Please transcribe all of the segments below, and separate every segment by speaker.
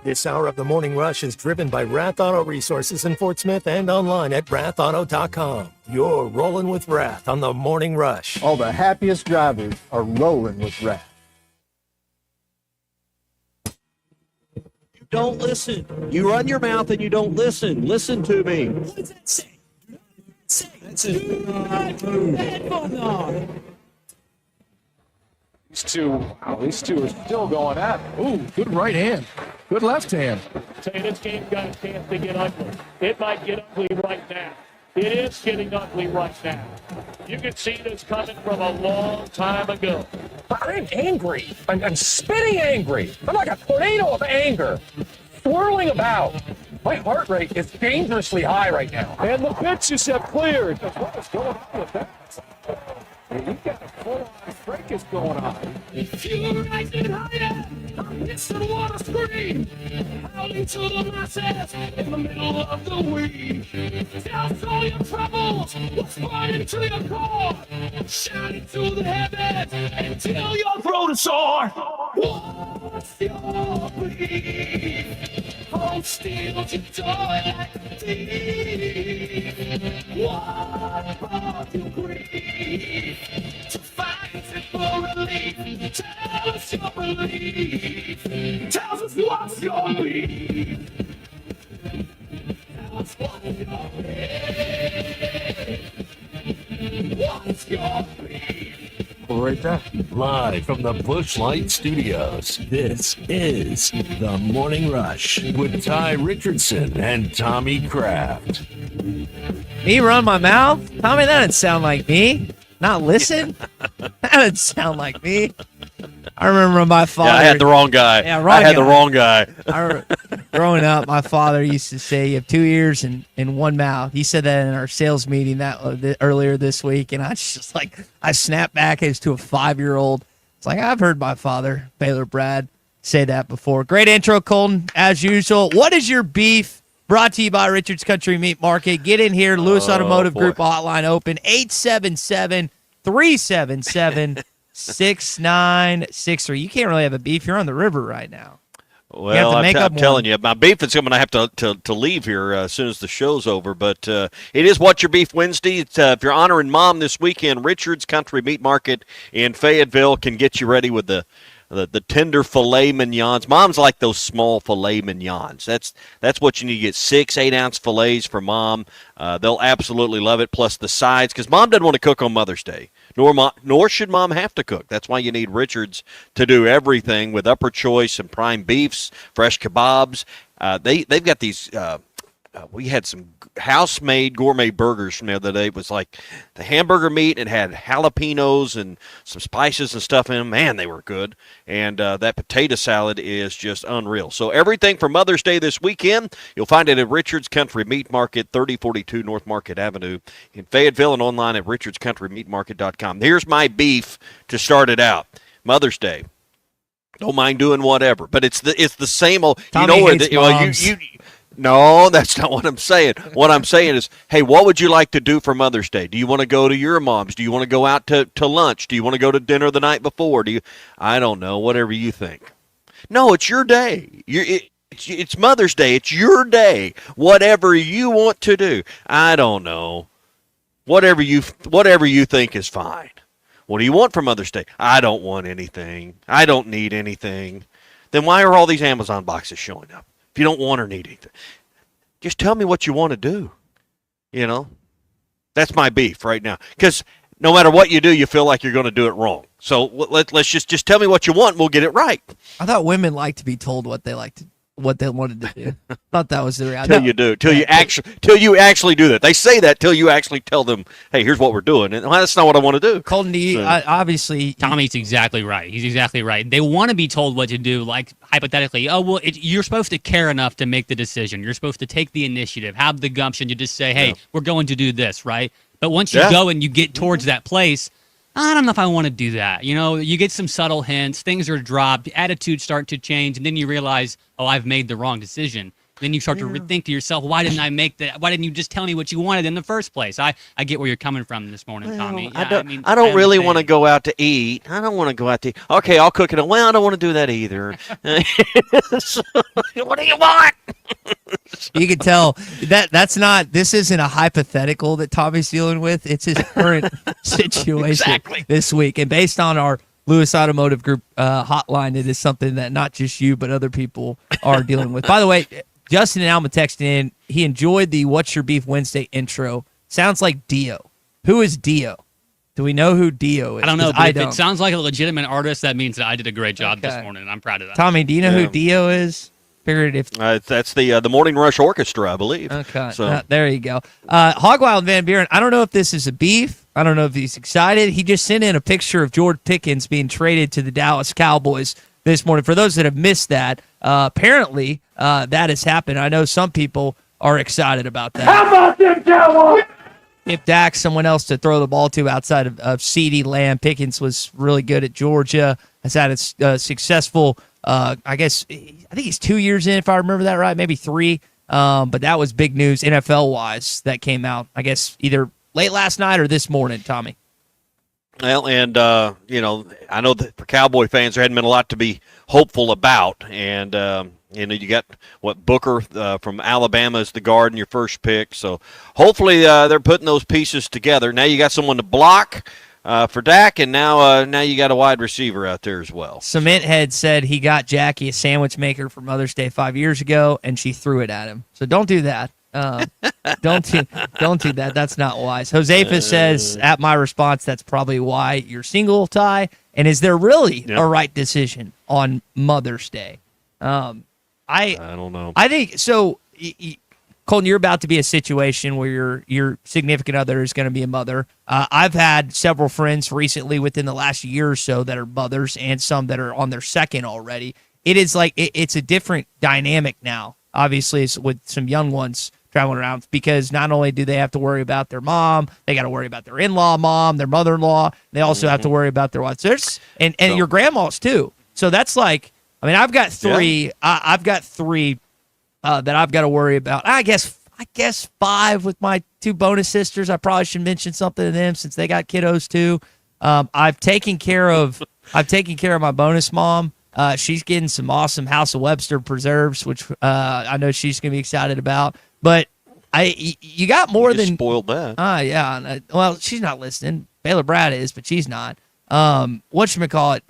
Speaker 1: This hour of the Morning Rush is driven by Rath Auto Resources in Fort Smith and online at rathauto.com. You're rolling with Rath on the Morning Rush.
Speaker 2: All the happiest drivers are rolling with Rath.
Speaker 3: You don't listen. You run your mouth and you don't listen. Listen to me.
Speaker 4: What does that say? That's it. Do not put headphones on.
Speaker 5: These two are still going at it. Ooh, good right hand. Good left hand.
Speaker 6: Say this game's got a chance to get ugly. It might get ugly right now. It is getting ugly right now. You can see this coming from a long time ago.
Speaker 5: I'm angry. I'm spitting angry. I'm like a tornado of anger, swirling about. My heart rate is dangerously high right now.
Speaker 6: And the pitches have cleared.
Speaker 5: What is going on with that? You've got a full-on fracas going on.
Speaker 4: If you're rising higher, I'm missing water scream. Howling to the masses in the middle of the week. Tell all your troubles, what's running to your core. Shout it to the heavens until your throat is sore. What's your belief? Hold still to joy like a thief. What brought you grief? To fight it for relief. Tell us your belief. Tell us what's your belief. Tell us what's your belief. What's your belief?
Speaker 1: Right there. Live from the Bushlight Studios, this is the Morning Rush with Ty Richardson and Tommy Kraft.
Speaker 7: Me run my mouth? Tommy, that doesn't sound like me. Not listen? That doesn't sound like me. I remember my father.
Speaker 3: Yeah, I had the wrong guy.
Speaker 7: Yeah,
Speaker 3: I had the wrong guy.
Speaker 7: Growing up, my father used to say, you have two ears and one mouth. He said that in our sales meeting earlier this week, and I was just like, I snapped back as to a 5-year-old. It's like, I've heard my father, Baylor Brad, say that before. Great intro, Colton, as usual. What is your beef? Brought to you by Richards Country Meat Market. Get in here. Lewis Automotive Group hotline open. 877-377-6963. You can't really have a beef. You're on the river right now.
Speaker 3: Well, I'm telling you, my beef is going to have to leave here as soon as the show's over. But it is What's Your Beef Wednesday. If you're honoring Mom this weekend, Richards Country Meat Market in Fayetteville can get you ready with the tender filet mignons. Mom's like those small filet mignons. That's what you need to get, 6-8-ounce fillets for Mom. They'll absolutely love it, plus the sides, because Mom doesn't want to cook on Mother's Day, nor should Mom have to cook. That's why you need Richards to do everything with Upper Choice and prime beefs, fresh kebabs. They've got these we had some house-made gourmet burgers from the other day. It was like the hamburger meat. It had jalapenos and some spices and stuff in them. Man, they were good. And that potato salad is just unreal. So everything for Mother's Day this weekend, you'll find it at Richards Country Meat Market, 3042 North Market Avenue in Fayetteville, and online at richardscountrymeatmarket.com. Here's my beef to start it out. Mother's Day. Don't mind doing whatever, but it's the same old.
Speaker 7: Tommy,
Speaker 3: you know
Speaker 7: hates moms.
Speaker 3: No, that's not what I'm saying. What I'm saying is, hey, what would you like to do for Mother's Day? Do you want to go to your mom's? Do you want to go out to lunch? Do you want to go to dinner the night before? I don't know, whatever you think. No, it's your day. It's Mother's Day. It's your day. Whatever you want to do. I don't know. Whatever you think is fine. What do you want for Mother's Day? I don't want anything. I don't need anything. Then why are all these Amazon boxes showing up? If you don't want or need anything, just tell me what you want to do. You know, that's my beef right now. Because no matter what you do, you feel like you're going to do it wrong. So let's just tell me what you want, and we'll get it right.
Speaker 7: I thought women like to be told what they wanted to do. I thought that was the reality.
Speaker 3: Till you do. Till you actually do that. They say that till you actually tell them, hey, here's what we're doing. And that's not what I want to do.
Speaker 7: Colton, obviously.
Speaker 8: Tommy's exactly right. He's exactly right. They want to be told what to do, like hypothetically, you're supposed to care enough to make the decision. You're supposed to take the initiative, have the gumption to just say, hey, we're going to do this, right? But once you go and you get towards that place, I don't know if I want to do that. You know, you get some subtle hints, things are dropped, attitudes start to change, and then you realize, oh, I've made the wrong decision. Then you start to think to yourself, why didn't I make that? Why didn't you just tell me what you wanted in the first place? I get where you're coming from this morning, Tommy. Yeah,
Speaker 3: I don't really want to
Speaker 8: understand.
Speaker 3: go out to eat. I don't want to go out to eat. Okay, I'll cook it. Well, I don't want to do that either. So, what do you want?
Speaker 7: You can tell that's not. This isn't a hypothetical that Tommy's dealing with. It's his current situation this week, and based on our Lewis Automotive Group hotline, it is something that not just you but other people are dealing with. By the way, Justin and Alma texted in. He enjoyed the "What's Your Beef Wednesday" intro. Sounds like Dio. Who is Dio? Do we know who Dio is?
Speaker 8: I don't know,
Speaker 7: 'Cause
Speaker 8: but
Speaker 7: I
Speaker 8: if
Speaker 7: don't.
Speaker 8: it sounds like a legitimate artist, that means that I did a great job this morning, and I'm proud of that.
Speaker 7: Tommy, do you know
Speaker 3: Yeah.
Speaker 7: who Dio is? Figured if
Speaker 3: That's the Morning Rush Orchestra, I believe.
Speaker 7: Okay,
Speaker 3: So
Speaker 7: there you go. Hogwild Van Buren, I don't know if this is a beef. I don't know if he's excited. He just sent in a picture of George Pickens being traded to the Dallas Cowboys this morning. For those that have missed that, apparently that has happened. I know some people are excited about that.
Speaker 6: How about them Cowboys?
Speaker 7: If Dak's someone else to throw the ball to outside of CeeDee Lamb, Pickens was really good at Georgia. Has had a successful, I think he's 2 years in, if I remember that right, maybe 3. But that was big news NFL-wise that came out, I guess, either late last night or this morning, Tommy.
Speaker 3: Well, and, I know that for Cowboy fans, there hadn't been a lot to be hopeful about. And, you got, Booker from Alabama as the guard in your first pick. So hopefully they're putting those pieces together. Now you got someone to block for Dak, and now you got a wide receiver out there as well.
Speaker 7: Cement Head said he got Jackie a sandwich maker for Mother's Day 5 years ago, and she threw it at him. So don't do that. Don't do that. That's not wise. Josefa says, at my response, that's probably why you're single, Ty. And is there really a right decision on Mother's Day? I
Speaker 3: don't know.
Speaker 7: I think so. Colton, you're about to be a situation where your significant other is going to be a mother. I've had several friends recently within the last year or so that are mothers, and some that are on their second already. It is like it's a different dynamic now. Obviously, it's with some young ones traveling around, because not only do they have to worry about their mom, they got to worry about their in-law mom, their mother-in-law. They also have to worry about their wives. And your grandmas too. So that's like, I mean, I've got 3.
Speaker 3: Yeah.
Speaker 7: I've got 3 that I've got to worry about. I guess 5 with my 2 bonus sisters. I probably should mention something to them since they got kiddos too. I've taken care of my bonus mom. She's getting some awesome House of Webster preserves, which I know she's gonna be excited about. But you got more than
Speaker 3: spoiled that.
Speaker 7: Yeah. Well, she's not listening. Baylor Brad is, but she's not. Whatchamacallit?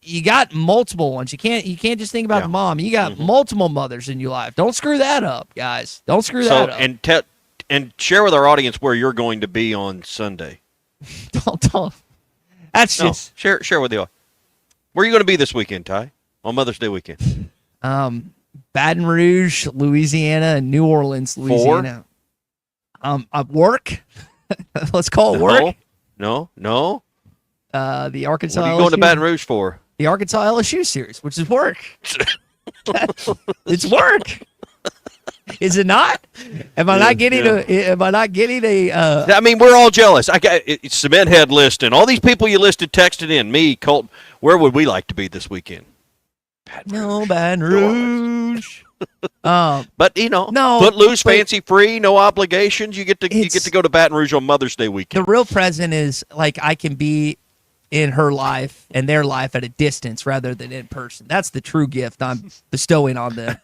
Speaker 7: You got multiple ones. You can't just think about the mom. You got multiple mothers in your life. Don't screw that up, guys. Don't screw that up.
Speaker 3: And share with our audience where you're going to be on Sunday.
Speaker 7: Don't. That's just
Speaker 3: share with the audience. Where are you going to be this weekend, Ty? On Mother's Day weekend?
Speaker 7: Baton Rouge, Louisiana, and New Orleans, Louisiana. Work. Let's call it work.
Speaker 3: No.
Speaker 7: The Arkansas.
Speaker 3: What are you
Speaker 7: LSU,
Speaker 3: going to Baton Rouge for?
Speaker 7: The Arkansas LSU series, which is work. It's work. Is it not? Am I not getting a?
Speaker 3: I mean, we're all jealous. I got Cement Head list and all these people you listed texted in. Me, Colton. Where would we like to be this weekend?
Speaker 7: Baton Rouge.
Speaker 3: But
Speaker 7: no,
Speaker 3: footloose, fancy free, no obligations. You get to go to Baton Rouge on Mother's Day weekend.
Speaker 7: The real present is like I can be in her life and their life at a distance rather than in person. That's the true gift I'm bestowing on them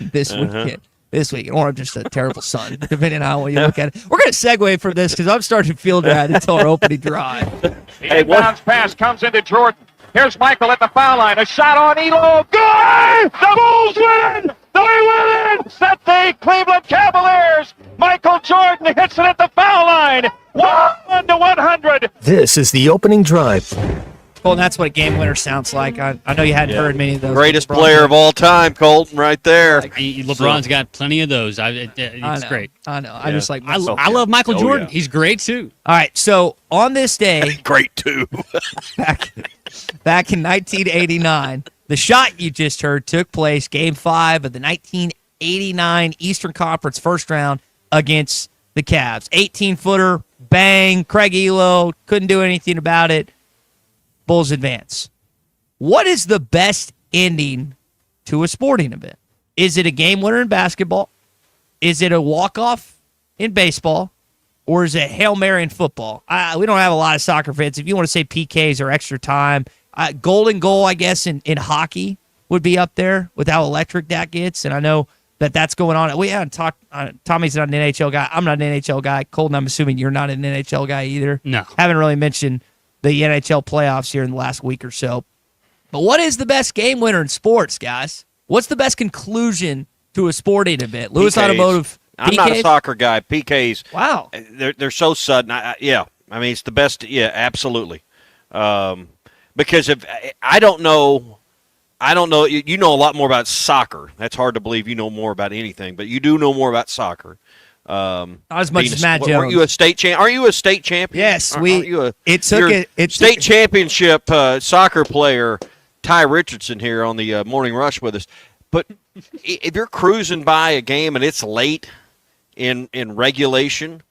Speaker 7: this weekend. This weekend, or I'm just a terrible son, depending on how you look at it. We're going to segue from this because I'm starting to feel bad until our opening drive.
Speaker 6: The inbounds pass comes into Jordan. Here's Michael at the foul line. A shot on Elo. Good! The Bulls win! They win! Set the Cleveland Cavaliers. Michael Jordan hits it at the foul line. 1-100.
Speaker 9: This is the opening drive.
Speaker 7: Well, that's what a game winner sounds like. I know you hadn't heard many of those.
Speaker 3: Greatest player of all time, Colton, right there.
Speaker 8: LeBron's got plenty of those. It's great.
Speaker 7: I know. I just like.
Speaker 8: I love Michael Jordan. He's great too.
Speaker 7: All right. So on this day,
Speaker 3: great too.
Speaker 7: back in 1989, the shot you just heard took place Game 5 of the 1989 Eastern Conference first round against the Cavs. 18-footer, bang. Craig Elo couldn't do anything about it. Bulls advance. What is the best ending to a sporting event? Is it a game winner in basketball? Is it a walk-off in baseball? Or is it Hail Mary in football? We don't have a lot of soccer fans. If you want to say PKs or extra time, golden goal, I guess, in hockey would be up there with how electric that gets. And I know that's going on. We haven't talked. Tommy's not an NHL guy. I'm not an NHL guy. Colton, I'm assuming you're not an NHL guy either.
Speaker 8: No.
Speaker 7: Haven't really mentioned the NHL playoffs here in the last week or so. But what is the best game winner in sports, guys? What's the best conclusion to a sporting event? Lewis
Speaker 3: PKs.
Speaker 7: Automotive.
Speaker 3: I'm not a soccer guy. PKs.
Speaker 7: Wow.
Speaker 3: They're so sudden. Yeah. I mean, it's the best. Yeah, absolutely. Because if I don't know. You know a lot more about soccer. That's hard to believe you know more about anything, but you do know more about soccer.
Speaker 7: Not as much as Matt Jones.
Speaker 3: Are you a state champ? Are you a state champion?
Speaker 7: Yes,
Speaker 3: state championship soccer player. Ty Richardson here on the Morning Rush with us. But if you're cruising by a game and it's late in regulation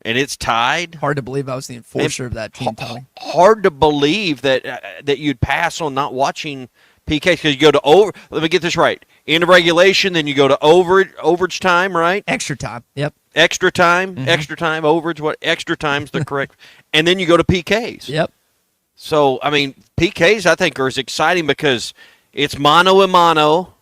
Speaker 3: and it's tied,
Speaker 7: hard to believe I was the enforcer of that team, Tommy.
Speaker 3: Hard to believe that you'd pass on not watching PK because you go to over. Let me get this right. End of regulation, then you go to overage time, right?
Speaker 7: Extra time. Yep.
Speaker 3: Extra time, extra time, overage. What extra time's the correct? And then you go to PKs.
Speaker 7: Yep.
Speaker 3: So I mean, PKs I think are as exciting because it's mano a mano,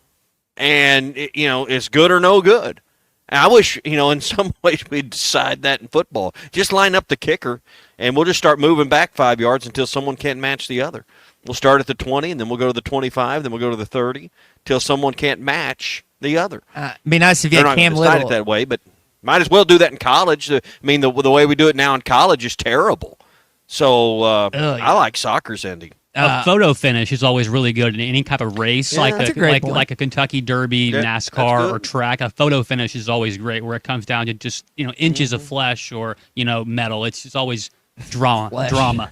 Speaker 3: and it's good or no good. And I wish in some ways we'd decide that in football. Just line up the kicker, and we'll just start moving back 5 yards until someone can't match the other. We'll start at the 20, and then we'll go to the 25, then we'll go to the 30, till someone can't match the other.
Speaker 7: It'd be nice if you had Cam Little.
Speaker 3: They're not decided that way, but might as well do that in college. I mean, the way we do it now in college is terrible. So I like soccer's ending.
Speaker 8: A photo finish is always really good in any type of race, like a Kentucky Derby, NASCAR, or track. A photo finish is always great, where it comes down to just inches of flesh or metal. It's just always drama.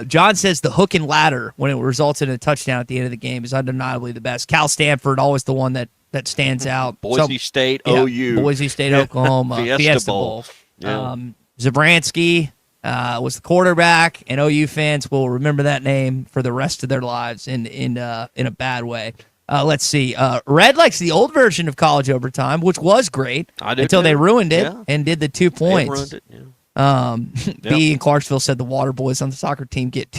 Speaker 7: John says the hook and ladder when it results in a touchdown at the end of the game is undeniably the best. Cal Stanford, always the one that stands out.
Speaker 3: Boise State, OU.
Speaker 7: Boise State, Oklahoma. Fiesta Bowl.
Speaker 3: Yeah.
Speaker 7: Zabransky was the quarterback, and OU fans will remember that name for the rest of their lives in a bad way. Let's see. Red likes the old version of college overtime, which was great until they ruined it and did the 2 points.
Speaker 3: They ruined it, yeah.
Speaker 7: B in Clarksville said the water boys on the soccer team get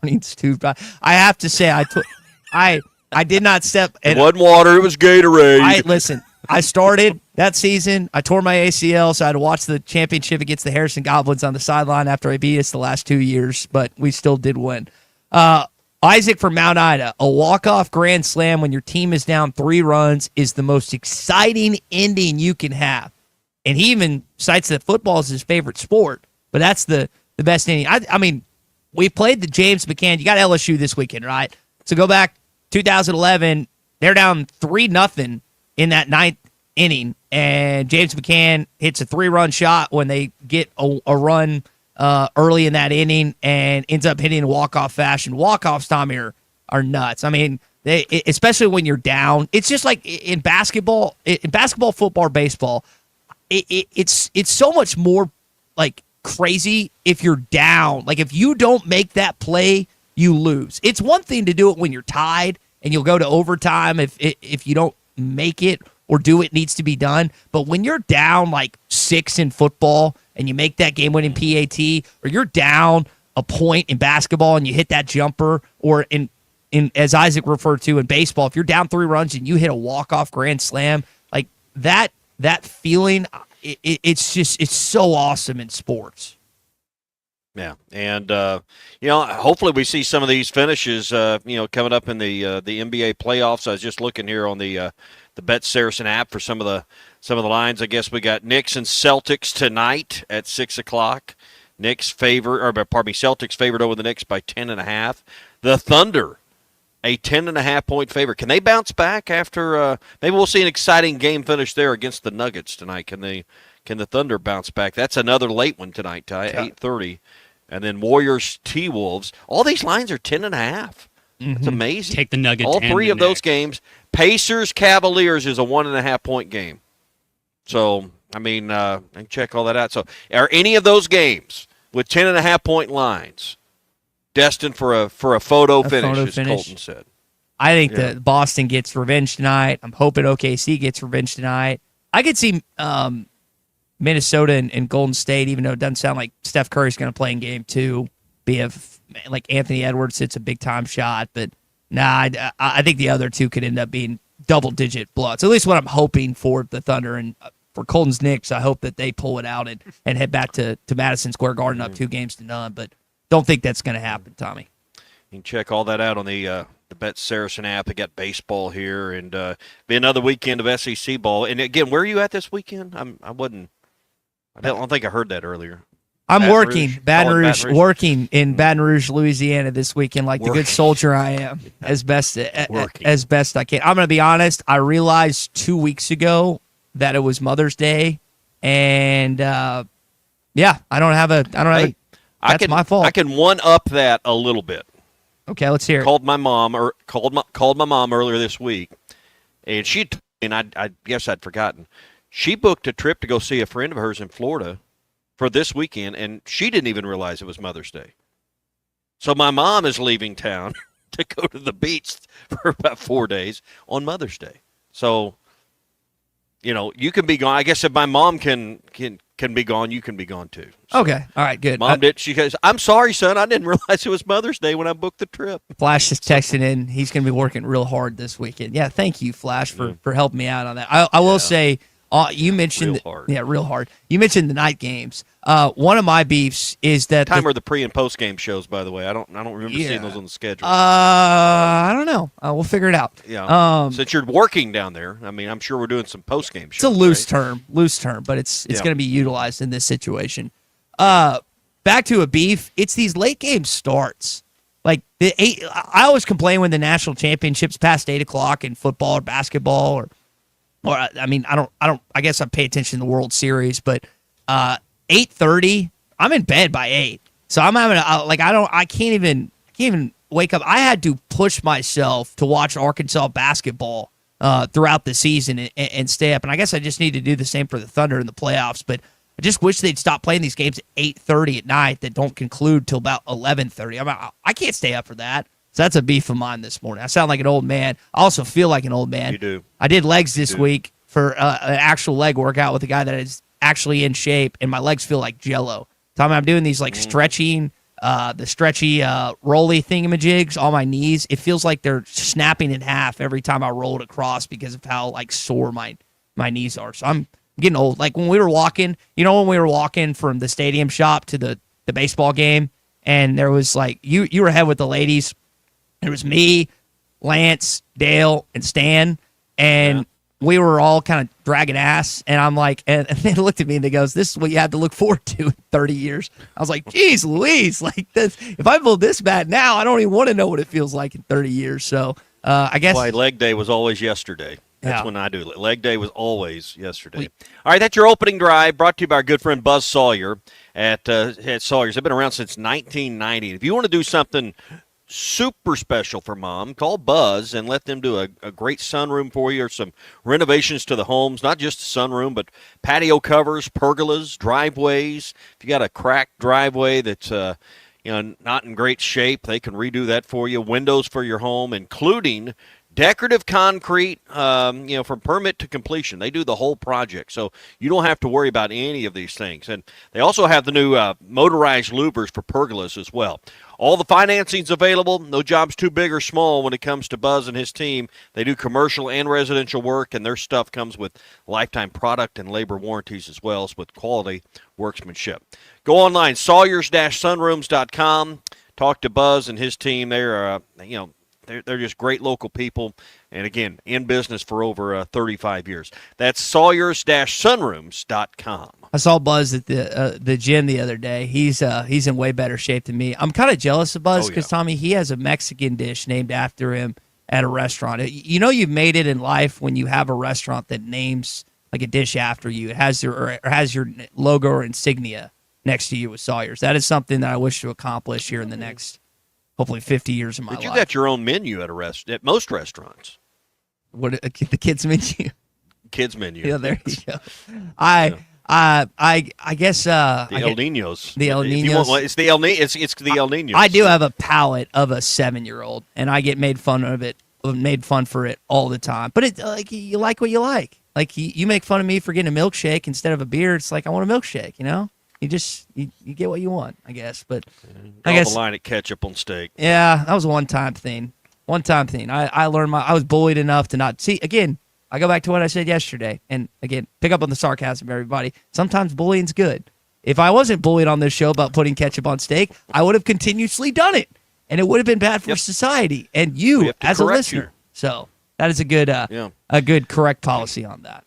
Speaker 7: rings too. I have to say I did not step.
Speaker 3: It wasn't water; it was Gatorade.
Speaker 7: Listen. I started that season. I tore my ACL, so I had to watch the championship against the Harrison Goblins on the sideline after I beat us the last 2 years, but we still did win. Isaac from Mount Ida, a walk-off grand slam when your team is down 3 runs is the most exciting ending you can have. And he even cites that football is his favorite sport, but that's the best inning. I mean, we played the James McCann. You got LSU this weekend, right? So go back 2011, they're down 3-0 in that 9th inning, and James McCann hits a 3-run shot when they get a run early in that inning and ends up hitting in walk-off fashion. Walk-offs, Tommy, are nuts. I mean, especially when you're down. It's just like in basketball, football, or baseball, it's so much more like crazy if you're down. Like if you don't make that play, you lose. It's one thing to do it when you're tied and you'll go to overtime if you don't make it or do it needs to be done. But when you're down like 6 in football and you make that game-winning PAT, or you're down a point in basketball and you hit that jumper, or in as Isaac referred to in baseball, if you're down 3 runs and you hit a walk-off grand slam, like that feeling, it's so awesome in sports.
Speaker 3: Yeah, and hopefully we see some of these finishes, coming up in the NBA playoffs. I was just looking here on the Bet Saracen app for some of the lines. I guess we got Knicks and Celtics tonight at 6:00. Celtics favored over the Knicks by 10.5. The Thunder, a 10.5 point favorite. Can they bounce back after? Maybe we'll see an exciting game finish there against the Nuggets tonight. Can the Thunder bounce back? That's another late one tonight, Ty, 8:30. And then Warriors, T-Wolves. All these lines are 10.5. That's amazing.
Speaker 8: Take the Nuggets.
Speaker 3: All 3 of those games. Pacers, Cavaliers is a 1.5 point game. So, I mean, I can check all that out. So, are any of those games with 10.5 point lines destined for a photo finish, as Colton said?
Speaker 7: I think that Boston gets revenge tonight. I'm hoping OKC gets revenge tonight. I could see Minnesota and Golden State, even though it doesn't sound like Steph Curry's going to play in game 2, like Anthony Edwards hits a big-time shot. But, nah, I think the other two could end up being double-digit blowouts. At least what I'm hoping for the Thunder. And for Colton's Knicks, I hope that they pull it out and head back to Madison Square Garden up 2-0. But don't think that's going to happen, Tommy.
Speaker 3: You can check all that out on the Bet Saracen app. They got baseball here, and be another weekend of SEC ball. And again, where are you at this weekend? I don't think I heard that earlier.
Speaker 7: I'm working Baton Rouge, working in Baton Rouge, Louisiana this weekend, like the good soldier I am, as best I can. I'm gonna be honest. I realized 2 weeks ago that it was Mother's Day, and I don't have a. That's my fault.
Speaker 3: I can one up that a little bit.
Speaker 7: Okay, let's hear it.
Speaker 3: Called my mom earlier this week, and I guess I'd forgotten. She booked a trip to go see a friend of hers in Florida for this weekend, and she didn't even realize it was Mother's Day. So my mom is leaving town to go to the beach for about 4 days on Mother's Day. So, you can be gone. I guess if my mom can be gone, you can be gone too. So
Speaker 7: okay, all right, good.
Speaker 3: Mom did. She goes, "I'm sorry, son. I didn't realize it was Mother's Day when I booked the trip."
Speaker 7: Flash is texting in. He's going to be working real hard this weekend. Yeah, thank you, Flash, for helping me out on that. I will say. You mentioned real hard. You mentioned the night games. One of my beefs is that
Speaker 3: time are the pre and post game shows. By the way, I don't remember seeing those on the schedule.
Speaker 7: I don't know. We'll figure it out.
Speaker 3: Yeah. Since you're working down there, I mean, I'm sure we're doing some post game shows.
Speaker 7: It's a loose term, but it's going to be utilized in this situation. Back to a beef. It's these late game starts. Like I always complain when the national championships past 8:00 in football or basketball or I mean, I guess I pay attention to the World Series, but 8:30, I'm in bed by 8. So I'm having I can't even wake up. I had to push myself to watch Arkansas basketball throughout the season and stay up. And I guess I just need to do the same for the Thunder in the playoffs, but I just wish they'd stop playing these games at 8:30 at night that don't conclude till about 11:30. I can't stay up for that. So that's a beef of mine this morning. I sound like an old man. I also feel like an old man.
Speaker 3: You do.
Speaker 7: I did legs this week for an actual leg workout with a guy that is actually in shape, and my legs feel like Jell-O. Tommy, I'm doing these stretching, the stretchy rolly thingamajigs on my knees. It feels like they're snapping in half every time I roll it across because of how sore my knees are. So I'm getting old. Like when we were walking, when we were walking from the stadium shop to the baseball game, and there was you were ahead with the ladies. It was me, Lance, Dale, and Stan, and we were all kind of dragging ass. And I'm like, and they looked at me and they goes, "This is what you have to look forward to in 30 years." I was like, "Geez, Louise, this. If I feel this bad now, I don't even want to know what it feels like in 30 years." So I guess
Speaker 3: why leg day was always yesterday. That's when I do it. Leg day was always yesterday. All right, that's your opening drive, brought to you by our good friend Buzz Sawyer at Sawyer's. They've been around since 1990. If you want to do something super special for Mom, call Buzz and let them do a great sunroom for you or some renovations to the homes, not just a sunroom, but patio covers, pergolas, driveways. If you got a cracked driveway that's not in great shape, they can redo that for you. Windows for your home, including decorative concrete, from permit to completion. They do the whole project, so you don't have to worry about any of these things. And they also have the new motorized louvers for pergolas as well. All the financing's available. No job's too big or small when it comes to Buzz and his team. They do commercial and residential work, and their stuff comes with lifetime product and labor warranties as well as with quality workmanship. Go online, sawyers-sunrooms.com. Talk to Buzz and his team. They're just great local people, and again, in business for over 35 years. That's sawyers-sunrooms.com.
Speaker 7: I saw Buzz at the gym the other day. He's in way better shape than me. I'm kind of jealous of Buzz because Tommy, he has a Mexican dish named after him at a restaurant. You've made it in life when you have a restaurant that names like a dish after you. It has your logo or insignia next to you with Sawyers. That is something that I wish to accomplish here in the next, hopefully 50 years of my life.
Speaker 3: But you got your own menu at most restaurants.
Speaker 7: What the kids menu?
Speaker 3: Kids menu.
Speaker 7: Yeah, there you go. I guess
Speaker 3: the El Niños.
Speaker 7: The El Niños.
Speaker 3: It's the El Niños. I do
Speaker 7: have a palate of a 7-year-old, and I get made fun of it made fun for it all the time. But it like you like what you like. Like you make fun of me for getting a milkshake instead of a beer. It's like I want a milkshake. You just you get what you want, I guess. But I guess
Speaker 3: the line at ketchup on steak.
Speaker 7: Yeah, that was a one-time thing. I learned I was bullied enough to not see again. I go back to what I said yesterday, and again, pick up on the sarcasm, everybody. Sometimes bullying's good. If I wasn't bullied on this show about putting ketchup on steak, I would have continuously done it, and it would have been bad for society and you as a listener. So that is a good correct policy on that.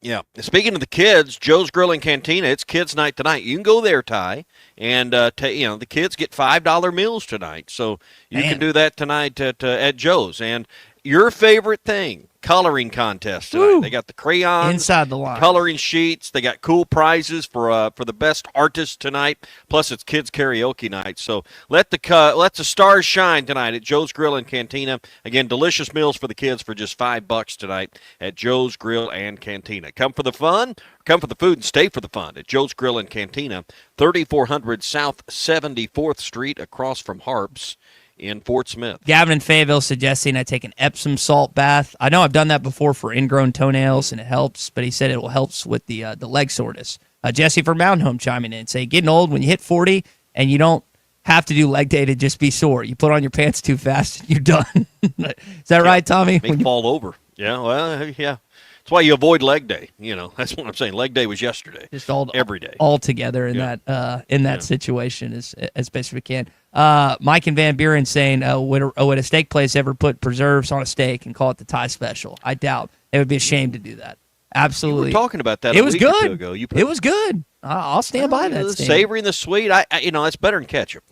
Speaker 3: Yeah. Speaking of the kids, Joe's Grill and Cantina, it's kids' night tonight. You can go there, Ty, and the kids get $5 meals tonight. So you can do that tonight at Joe's. And your favorite thing, coloring contest tonight.
Speaker 7: Woo.
Speaker 3: They got the crayons,
Speaker 7: inside the line,
Speaker 3: coloring sheets. They got cool prizes for the best artists tonight. Plus, it's kids karaoke night. So let the stars shine tonight at Joe's Grill and Cantina. Again, delicious meals for the kids for just $5 tonight at Joe's Grill and Cantina. Come for the fun, come for the food, and stay for the fun at Joe's Grill and Cantina, 3400 South 74th Street, across from Harps in Fort Smith.
Speaker 7: Gavin in Fayetteville suggesting I take an Epsom salt bath. I know I've done that before for ingrown toenails, and it helps, but he said it will help with the leg soreness. Jesse from Mountain Home chiming in, saying, getting old, when you hit 40 and you don't have to do leg day to just be sore. You put on your pants too fast and you're done. Is that right, Tommy?
Speaker 3: Make fall over. Yeah, well, yeah. That's why you avoid leg day. That's what I'm saying. Leg day was yesterday.
Speaker 7: Just every
Speaker 3: day.
Speaker 7: All together in that situation as best we can. Mike and Van Buren saying, would a steak place ever put preserves on a steak and call it the Thai special? I doubt. They would be ashamed to do that. Absolutely.
Speaker 3: You were talking about that
Speaker 7: it was
Speaker 3: week or
Speaker 7: good.
Speaker 3: two ago.
Speaker 7: It was good. I'll stand by that.
Speaker 3: The savory and the sweet, it's better than ketchup.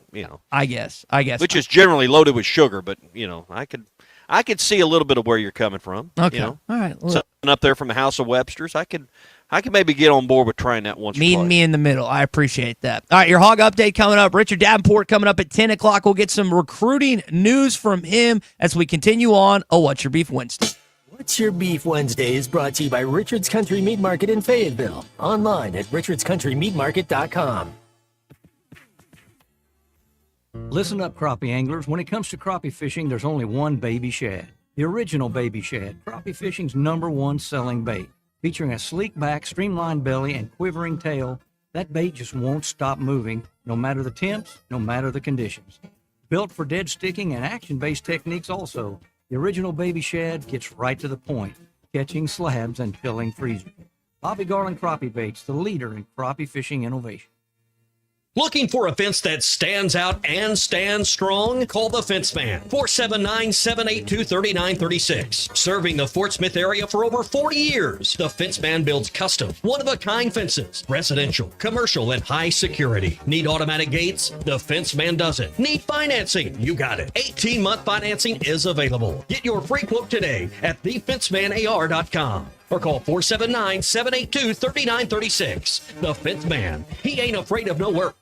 Speaker 7: I guess.
Speaker 3: Which is generally loaded with sugar, but I could see a little bit of where you're coming from.
Speaker 7: Okay. All right.
Speaker 3: Something up there from the House of Webster's. I could maybe get on board with trying that once.
Speaker 7: Me in the middle. I appreciate that. All right, your hog update coming up. Richard Davenport coming up at 10 o'clock. We'll get some recruiting news from him as we continue on What's Your Beef Wednesday.
Speaker 9: What's Your Beef Wednesday is brought to you by Richard's Country Meat Market in Fayetteville. Online at richardscountrymeatmarket.com.
Speaker 10: Listen up, crappie anglers. When it comes to crappie fishing, there's only one baby shad. The original baby shad, crappie fishing's #1 selling bait. Featuring a sleek back, streamlined belly, and quivering tail, that bait just won't stop moving, no matter the temps, no matter the conditions. Built for dead sticking and action-based techniques also, the original baby shad gets right to the point, catching slabs and filling freezers. Bobby Garland Crappie Baits, the leader in crappie fishing innovation.
Speaker 11: Looking for a fence that stands out and stands strong? Call the Fence Man, 479-782-3936. Serving the Fort Smith area for over 40 years, the Fence Man builds custom, one-of-a-kind fences, residential, commercial, and high security. Need automatic gates? The Fence Man does it. Need financing? You got it. 18-month financing is available. Get your free quote today at thefencemanar.com. Or call 479-782-3936. The Fence Man. He ain't afraid of no work.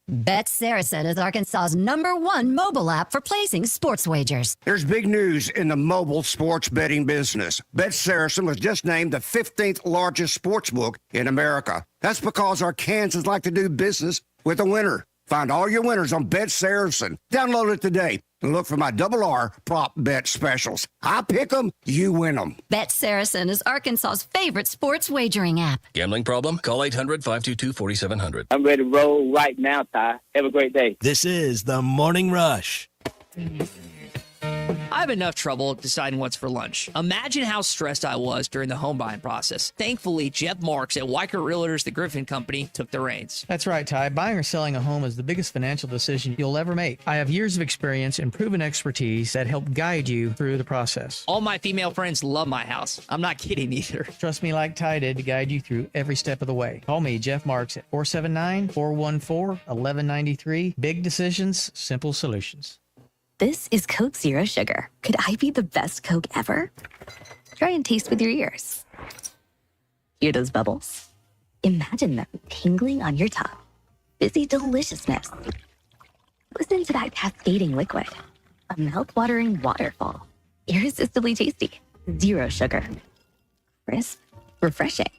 Speaker 12: Bet Saracen is Arkansas's #1 mobile app for placing sports wagers.
Speaker 13: There's big news in the mobile sports betting business. Bet Saracen was just named the 15th largest sports book in America. That's because Arkansans like to do business with a winner. Find all your winners on Bet Saracen. Download it today and look for my RR prop bet specials. I pick them, you win them.
Speaker 12: Bet Saracen is Arkansas's favorite sports wagering app.
Speaker 14: Gambling problem? Call 800-522-4700.
Speaker 15: I'm ready to roll right now, Ty. Have a great day.
Speaker 9: This is the Morning Rush.
Speaker 7: I have enough trouble deciding what's for lunch. Imagine how stressed I was during the home buying process. Thankfully, Jeff Marks at Weicker Realtors, the Griffin Company, took the reins.
Speaker 16: That's right, Ty. Buying or selling a home is the biggest financial decision you'll ever make. I have years of experience and proven expertise that help guide you through the process.
Speaker 7: All my female friends love my house. I'm not kidding either.
Speaker 16: Trust me like Ty did to guide you through every step of the way. Call me, Jeff Marks, at 479-414-1193. Big decisions, simple solutions.
Speaker 17: This is Coke Zero Sugar. Could I be the best Coke ever? Try and taste with your ears. Hear those bubbles? Imagine them tingling on your tongue. Fizzy deliciousness. Listen to that cascading liquid. A mouth-watering waterfall. Irresistibly tasty. Zero sugar. Crisp, refreshing,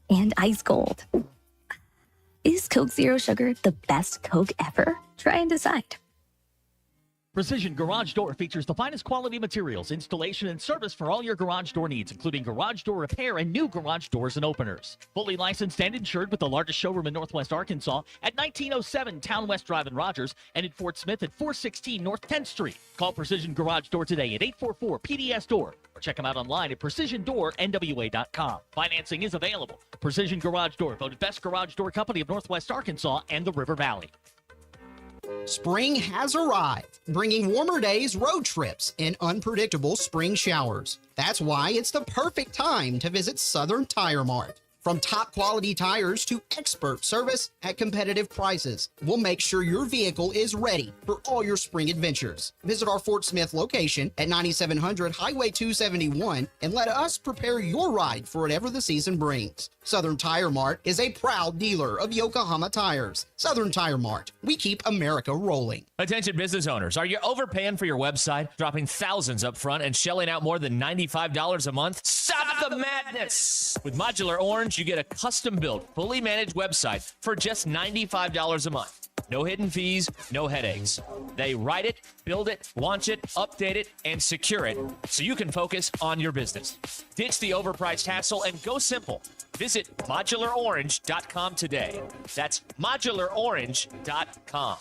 Speaker 17: and ice cold. Is Coke Zero Sugar the best Coke ever? Try and decide.
Speaker 18: Precision Garage Door features the finest quality materials, installation, and service for all your garage door needs, including garage door repair and new garage doors and openers. Fully licensed and insured with the largest showroom in Northwest Arkansas at 1907 Town West Drive in Rogers and in Fort Smith at 416 North 10th Street. Call Precision Garage Door today at 844-PDS-DOOR or check them out online at PrecisionDoorNWA.com. Financing is available. Precision Garage Door, voted best garage door company of Northwest Arkansas and the River Valley.
Speaker 19: Spring has arrived, bringing warmer days, road trips, and unpredictable spring showers. That's why it's the perfect time to visit Southern Tire Mart. From top quality tires to expert service at competitive prices, we'll make sure your vehicle is ready for all your spring adventures. Visit our Fort Smith location at 9700 Highway 271 and let us prepare your ride for whatever the season brings. Southern Tire Mart is a proud dealer of Yokohama tires. Southern Tire Mart, we keep America rolling.
Speaker 20: Attention business owners, are you overpaying for your website, dropping thousands up front and shelling out more than $95 a month? Stop the madness! With Modular Orange, you get a custom-built, fully managed website for just $95 a month. No hidden fees, no headaches. They write it, build it, launch it, update it, and secure it so you can focus on your business. Ditch the overpriced hassle and go simple. Visit modularorange.com today. That's modularorange.com.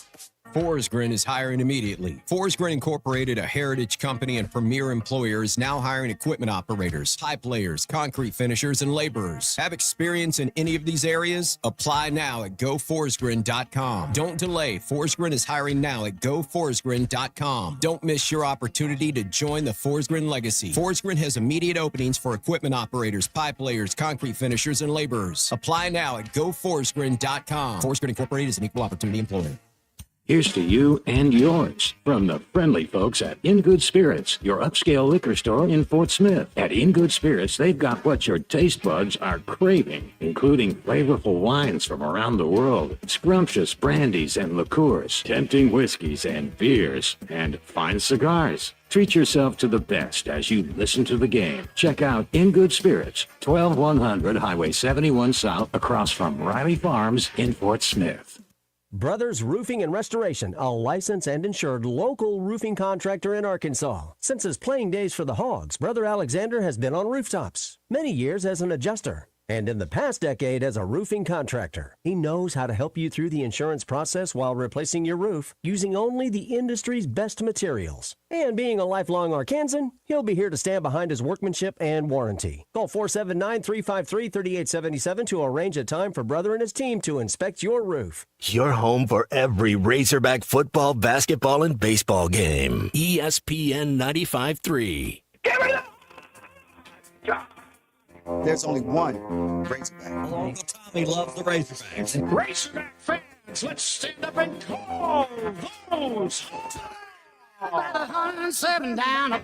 Speaker 21: Forsgren is hiring immediately. Forsgren Incorporated, a heritage company and premier employer, is now hiring equipment operators, pipe layers, concrete finishers, and laborers. Have experience in any of these areas? Apply now at goforsgren.com. Don't delay. Forsgren is hiring now at goforsgren.com. Don't miss your opportunity to join the Forsgren legacy. Forsgren has immediate openings for equipment operators, pipe layers, concrete finishers, and laborers. Apply now at goforsgren.com. Forsgren Incorporated is an equal opportunity employer.
Speaker 22: Here's to you and yours from the friendly folks at In Good Spirits, your upscale liquor store in Fort Smith. At In Good Spirits, they've got what your taste buds are craving, including flavorful wines from around the world, scrumptious brandies and liqueurs, tempting whiskeys and beers, and fine cigars. Treat yourself to the best as you listen to the game. Check out In Good Spirits, 12100 Highway 71 South, across from Riley Farms in Fort Smith.
Speaker 23: Brothers Roofing and Restoration, a licensed and insured local roofing contractor in Arkansas. Since his playing days for the Hogs, Brother Alexander has been on rooftops, many years as an adjuster, and in the past decade as a roofing contractor. He knows how to help you through the insurance process while replacing your roof using only the industry's best materials. And being a lifelong Arkansan, he'll be here to stand behind his workmanship and warranty. Call 479-353-3877 to arrange a time for Brother and his team to inspect your roof.
Speaker 1: Your home for every Razorback football, basketball, and baseball game. ESPN 95.3.
Speaker 24: There's only one Razorback.
Speaker 3: Uncle Tommy loves the Razorbacks.
Speaker 4: Razorback fans, let's stand up and call those. About 107 down.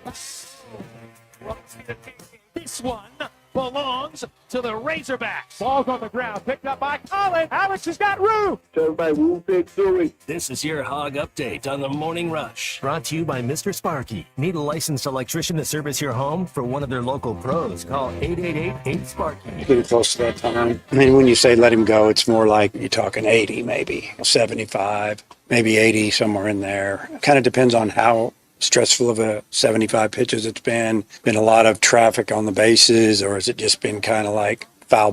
Speaker 4: This one belongs to the Razorbacks. Ball's on the ground, picked up by Colin. Alex has got room.
Speaker 1: Everybody, woo victory. This is your Hog Update on the Morning Rush. Brought to you by Mr. Sparky. Need a licensed electrician to service your home? For one of their local pros, call 888-8-SPARKY.
Speaker 25: Getting close to that time. I mean, when you say let him go, it's more like you're talking 80 maybe, 75, maybe 80, somewhere in there. Kind of depends on how stressful of a 75 pitches it's been a lot of traffic on the bases, or has it just been kind of like foul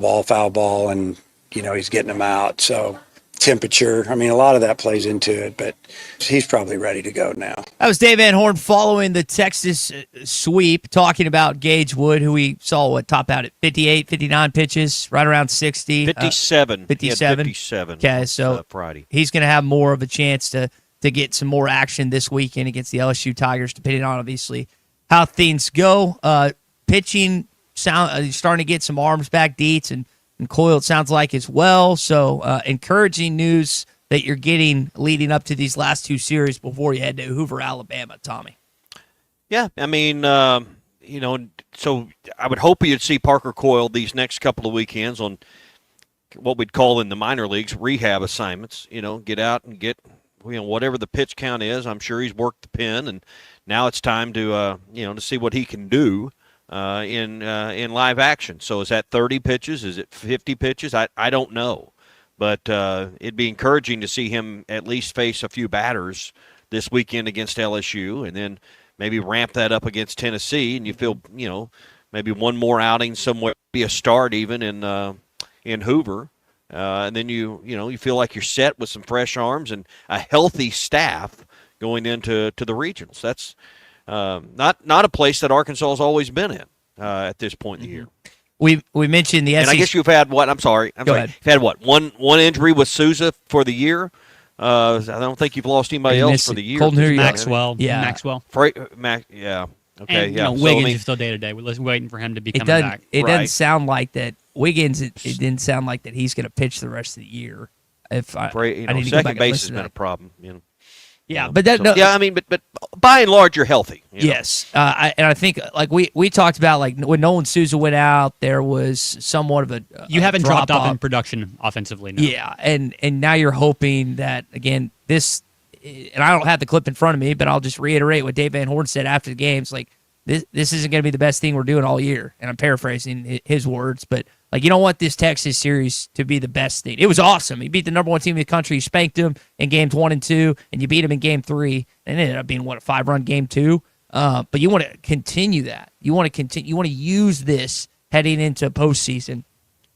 Speaker 25: ball, and, you know, he's getting them out. So temperature, I mean, a lot of that plays into it, but he's probably ready to go now.
Speaker 7: That was Dave Van Horn following the Texas sweep, talking about Gage Wood, who we saw top out at 58, 59 pitches, right around 60.
Speaker 3: 57.
Speaker 7: 57.
Speaker 3: 57.
Speaker 7: Okay, so
Speaker 3: Friday.
Speaker 7: He's going to have more of a chance to get some more action this weekend against the LSU Tigers, depending on, obviously, how things go. Pitching, starting to get some arms back, Dietz, and Coyle, it sounds like, as well. So encouraging news that you're getting leading up to these last two series before you head to Hoover, Alabama, Tommy.
Speaker 3: Yeah, I mean, so I would hope you'd see Parker Coyle these next couple of weekends on what we'd call in the minor leagues rehab assignments. Get out and get whatever the pitch count is. I'm sure he's worked the pen, and now it's time to to see what he can do in live action. So is that 30 pitches? Is it 50 pitches? I don't know, but it'd be encouraging to see him at least face a few batters this weekend against LSU, and then maybe ramp that up against Tennessee, and you feel, maybe one more outing somewhere, be a start even in Hoover, and then you feel like you're set with some fresh arms and a healthy staff going into the regionals. That's not a place that Arkansas has always been in at this point in the year.
Speaker 7: We mentioned the SEC.
Speaker 3: And I guess you've had what? I'm sorry.
Speaker 7: Go ahead.
Speaker 3: You've had what? One injury with Souza for the year. I don't think you've lost anybody else for the year.
Speaker 2: Maxwell.
Speaker 7: Yeah.
Speaker 2: Maxwell.
Speaker 3: Yeah. Okay.
Speaker 2: And,
Speaker 3: yeah.
Speaker 2: Wiggins is still day to day. We're waiting for him to be coming back.
Speaker 7: It doesn't sound like that. Wiggins. It didn't sound like that he's going to pitch the rest of the year. I need to go back
Speaker 3: second
Speaker 7: and
Speaker 3: base
Speaker 7: listen
Speaker 3: has
Speaker 7: to
Speaker 3: been a problem.
Speaker 7: Yeah, but that.
Speaker 3: But by and large, you're healthy.
Speaker 7: Yes, and I think like we talked about, like when Nolan Souza went out, there was somewhat of a
Speaker 2: you haven't dropped off
Speaker 7: off
Speaker 2: in production offensively. No.
Speaker 7: Yeah, and now you're hoping that again this, and I don't have the clip in front of me, but I'll just reiterate what Dave Van Horn said after the games. Like this isn't going to be the best thing we're doing all year, and I'm paraphrasing his words, but like you don't want this Texas series to be the best thing. It was awesome. You beat the number one team in the country. You spanked them in games 1 and 2, and you beat them in game 3. And it ended up being a 5-run game 2. But you want to continue that. You want to continue. You want to use this heading into postseason,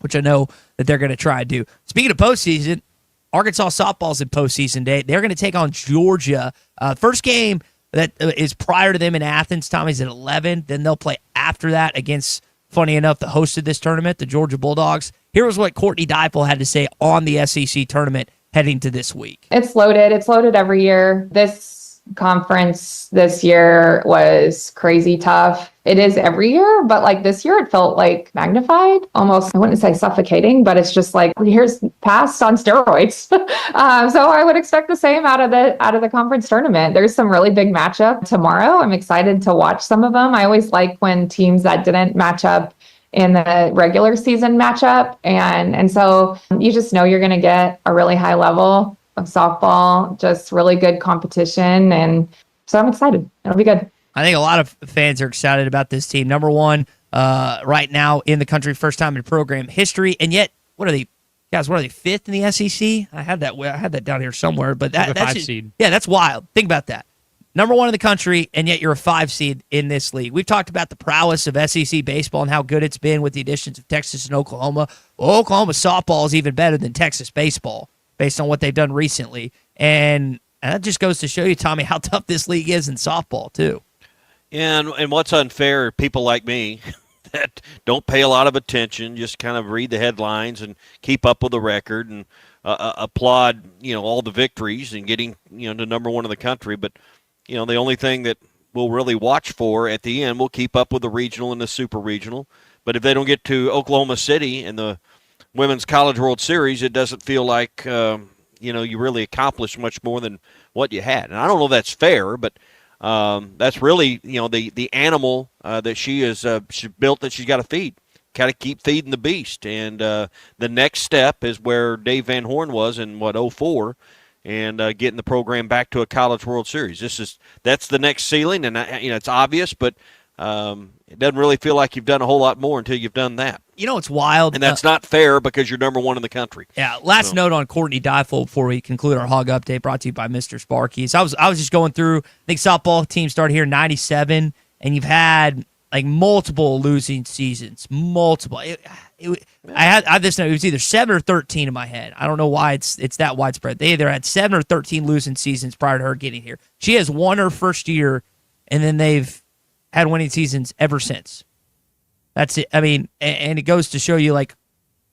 Speaker 7: which I know that they're going to try to do. Speaking of postseason, Arkansas softball's in postseason day. They're going to take on Georgia. First game that is prior to them in Athens. Tommy's at 11. Then they'll play after that against, funny enough, the host of this tournament, the Georgia Bulldogs. Here was what Courtney Deifel had to say on the SEC tournament heading to this week.
Speaker 5: It's loaded. It's loaded every year. This conference this year was crazy tough. It is every year, but like this year it felt like magnified, almost, I wouldn't say suffocating, but it's just like here's past on steroids. So I would expect the same out of the conference tournament. There's some really big matchup tomorrow. I'm excited to watch some of them. I always like when teams that didn't match up in the regular season matchup. And so you just know you're going to get a really high level of softball, just really good competition. And so I'm excited. It'll be good.
Speaker 7: I think a lot of fans are excited about this team. Number one, right now in the country, first time in program history. And yet, what are they, fifth in the SEC? I had that down here somewhere, but that's
Speaker 2: a 5 seed.
Speaker 7: Yeah, that's wild. Think about that. Number one in the country, and yet you're a 5 seed in this league. We've talked about the prowess of SEC baseball and how good it's been with the additions of Texas and Oklahoma. Well, Oklahoma softball is even better than Texas baseball based on what they've done recently. And that just goes to show you, Tommy, how tough this league is in softball, too.
Speaker 3: And what's unfair are people like me that don't pay a lot of attention, just kind of read the headlines and keep up with the record and applaud, all the victories and getting, to number one in the country. But the only thing that we'll really watch for at the end, we'll keep up with the regional and the super regional. But if they don't get to Oklahoma City in the Women's College World Series, it doesn't feel like, you really accomplished much more than what you had. And I don't know if that's fair, but that's really, the animal that she's built that she's got to feed. Got to keep feeding the beast. And the next step is where Dave Van Horn was in, 04. And getting the program back to a College World Series. That's the next ceiling, and it's obvious, but it doesn't really feel like you've done a whole lot more until you've done that.
Speaker 7: It's wild,
Speaker 3: and that's not fair because you're number one in the country.
Speaker 7: Yeah. Last note on Courtney Deifel before we conclude our Hog Update, brought to you by Mr. Sparky. So I was just going through. I think softball team started here in '97, and you've had like multiple losing seasons, multiple. I had this note. It was either 7 or 13 in my head. I don't know why it's that widespread. They either had 7 or 13 losing seasons prior to her getting here. She has won her first year, and then they've had winning seasons ever since. That's it. I mean, and it goes to show you like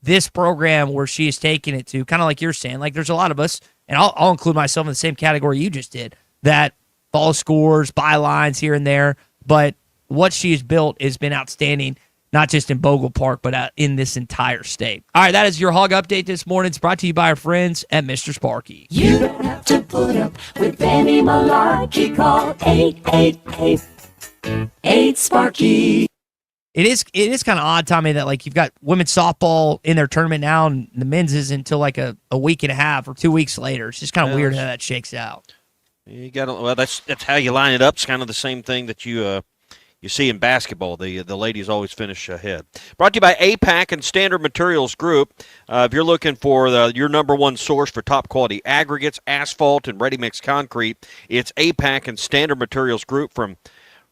Speaker 7: this program where she is taking it to, kind of like you're saying. Like there's a lot of us, and I'll include myself in the same category you just did, that follow scores, bylines here and there, but what she has built has been outstanding, not just in Bogle Park, but in this entire state. All right, that is your Hog Update this morning. It's brought to you by our friends at Mr. Sparky.
Speaker 4: You don't have to put up with any malarkey. Call 888-8-SPARKY.
Speaker 7: It is kind of odd, Tommy, that like you've got women's softball in their tournament now, and the men's is until like a week and a half or 2 weeks later. It's just kind of weird how that shakes out.
Speaker 3: You got that's how you line it up. It's kind of the same thing that you you see in basketball, the ladies always finish ahead. Brought to you by APAC and Standard Materials Group. If you're looking for your number one source for top quality aggregates, asphalt, and ready-mix concrete, it's APAC and Standard Materials Group. From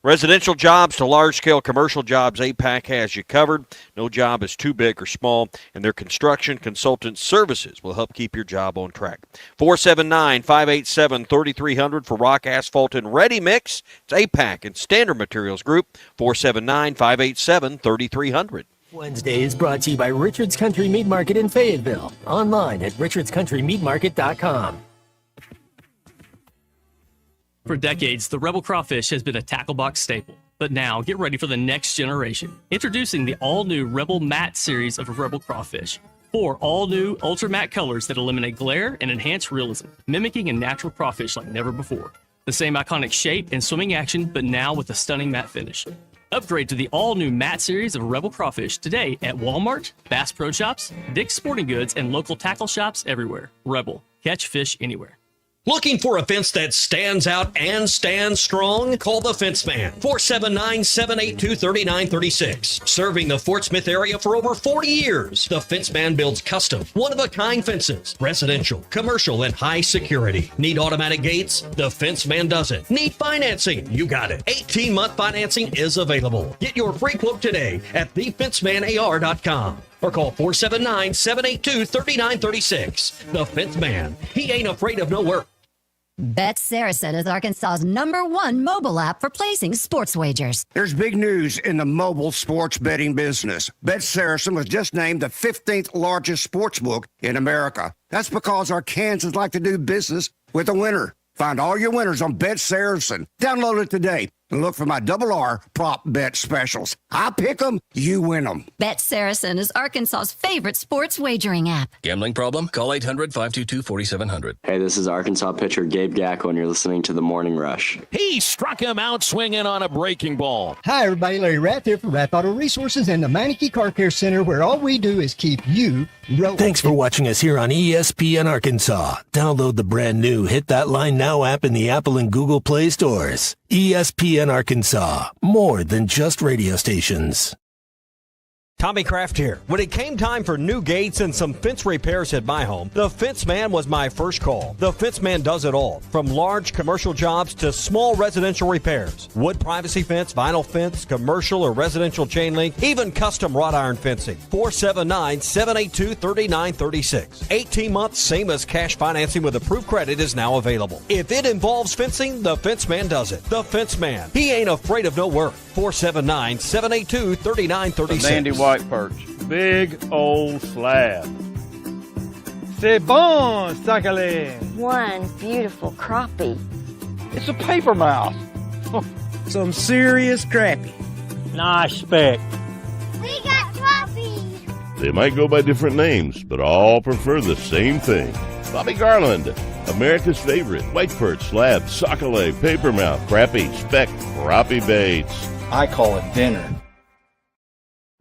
Speaker 3: residential jobs to large-scale commercial jobs, APAC has you covered. No job is too big or small, and their construction consultant services will help keep your job on track. 479-587-3300 for rock, asphalt, and ready mix. It's APAC and Standard Materials Group, 479-587-3300.
Speaker 9: Wednesday is brought to you by Richard's Country Meat Market in Fayetteville. Online at richardscountrymeatmarket.com.
Speaker 6: For decades, the Rebel Crawfish has been a tackle box staple. But now, get ready for the next generation. Introducing the all-new Rebel Matte series of Rebel Crawfish. 4 all-new ultra matte colors that eliminate glare and enhance realism, mimicking a natural crawfish like never before. The same iconic shape and swimming action, but now with a stunning matte finish. Upgrade to the all-new matte series of Rebel Crawfish today at Walmart, Bass Pro Shops, Dick's Sporting Goods, and local tackle shops everywhere. Rebel. Catch fish anywhere.
Speaker 8: Looking for a fence that stands out and stands strong? Call the Fence Man, 479-782-3936. Serving the Fort Smith area for over 40 years, the Fence Man builds custom, one-of-a-kind fences, residential, commercial, and high security. Need automatic gates? The Fence Man does it. Need financing? You got it. 18-month financing is available. Get your free quote today at thefencemanar.com. Or call 479-782-3936. The Fence Man. He ain't afraid of no work.
Speaker 12: Bet Saracen is Arkansas's #1 mobile app for placing sports wagers.
Speaker 10: There's big news in the mobile sports betting business. Bet Saracen was just named the 15th largest sports book in America. That's because Arkansans like to do business with a winner. Find all your winners on Bet Saracen. Download it today and look for my RR prop bet specials. I pick them, you win them.
Speaker 12: Bet Saracen is Arkansas's favorite sports wagering app.
Speaker 14: Gambling problem? Call 800-522-4700.
Speaker 11: Hey, this is Arkansas pitcher Gabe Gacko, and you're listening to The Morning Rush.
Speaker 13: He struck him out swinging on a breaking ball.
Speaker 26: Hi, everybody. Larry Rath here for Rath Auto Resources and the Meineke Car Care Center, where all we do is keep you rolling.
Speaker 9: Thanks for watching us here on ESPN Arkansas. Download the brand new Hit That Line Now app in the Apple and Google Play stores. ESPN Arkansas, more than just radio stations.
Speaker 27: Tommy Kraft here. When it came time for new gates and some fence repairs at my home, the Fence Man was my first call. The Fence Man does it all, from large commercial jobs to small residential repairs. Wood privacy fence, vinyl fence, commercial or residential chain link, even custom wrought iron fencing. 479-782-3936. 18 months, same as cash financing with approved credit is now available. If it involves fencing, the Fence Man does it. The Fence Man. He ain't afraid of no work. 479-782-3936.
Speaker 28: White perch, big old slab. C'est bon, sacalé.
Speaker 29: One beautiful crappie.
Speaker 28: It's a paper mouse.
Speaker 29: Some serious crappie.
Speaker 28: Nice speck.
Speaker 29: We got crappie.
Speaker 30: They might go by different names, but all prefer the same thing. Bobby Garland, America's favorite white perch, slab, sacalé, paper mouth, crappie, speck, crappie baits.
Speaker 28: I call it dinner.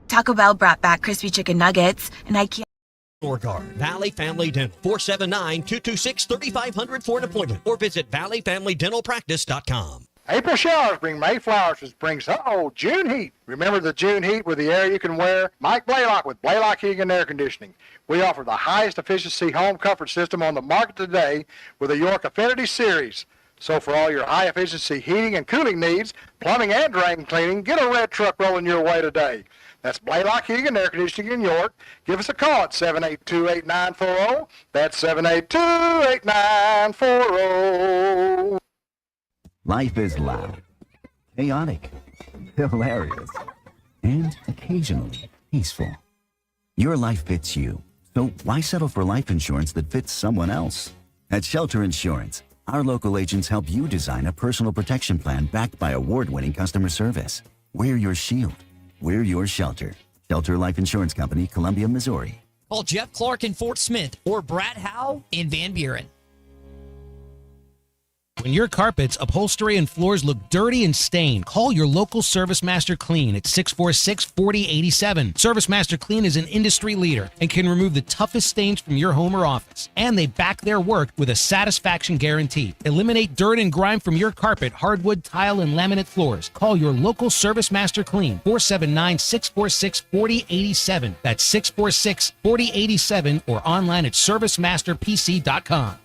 Speaker 31: Taco Bell brought back crispy chicken nuggets, and I can't.
Speaker 8: Norgard, Valley Family Dental, 479-226-3500 for an appointment, or visit valleyfamilydentalpractice.com.
Speaker 32: April showers bring May flowers, which brings, June heat. Remember the June heat with the air you can wear? Mike Blaylock with Blaylock Heating and Air Conditioning. We offer the highest efficiency home comfort system on the market today with the York Affinity Series. So for all your high efficiency heating and cooling needs, plumbing and drain cleaning, get a red truck rolling your way today. That's Blaylock Heating and Air Conditioning in York. Give us a call at 782-8940. That's 782-8940.
Speaker 33: Life is loud, chaotic, hilarious, and occasionally peaceful. Your life fits you, so why settle for life insurance that fits someone else? At Shelter Insurance, our local agents help you design a personal protection plan backed by award-winning customer service. We're your shield. We're your shelter. Shelter Life Insurance Company, Columbia, Missouri.
Speaker 34: Call Jeff Clark in Fort Smith or Brad Howe in Van Buren.
Speaker 1: When your carpets, upholstery, and floors look dirty and stained, call your local Service Master Clean at 646-4087. Service Master Clean is an industry leader and can remove the toughest stains from your home or office. And they back their work with a satisfaction guarantee. Eliminate dirt and grime from your carpet, hardwood, tile, and laminate floors. Call your local Service Master Clean, 479-646-4087. That's 646-4087 or online at servicemasterpc.com.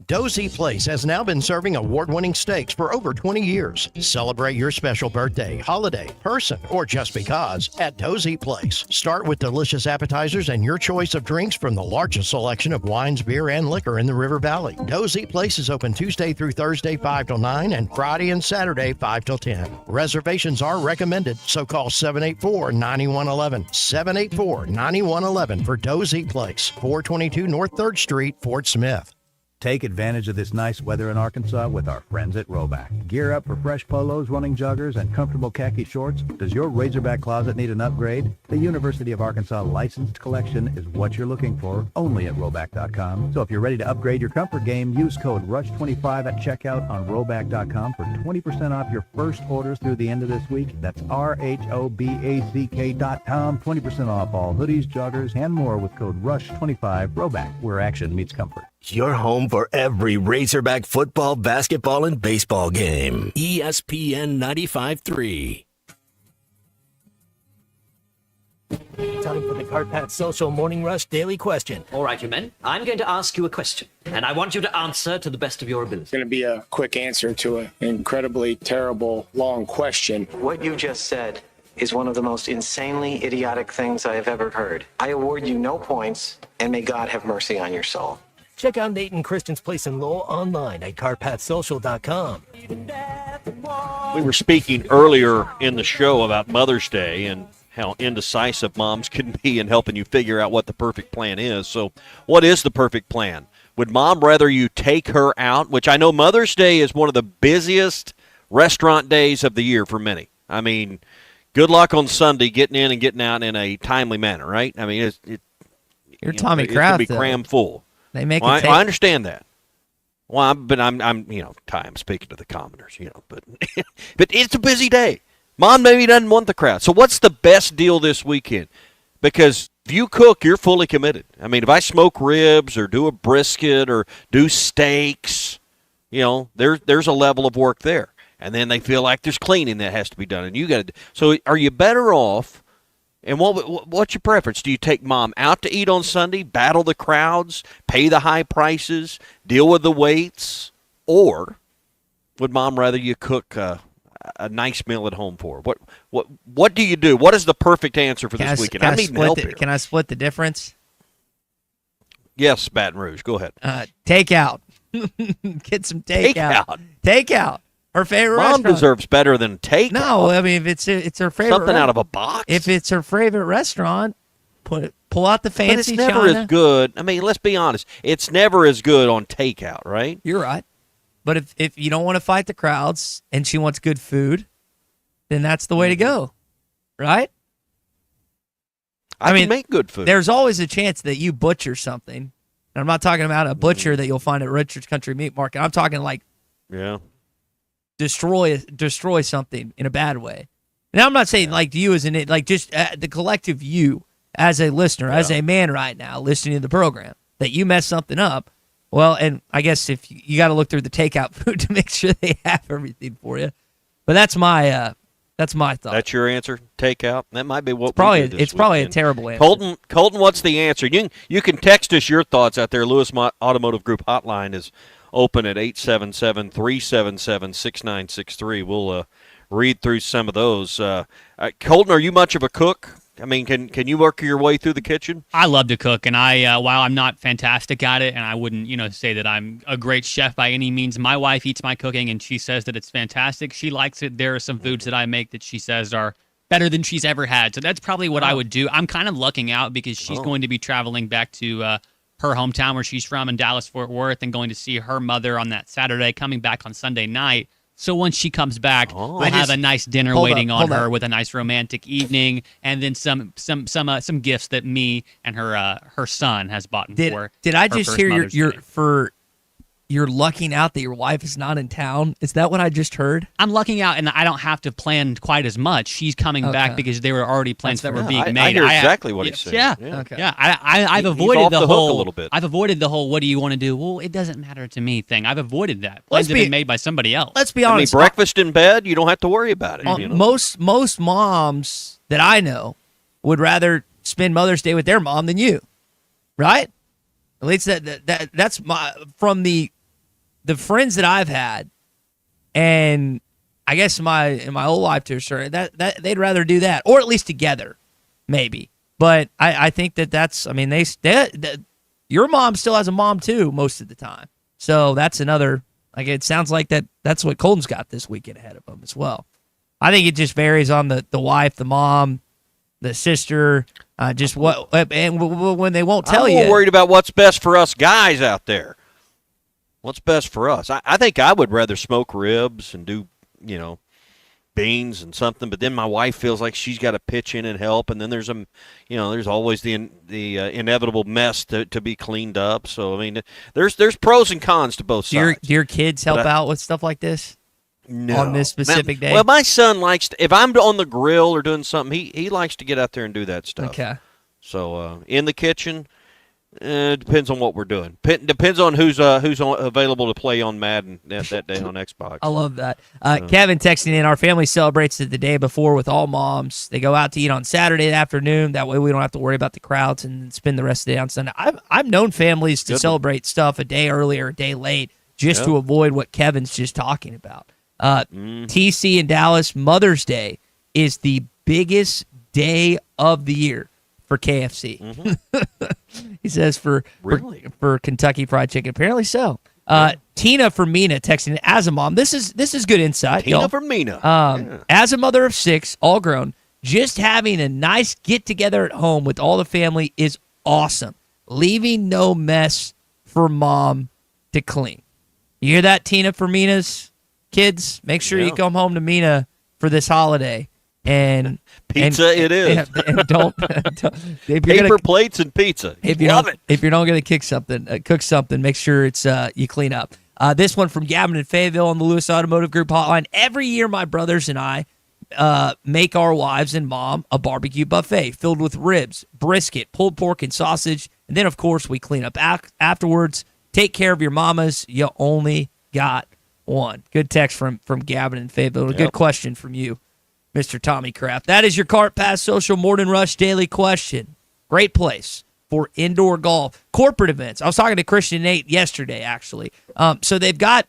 Speaker 5: Dozy Place has now been serving award-winning steaks for over 20 years. Celebrate your special birthday, holiday, person, or just because at Dozy Place. Start with delicious appetizers and your choice of drinks from the largest selection of wines, beer, and liquor in the River Valley. Dozy Place is open Tuesday through Thursday 5 till 9 and Friday and Saturday 5 till 10. Reservations are recommended, so call 784-9111. 784-9111 for Dozy Place, 422 North 3rd Street, Fort Smith.
Speaker 15: Take advantage of this nice weather in Arkansas with our friends at Roback. Gear up for fresh polos, running joggers, and comfortable khaki shorts. Does your Razorback closet need an upgrade? The University of Arkansas licensed collection is what you're looking for, only at Roback.com. So if you're ready to upgrade your comfort game, use code RUSH25 at checkout on Roback.com for 20% off your first orders through the end of this week. That's RHOBACK.com. 20% off all hoodies, joggers, and more with code RUSH25. Roback, where action meets comfort.
Speaker 9: Your home for every Razorback football, basketball, and baseball game. ESPN 95.3.
Speaker 16: Time for the Carpat Social Morning Rush Daily Question.
Speaker 17: All right, you men. I'm going to ask you a question, and I want you to answer to the best of your ability.
Speaker 18: It's going to be a quick answer to an incredibly terrible, long question.
Speaker 19: What you just said is one of the most insanely idiotic things I have ever heard. I award you no points, and may God have mercy on your soul.
Speaker 16: Check out Nate and Christian's Place in Lowell online at carpatsocial.com.
Speaker 3: We were speaking earlier in the show about Mother's Day and how indecisive moms can be in helping you figure out what the perfect plan is. So what is the perfect plan? Would mom rather you take her out, which I know Mother's Day is one of the busiest restaurant days of the year for many. I mean, good luck on Sunday getting in and getting out in a timely manner, right? I mean,
Speaker 7: You're Tommy
Speaker 3: It's
Speaker 7: Kraft,
Speaker 3: going to be crammed full.
Speaker 7: They make
Speaker 3: I understand that. Well, but I'm I'm speaking to the commoners, but but it's a busy day. Mom maybe doesn't want the crowd. So what's the best deal this weekend? Because if you cook, you're fully committed. I mean, if I smoke ribs or do a brisket or do steaks, there's a level of work there. And then they feel like there's cleaning that has to be done, and you got to. So are you better off? And what's your preference? Do you take mom out to eat on Sunday, battle the crowds, pay the high prices, deal with the waits, or would mom rather you cook a nice meal at home for her? What do you do? What is the perfect answer for this weekend? I'm needing help here.
Speaker 7: Can I split the difference?
Speaker 3: Yes, Baton Rouge. Go ahead.
Speaker 7: Takeout. Get some takeout. Takeout. Her favorite
Speaker 3: Mom
Speaker 7: restaurant.
Speaker 3: deserves better than takeout.
Speaker 7: No, I mean, if it's her favorite.
Speaker 3: Something out of a box.
Speaker 7: If it's her favorite restaurant, pull out the fancy
Speaker 3: But it's never
Speaker 7: china.
Speaker 3: as good. I mean, let's be honest. It's never as good on takeout, right?
Speaker 7: You're right. But if you don't want to fight the crowds and she wants good food, then that's the way to go, right?
Speaker 3: I mean, make good food.
Speaker 7: There's always a chance that you butcher something. And I'm not talking about a butcher that you'll find at Richard's Country Meat Market. I'm talking like destroy something in a bad way. And I'm not saying like you as just the collective you as a listener, as a man right now listening to the program, that you mess something up. Well, and I guess if you got to look through the takeout food to make sure they have everything for you. But that's my thought.
Speaker 3: That's your answer? Takeout? That might be what
Speaker 7: it's probably a terrible answer.
Speaker 3: Colton, what's the answer? You can text us your thoughts out there. Lewis Automotive Group hotline is open at 877-377-6963. We'll read through some of those. Colton, are you much of a cook? I mean, can you work your way through the kitchen?
Speaker 2: I love to cook, and while I'm not fantastic at it, and I wouldn't say that I'm a great chef by any means, my wife eats my cooking, and she says that it's fantastic. She likes it. There are some foods that I make that she says are better than she's ever had. So that's probably what I would do. I'm kind of lucking out because she's going to be traveling back to her hometown where she's from in Dallas-Fort Worth and going to see her mother on that Saturday, coming back on Sunday night. So once she comes back, we'll have a nice dinner waiting on her with a nice romantic evening, and then some gifts that me and her son has bought for.
Speaker 7: Did I just hear your you're lucking out that your wife is not in town. Is that what I just heard?
Speaker 2: I'm lucking out, and I don't have to plan quite as much. She's coming back because there were already plans that were being made.
Speaker 3: I hear exactly what he's saying.
Speaker 2: Yeah, yeah. I've avoided
Speaker 3: off
Speaker 2: the
Speaker 3: hook
Speaker 2: whole.
Speaker 3: a little bit.
Speaker 2: I've avoided the whole. What do you want to do? Well, it doesn't matter to me thing. I've avoided that. Plans have been made by somebody else.
Speaker 7: Let's be honest.
Speaker 3: Breakfast in bed, you don't have to worry about it.
Speaker 7: Most moms that I know would rather spend Mother's Day with their mom than you, right? At least that's from the friends that I've had, and I guess in my whole life to a certain that they'd rather do that, or at least together, maybe. But I think that's. I mean, your mom still has a mom too most of the time, so that's another. Like it sounds like that's what Colton's got this weekend ahead of him as well. I think it just varies on the wife, the mom, the sister, just what and when they won't tell you.
Speaker 3: I'm more worried about what's best for us guys out there. What's best for us? I think I would rather smoke ribs and do, beans and something. But then my wife feels like she's got to pitch in and help, and then there's there's always the inevitable mess to be cleaned up. So I mean, there's pros and cons to both sides.
Speaker 7: Do your kids help out with stuff like this?
Speaker 3: No.
Speaker 7: On this specific day?
Speaker 3: Well, my son likes to, if I'm on the grill or doing something, he likes to get out there and do that stuff.
Speaker 7: Okay.
Speaker 3: So in the kitchen. It depends on what we're doing. Depends on who's available to play on Madden that day on Xbox.
Speaker 7: I love that. Kevin texting in, our family celebrates it the day before with all moms. They go out to eat on Saturday afternoon. That way we don't have to worry about the crowds and spend the rest of the day on Sunday. I've known families to celebrate stuff a day earlier, a day late, just to avoid what Kevin's just talking about. TC in Dallas, Mother's Day is the biggest day of the year for KFC. He says for Kentucky Fried Chicken. Apparently so. Tina from Mina texting as a mom. This is good insight.
Speaker 3: Tina from Mina.
Speaker 7: As a mother of 6, all grown, just having a nice get together at home with all the family is awesome. Leaving no mess for mom to clean. You hear that, Tina from Mina's kids? Make sure you come home to Mina for this holiday. And
Speaker 3: pizza it is.
Speaker 7: And don't
Speaker 3: paper plates and pizza. Love it.
Speaker 7: If you're not going to cook something, make sure it's you clean up. This one from Gavin in Fayetteville on the Lewis Automotive Group hotline. Every year, my brothers and I make our wives and mom a barbecue buffet filled with ribs, brisket, pulled pork, and sausage. And then, of course, we clean up afterwards. Take care of your mamas. You only got one. Good text from Gavin in Fayetteville. A good question from you, Mr. Tommy Kraft. That is your Cart Pass Social Morning Rush Daily Question. Great place for indoor golf. Corporate events. I was talking to Christian Nate yesterday, actually. So they've got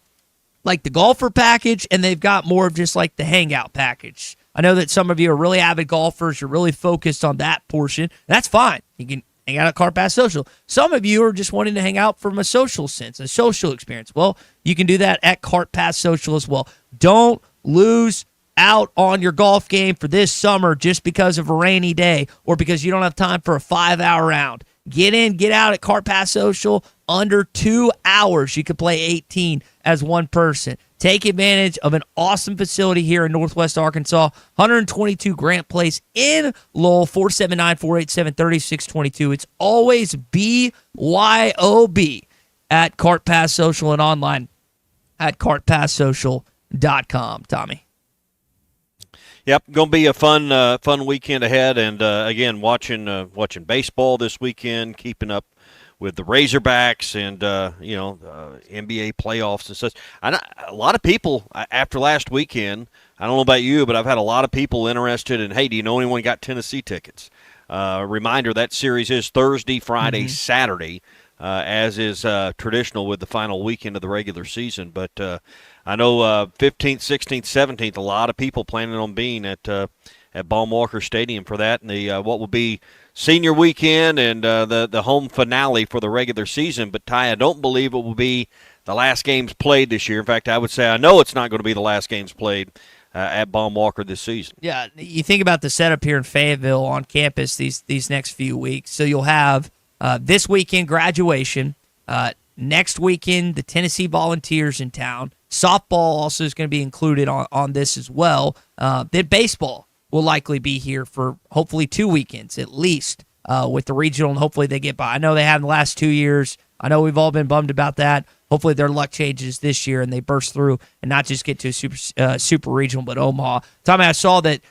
Speaker 7: like the golfer package, and they've got more of just like the hangout package. I know that some of you are really avid golfers. You're really focused on that portion. That's fine. You can hang out at Cart Pass Social. Some of you are just wanting to hang out from a social sense, a social experience. Well, you can do that at Cart Pass Social as well. Don't lose out on your golf game for this summer just because of a rainy day or because you don't have time for a 5-hour round. Get in, get out at Cart Pass Social. Under 2 hours, you can play 18 as one person. Take advantage of an awesome facility here in Northwest Arkansas, 122 Grant Place in Lowell, 479-487-3622. It's always BYOB at Cart Pass Social and online at cartpasssocial.com. Tommy.
Speaker 3: Yep, going to be a fun weekend ahead, and again, watching baseball this weekend, keeping up with the Razorbacks and NBA playoffs and such. A lot of people after last weekend, I don't know about you, but I've had a lot of people interested in, hey, do you know anyone got Tennessee tickets? Reminder, that series is Thursday, Friday, Saturday, as is traditional with the final weekend of the regular season. But I know 15th, 16th, 17th, a lot of people planning on being at Baum Walker Stadium for that, and the what will be senior weekend and the home finale for the regular season. But, Ty, I don't believe it will be the last games played this year. In fact, I would say I know it's not going to be the last games played at Baum Walker this season.
Speaker 7: Yeah, you think about the setup here in Fayetteville on campus these next few weeks. So you'll have this weekend graduation, next weekend the Tennessee Volunteers in town. Softball also is going to be included on this as well. Then baseball will likely be here for hopefully 2 weekends at least with the regional, and hopefully they get by. I know they have in the last 2 years I know we've all been bummed about that. Hopefully their luck changes this year and they burst through and not just get to a super regional, but Omaha. Tommy, I saw that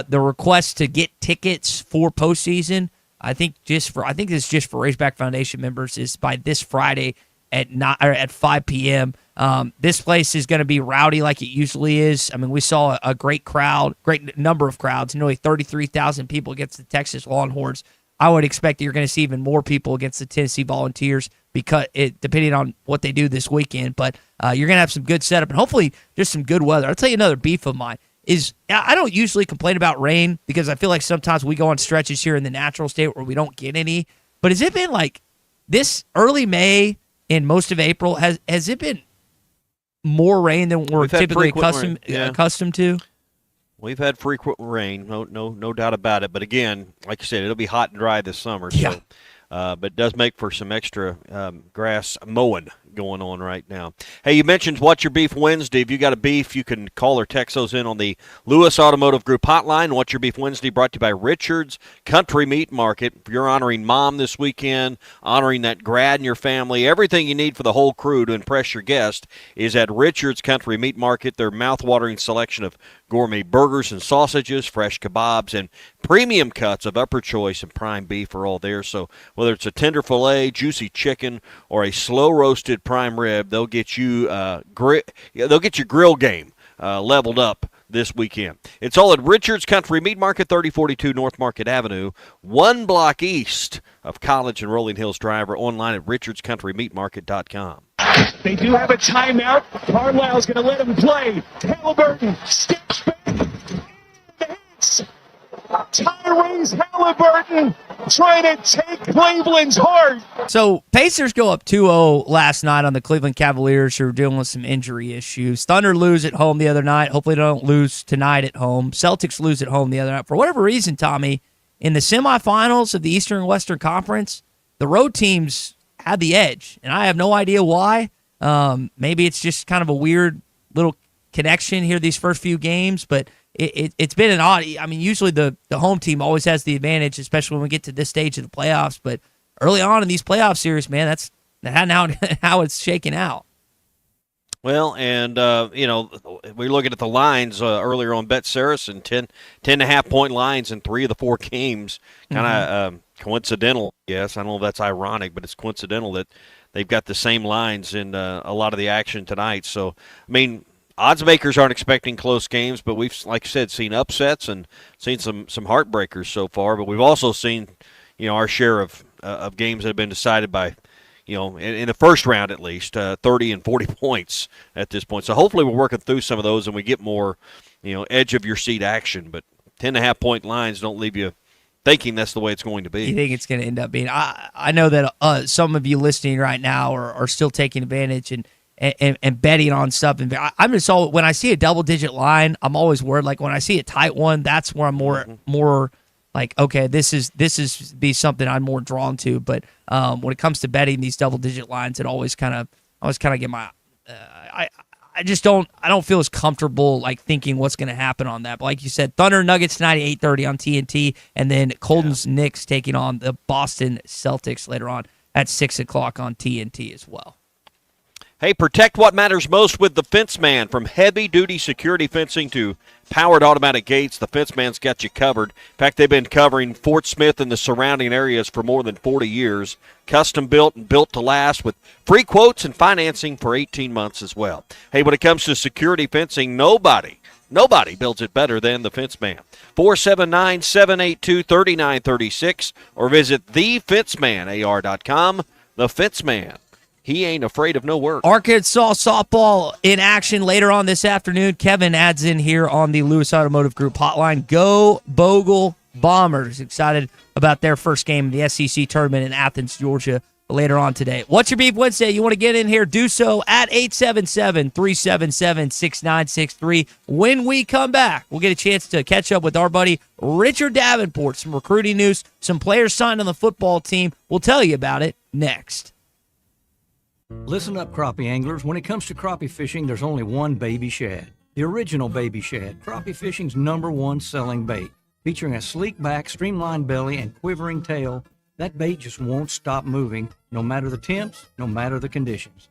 Speaker 7: the request to get tickets for postseason, I think it's just for Razorback Foundation members, is by this Friday at 5 p.m. This place is going to be rowdy like it usually is. I mean, we saw a great number of crowds, nearly 33,000 people against the Texas Longhorns. I would expect that you're going to see even more people against the Tennessee Volunteers, depending on what they do this weekend. But you're going to have some good setup and hopefully just some good weather. I'll tell you another beef of mine is I don't usually complain about rain because I feel like sometimes we go on stretches here in the natural state where we don't get any. But has it been like this early May and most of April? Has it been more rain than we're typically accustomed to?
Speaker 3: We've had frequent rain, no doubt about it. But again, like you said, it'll be hot and dry this summer.
Speaker 7: Yeah.
Speaker 3: So, but it does make for some extra grass mowing going on right now. Hey, you mentioned What's Your Beef Wednesday. If you got a beef, you can call or text those in on the Lewis Automotive Group hotline. What's Your Beef Wednesday brought to you by Richard's Country Meat Market. If you're honoring mom this weekend, honoring that grad in your family, everything you need for the whole crew to impress your guest is at Richard's Country Meat Market. Their mouth-watering selection of gourmet burgers and sausages, fresh kebabs, and premium cuts of upper choice and prime beef are all there. So whether it's a tender filet, juicy chicken, or a slow-roasted prime rib, they'll get you they'll get your grill game leveled up this weekend. It's all at Richard's Country Meat Market, 3042 North Market Avenue, 1 block east of College and Rolling Hills Drive, or online at richardscountrymeatmarket.com.
Speaker 4: They do have a timeout. Carlisle's going to let him play. Halliburton steps back. Hits. Tyrese Halliburton trying to take Cleveland's heart.
Speaker 7: So Pacers go up 2-0 last night on the Cleveland Cavaliers, who are dealing with some injury issues. Thunder lose at home the other night. Hopefully they don't lose tonight at home. Celtics lose at home the other night. For whatever reason, Tommy, in the semifinals of the Eastern and Western Conference, the road teams had the edge, and I have no idea why. Maybe it's just kind of a weird little connection here these first few games, but it's been an odd. I mean, usually the home team always has the advantage, especially when we get to this stage of the playoffs. But early on in these playoff series, man, that's how it's shaking out.
Speaker 3: Well, and, we're looking at the lines earlier on Bet Saracen, 10.5-point lines in 3 of the 4 games. Kind of coincidental, yes. I don't know if that's ironic, but it's coincidental that they've got the same lines in a lot of the action tonight. So, I mean, odds makers aren't expecting close games, but we've, like I said, seen upsets and seen some heartbreakers so far. But we've also seen, our share of games that have been decided by, in the first round at least, 30 and 40 points at this point. So hopefully we're working through some of those and we get more, edge of your seat action. But 10.5-point lines don't leave you thinking that's the way it's going to be.
Speaker 7: You think it's going to end up being? I know that some of you listening right now are still taking advantage and betting on stuff. And I'm just all, when I see a double-digit line, I'm always worried. Like when I see a tight one, that's where I'm more like, okay, this is be something I'm more drawn to. But when it comes to betting these double-digit lines, I always kind of get my I don't feel as comfortable like thinking what's going to happen on that. But like you said, Thunder Nuggets tonight at 8:30 on TNT, and then Colton's Knicks taking on the Boston Celtics later on at 6 o'clock on TNT as well.
Speaker 3: Hey, protect what matters most with the Fence Man. From heavy-duty security fencing to powered automatic gates, the Fence Man's got you covered. In fact, they've been covering Fort Smith and the surrounding areas for more than 40 years. Custom built and built to last with free quotes and financing for 18 months as well. Hey, when it comes to security fencing, nobody builds it better than the Fence Man. 479-782-3936 or visit thefencemanAR.com. The Fence Man. He ain't afraid of no work.
Speaker 7: Arkansas softball in action later on this afternoon. Kevin adds in here on the Lewis Automotive Group hotline. Go Bogle Bombers. Excited about their first game in the SEC tournament in Athens, Georgia later on today. What's Your Beef Wednesday? You want to get in here? Do so at 877-377-6963. When we come back, we'll get a chance to catch up with our buddy Richard Davenport. Some recruiting news, some players signed on the football team. We'll tell you about it next.
Speaker 6: Listen up, crappie anglers. When it comes to crappie fishing, there's only one baby shad. The original baby shad, crappie fishing's #1 selling bait. Featuring a sleek back, streamlined belly, and quivering tail, That bait just won't stop moving, no matter the temps, no matter the conditions.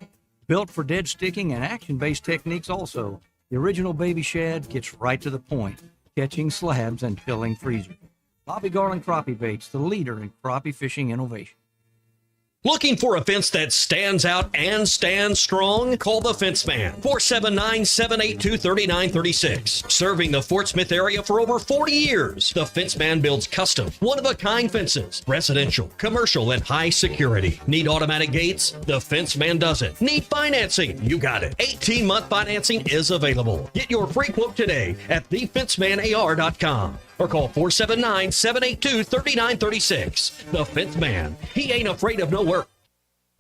Speaker 6: Built for dead sticking and action-based techniques also, the original Baby Shad gets right to the point, catching slabs and filling freezers. Bobby Garland Crappie Baits, the leader in crappie fishing innovation.
Speaker 8: Looking for a fence that stands out and stands strong? Call the Fence Man, 479-782-3936. Serving the Fort Smith area for over 40 years, the Fence Man builds custom, one-of-a-kind fences, residential, commercial, and high security. Need automatic gates? The Fence Man does it. Need financing? You got it. 18-month financing is available. Get your free quote today at thefencemanar.com. Or call 479-782-3936. The Fence Man. He ain't afraid of no work.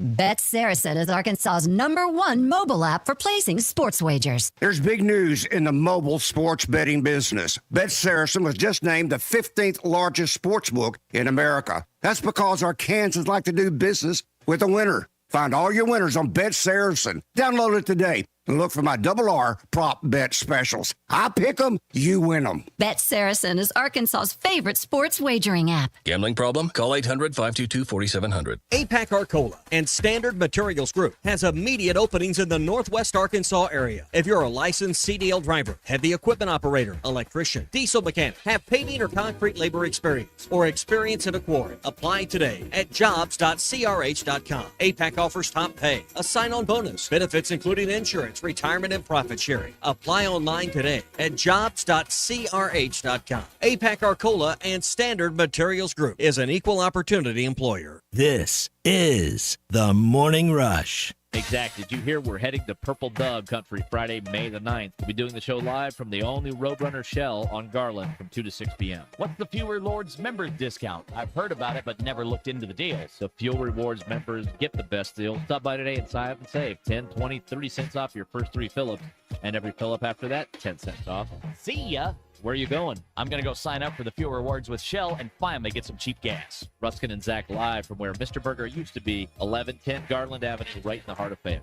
Speaker 10: Bet Saracen is Arkansas's #1 mobile app for placing sports wagers.
Speaker 11: There's big news in the mobile sports betting business. Bet Saracen was just named the 15th largest sports book in America. That's because Arkansans like to do business with a winner. Find all your winners on Bet Saracen. Download it today and look for my R prop bet specials. I pick them, you win them.
Speaker 10: Bet Saracen is Arkansas's favorite sports wagering app.
Speaker 12: Gambling problem? Call 800-522-4700.
Speaker 13: APAC Arcola and Standard Materials Group has immediate openings in the Northwest Arkansas area. If you're a licensed CDL driver, heavy equipment operator, electrician, diesel mechanic, have paving or concrete labor experience, or experience in a quarry, apply today at jobs.crh.com. APAC offers top pay, a sign-on bonus, benefits including insurance, retirement, and profit sharing. Apply online today at jobs.crh.com. APAC Arcola and Standard Materials Group is an equal opportunity employer.
Speaker 9: This is The Morning Rush.
Speaker 14: Exact. Did you hear we're heading to Purple Dove Country Friday, May the 9th? We'll be doing the show live from the all-new Roadrunner Shell on Garland from 2 to 6 p.m. What's the Fuel Rewards members discount? I've heard about it, but never looked into the deals. The Fuel Rewards members get the best deal. Stop by today and sign up and save 10, 20, 30 cents off your first 3 fill-ups. And every fill-up after that, 10 cents off. See ya! Where are you going? I'm going to go sign up for the Fuel Rewards with Shell and finally get some cheap gas. Ruskin and Zach live from where Mr. Burger used to be, 1110 Garland Avenue, right in the heart of Fayette.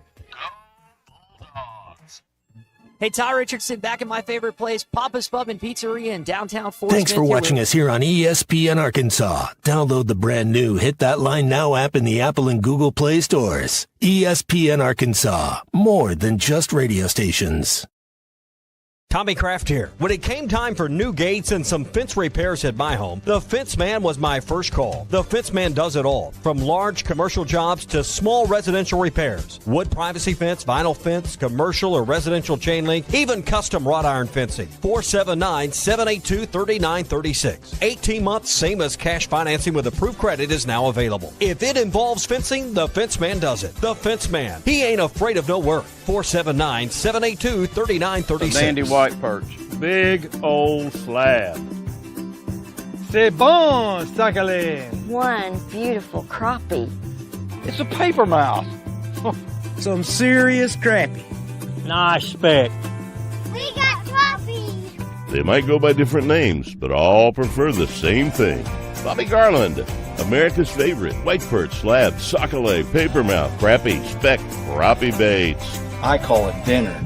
Speaker 20: Hey, Ty Richardson, back in my favorite place, Papa's Pub and Pizzeria in downtown Fort
Speaker 9: Thanks
Speaker 20: Smith.
Speaker 9: for watching us here on ESPN Arkansas. Download the brand new Hit That Line Now app in the Apple and Google Play stores. ESPN Arkansas, more than just radio stations.
Speaker 13: Tommy Kraft here. When it came time for new gates and some fence repairs at my home, the Fence Man was my first call. The Fence Man does it all, from large commercial jobs to small residential repairs. Wood privacy fence, vinyl fence, commercial or residential chain link, even custom wrought iron fencing. 479-782-3936. 18 months, same as cash financing with approved credit is now available. If it involves fencing, the Fence Man does it. The Fence Man. He ain't afraid of no work. 479-782-3936.
Speaker 28: Sandy White Perch. Big old slab. C'est bon, Sakhalin.
Speaker 29: One beautiful crappie.
Speaker 28: It's a paper mouse.
Speaker 29: Some serious crappie.
Speaker 28: Nice speck.
Speaker 29: We got crappie.
Speaker 30: They might go by different names, but all prefer the same thing. Bobby Garland, America's favorite white perch, slab, sockeye, papermouth, crappie, speck, crappie baits.
Speaker 28: I call it dinner.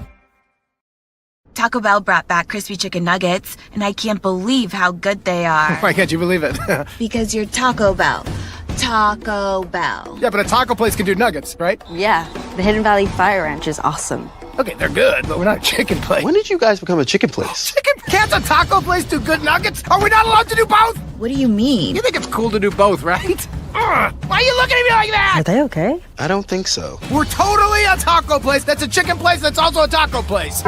Speaker 31: Taco Bell brought back crispy chicken nuggets, and I can't believe how good they are.
Speaker 32: Why can't you believe it?
Speaker 31: Because you're Taco Bell. Taco Bell.
Speaker 32: Yeah, but a taco place can do nuggets, right?
Speaker 29: Yeah, the Hidden Valley Fire Ranch is awesome.
Speaker 32: Okay, they're good, but we're not a chicken place.
Speaker 21: When did you guys become a chicken place?
Speaker 32: Can't a taco place do good nuggets? Are we not allowed to do both?
Speaker 31: What do you mean?
Speaker 32: You think it's cool to do both, right? Why are you looking at me like that?
Speaker 29: Are they okay?
Speaker 21: I don't think so.
Speaker 32: We're totally a taco place that's a chicken place that's also a taco place.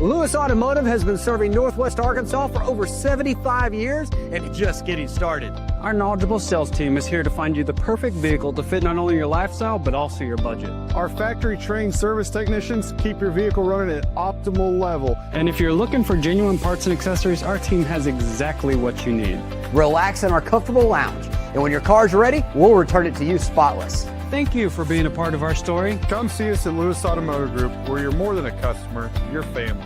Speaker 22: Lewis Automotive has been serving Northwest Arkansas for over 75 years and just getting started.
Speaker 23: Our knowledgeable sales team is here to find you the perfect vehicle to fit not only your lifestyle, but also your budget.
Speaker 24: Our factory-trained service technicians keep your vehicle running at optimal level.
Speaker 23: And if you're looking for genuine parts and accessories, our team has exactly what you need.
Speaker 22: Relax in our comfortable lounge. And when your car's ready, we'll return it to you spotless.
Speaker 23: Thank you for being a part of our story.
Speaker 24: Come see us at Lewis Automotive Group, where you're more than a customer, you're family.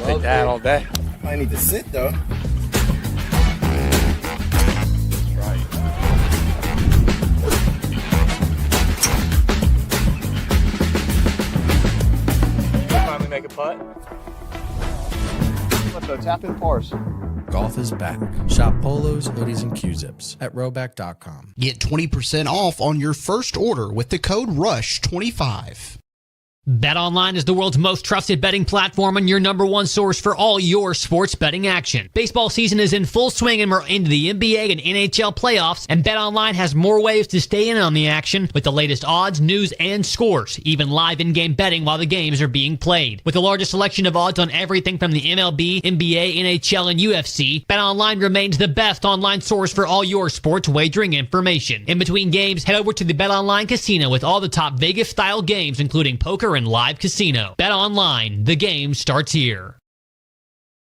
Speaker 32: Take that all day.
Speaker 21: I need to sit though.
Speaker 1: make a putt? What the tap in force?
Speaker 2: Golf is back. Shop polos, hoodies, and Q-zips at rowback.com.
Speaker 4: Get 20% off on your first order with the code RUSH25.
Speaker 5: BetOnline is the world's most trusted betting platform and your number one source for all your sports betting action. Baseball season is in full swing and we're into the NBA and NHL playoffs, and BetOnline has more ways to stay in on the action with the latest odds, news, and scores, even live in-game betting while the games are being played. With the largest selection of odds on everything from the MLB, NBA, NHL, and UFC, BetOnline remains the best online source for all your sports wagering information. In between games, head over to the BetOnline Casino with all the top Vegas-style games, including poker and live casino. Bet online. The game starts here.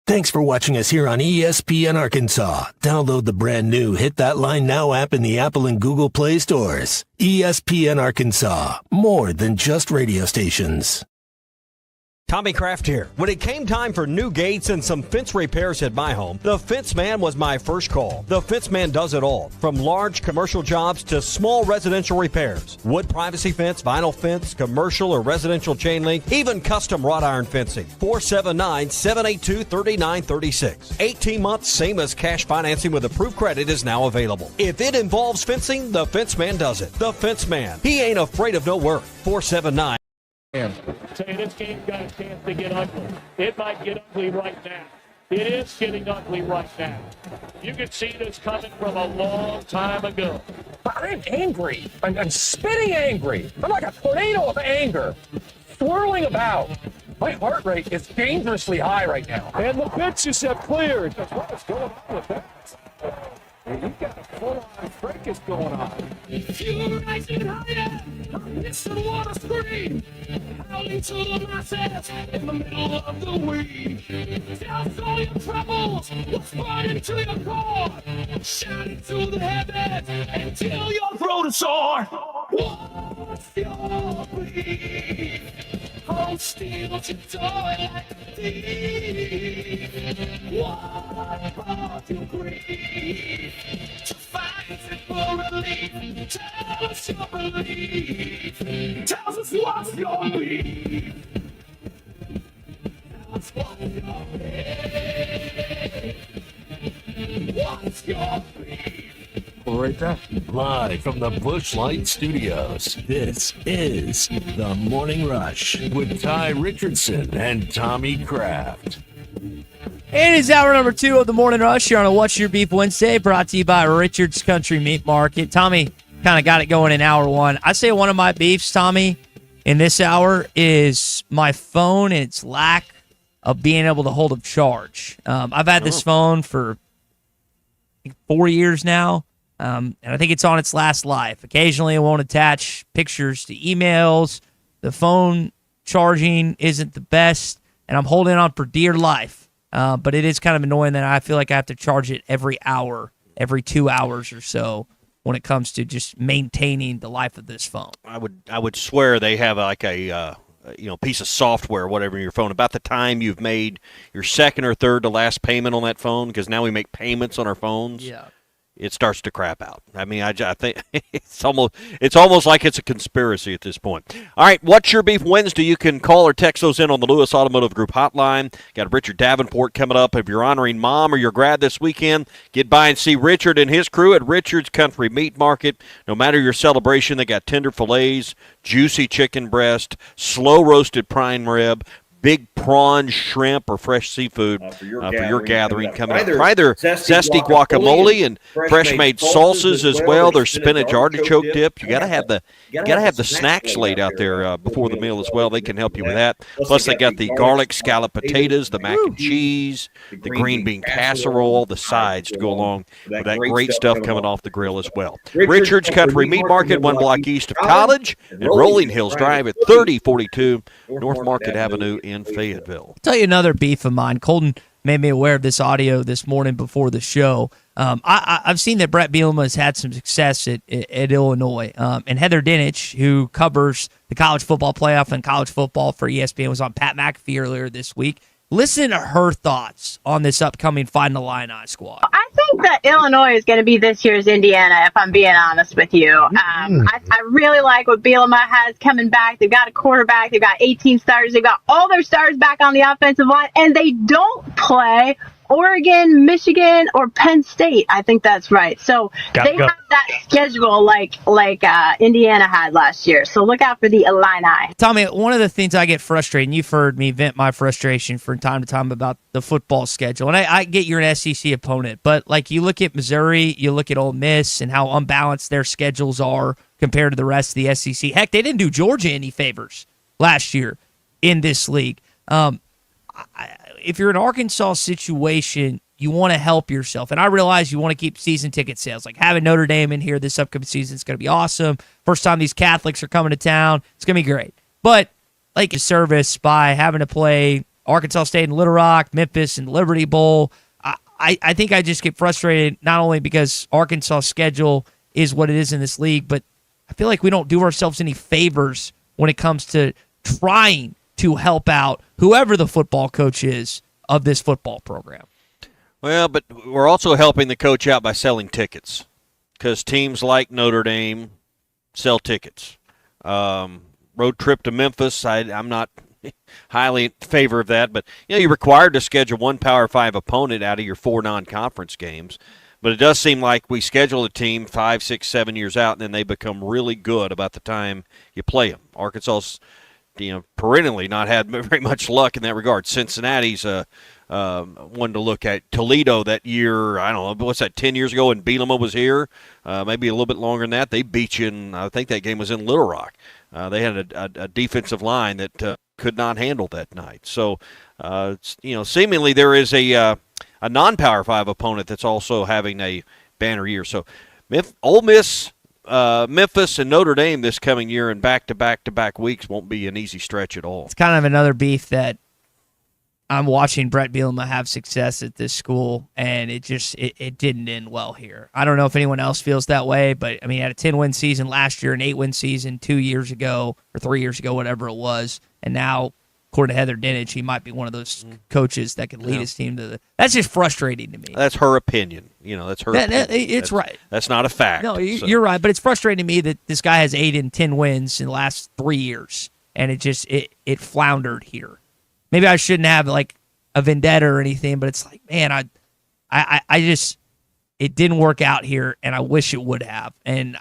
Speaker 9: Thanks for watching us here on ESPN Arkansas. Download the brand new Hit That Line Now app in the Apple and Google Play stores. ESPN Arkansas. More than just radio stations.
Speaker 13: Tommy Kraft here. When it came time for new gates and some fence repairs at my home, the Fence Man was my first call. The Fence Man does it all, from large commercial jobs to small residential repairs. Wood privacy fence, vinyl fence, commercial or residential chain link, even custom wrought iron fencing. 479-782-3936. 18 months, same as cash financing with approved credit is now available. If it involves fencing, the Fence Man does it. The Fence Man. He ain't afraid of no work. 479.
Speaker 15: Say this game got a chance to get ugly. It might get ugly right now. It is getting ugly right now. You can see this coming from a long time ago.
Speaker 16: I'm angry. I'm spitting angry. I'm like a tornado of anger, swirling about. My heart rate is dangerously high right now.
Speaker 15: And the pitches have cleared. What is going on with that? You got a full-on fracas going on. You're rising higher. It's the water screen. Howling to the masses in the middle of the week. Douse all your troubles. Whisper into your core. Shout it to the heavens until your throat is sore. What's your plea? Hold still to die like a thief. What brought you grief? To fight it for relief. Tell us your belief. Tell us what's your beef. Tell us what's your beef. What's your beef?
Speaker 9: Right there. Live from the Bushlight Studios, this is The Morning Rush with Ty Richardson and Tommy Kraft.
Speaker 7: It is hour number 2 of the Morning Rush here on a What's Your Beef Wednesday, brought to you by Richard's Country Meat Market. Tommy kind of got it going in hour 1. I say one of my beefs, Tommy, in this hour is my phone and its lack of being able to hold a charge. I've had this phone for 4 years now. And I think it's on its last life. Occasionally it won't attach pictures to emails. The phone charging isn't the best, and I'm holding on for dear life. But it is kind of annoying that I feel like I have to charge it every hour, every 2 hours or so when it comes to just maintaining the life of this phone.
Speaker 3: I would swear they have like a piece of software or whatever in your phone about the time you've made your second or third to last payment on that phone, because now we make payments on our phones.
Speaker 7: Yeah.
Speaker 3: It starts to crap out. I mean, I think it's almost like it's a conspiracy at this point. All right, What's Your Beef Wednesday? You can call or text those in on the Lewis Automotive Group hotline. Got Richard Davenport coming up. If you're honoring mom or your grad this weekend, get by and see Richard and his crew at Richard's Country Meat Market. No matter your celebration, they got tender fillets, juicy chicken breast, slow roasted prime rib, big prawn, shrimp, or fresh seafood for your gathering coming up. Try their zesty guacamole and fresh-made salsas as well. Their spinach artichoke dip. You got to have the snacks laid out there before the meal as well. They can help you with that. Plus, they got the garlic scallop potatoes, the mac and cheese, the green bean casserole, the sides to go along with that great stuff coming off the grill as well. Richard's Country Meat Market, 1 block east of College, and Rolling Hills Drive at 3042 North Market Avenue in Fayetteville.
Speaker 7: I'll tell you another beef of mine. Colton made me aware of this audio this morning before the show. I've seen that Brett Bielema has had some success at Illinois. And Heather Dinich, who covers the college football playoff and college football for ESPN, was on Pat McAfee earlier this week. Listen to her thoughts on this upcoming Fighting Illini squad.
Speaker 17: I
Speaker 1: think that Illinois is going to be this year's Indiana, if I'm being honest with you. I really like what Bielema has coming back. They've got a quarterback. They've got 18 starters. They've got all their stars back on the offensive line, and they don't play Oregon, Michigan, or Penn State. I think that's right. So they have that schedule like Indiana had last year. So look out for the Illini.
Speaker 7: Tommy, one of the things I get frustrated, and you've heard me vent my frustration from time to time about the football schedule, and I get you're an SEC opponent, but like you look at Missouri, you look at Ole Miss, and how unbalanced their schedules are compared to the rest of the SEC. Heck, they didn't do Georgia any favors last year in this league. If you're in an Arkansas situation, you want to help yourself. And I realize you want to keep season ticket sales. Like having Notre Dame in here this upcoming season is going to be awesome. First time these Catholics are coming to town. It's going to be great. But like a service by having to play Arkansas State and Little Rock, Memphis and Liberty Bowl, I think I just get frustrated not only because Arkansas' schedule is what it is in this league, but I feel like we don't do ourselves any favors when it comes to trying to help out whoever the football coach is of this football program.
Speaker 3: Well, but we're also helping the coach out by selling tickets because teams like Notre Dame sell tickets. Road trip to Memphis, I'm not highly in favor of that, but you're required to schedule one Power 5 opponent out of your 4 non-conference games. But it does seem like we schedule a team 5, 6, 7 years out, and then they become really good about the time you play them. Arkansas's perennially not had very much luck in that regard. Cincinnati's one to look at. Toledo that year, I don't know, what's that, 10 years ago when Bielema was here? Maybe a little bit longer than that. They beat you in, I think that game was in Little Rock. They had a defensive line that could not handle that night. So, seemingly there is a non-Power 5 opponent that's also having a banner year. So, Ole Miss, Memphis and Notre Dame this coming year and back-to-back weeks won't be an easy stretch at all.
Speaker 7: It's kind of another beef that I'm watching Brett Bielema have success at this school, and it didn't end well here. I don't know if anyone else feels that way, but, I mean, he had a 10-win season last year, an 8-win season 2 years ago, or 3 years ago, whatever it was, and now, according to Heather Dinich, he might be one of those coaches that could lead his team to the. That's just frustrating to me.
Speaker 3: That's her opinion. That's her opinion.
Speaker 7: It's right.
Speaker 3: That's not a fact.
Speaker 7: No, you're right, but it's frustrating to me that this guy has 8 and 10 wins in the last 3 years, and it floundered here. Maybe I shouldn't have like a vendetta or anything, but it's like, man, I just it didn't work out here, and I wish it would have. And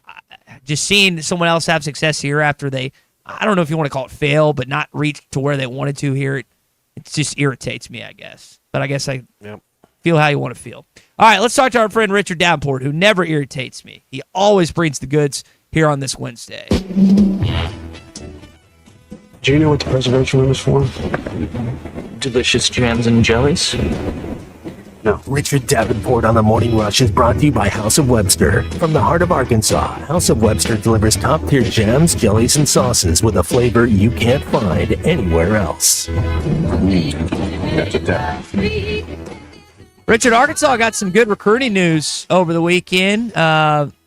Speaker 7: just seeing someone else have success here after they. I don't know if you want to call it fail, but not reach to where they wanted to here. It just irritates me, I guess. But I guess I feel how you want to feel. All right, let's talk to our friend Richard Davenport, who never irritates me. He always brings the goods here on this Wednesday.
Speaker 6: Do you know what the preservation room is for?
Speaker 8: Delicious jams and jellies?
Speaker 6: No.
Speaker 9: Richard Davenport on the Morning Rush is brought to you by House of Webster. From the heart of Arkansas, House of Webster delivers top-tier jams, jellies, and sauces with a flavor you can't find anywhere else.
Speaker 7: Richard, Arkansas got some good recruiting news over the weekend.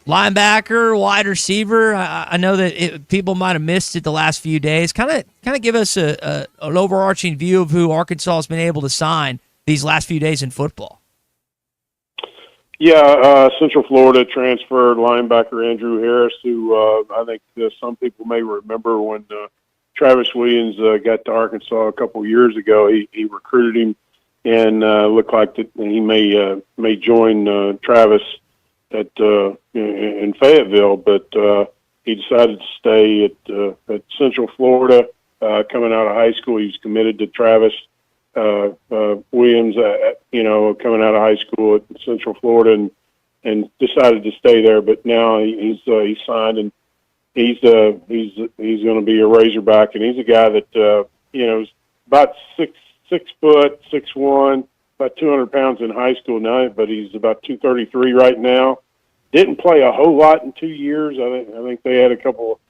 Speaker 7: Linebacker, wide receiver. I know that people might have missed it the last few days. Kind of give us an overarching view of who Arkansas has been able to sign these last few days in football.
Speaker 10: Yeah, Central Florida transferred linebacker Andrew Harris, who I think some people may remember when Travis Williams got to Arkansas a couple years ago. He recruited him and looked like that he may join Travis in Fayetteville, but he decided to stay at Central Florida. Coming out of high school, he was committed to Travis Williams, coming out of high school at Central Florida, and decided to stay there. But now he's signed, and he's going to be a Razorback, and he's a guy that is about 6 foot, 6'1", about 200 pounds in high school now, but he's about 233 right now. Didn't play a whole lot in 2 years. I think they had a couple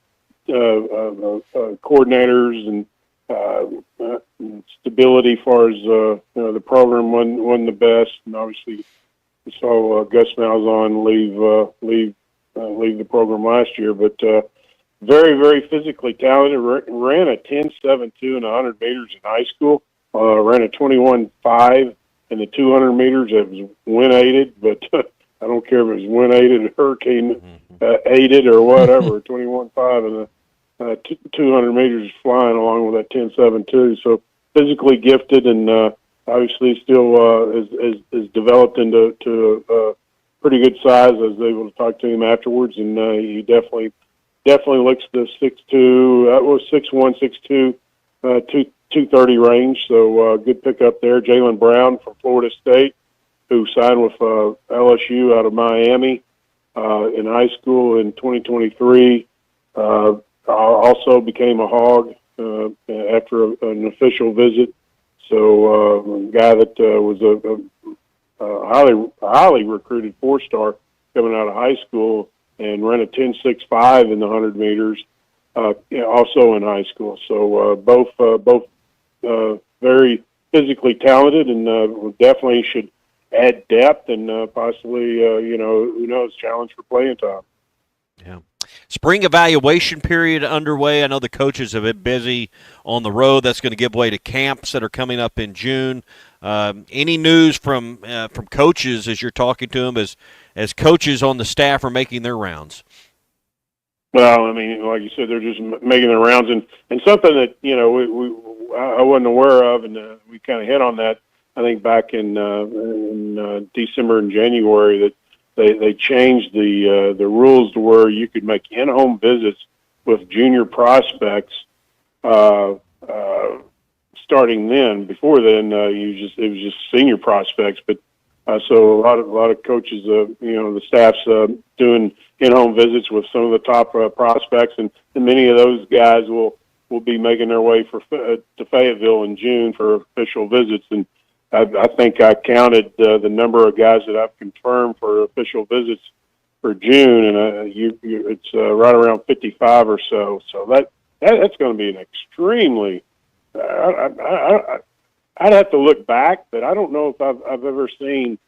Speaker 10: coordinators and stability as far as the program wasn't the best, and obviously we saw Gus Malzahn leave the program last year. But very, very physically talented. Ran a 10.72 in 100 meters in high school. Ran a 21.5 and the 200 meters, it was wind aided, but I don't care if it was wind aided, hurricane aided, or whatever. 21.5 and the 200 meters flying along with that 10.7 too. So physically gifted, and obviously still is developed into a pretty good size. I was able to talk to him afterwards, and he definitely looks the 6'2", that was 6'1", 6'2", 230 range. So good pickup there. Jalen Brown from Florida State, who signed with LSU out of Miami in high school in 2023, also became a Hog after an official visit. So a guy that was a highly recruited 4-star coming out of high school and ran a 10.65 in the 100 meters, also in high school. So both very physically talented, and definitely should add depth and possibly, who knows, challenge for playing time.
Speaker 3: Yeah. Spring evaluation period underway. I know the coaches have been busy on the road. That's going to give way to camps that are coming up in June. Any news from coaches as you're talking to them, as coaches on the staff are making their rounds?
Speaker 10: Well, I mean, like you said, they're just making their rounds, and something that I wasn't aware of, and we kind of hit on that, I think, back in December and January, that they changed the rules to where you could make in-home visits with junior prospects starting then. Before then, it was just senior prospects. But so a lot of coaches, the staff's doing in-home visits with some of the top prospects, and many of those guys will be making their way to Fayetteville in June for official visits. And I think I counted the number of guys that I've confirmed for official visits for June, and it's right around 55 or so. So that's going to be an extremely. I'd have to look back, but I don't know if I've ever seen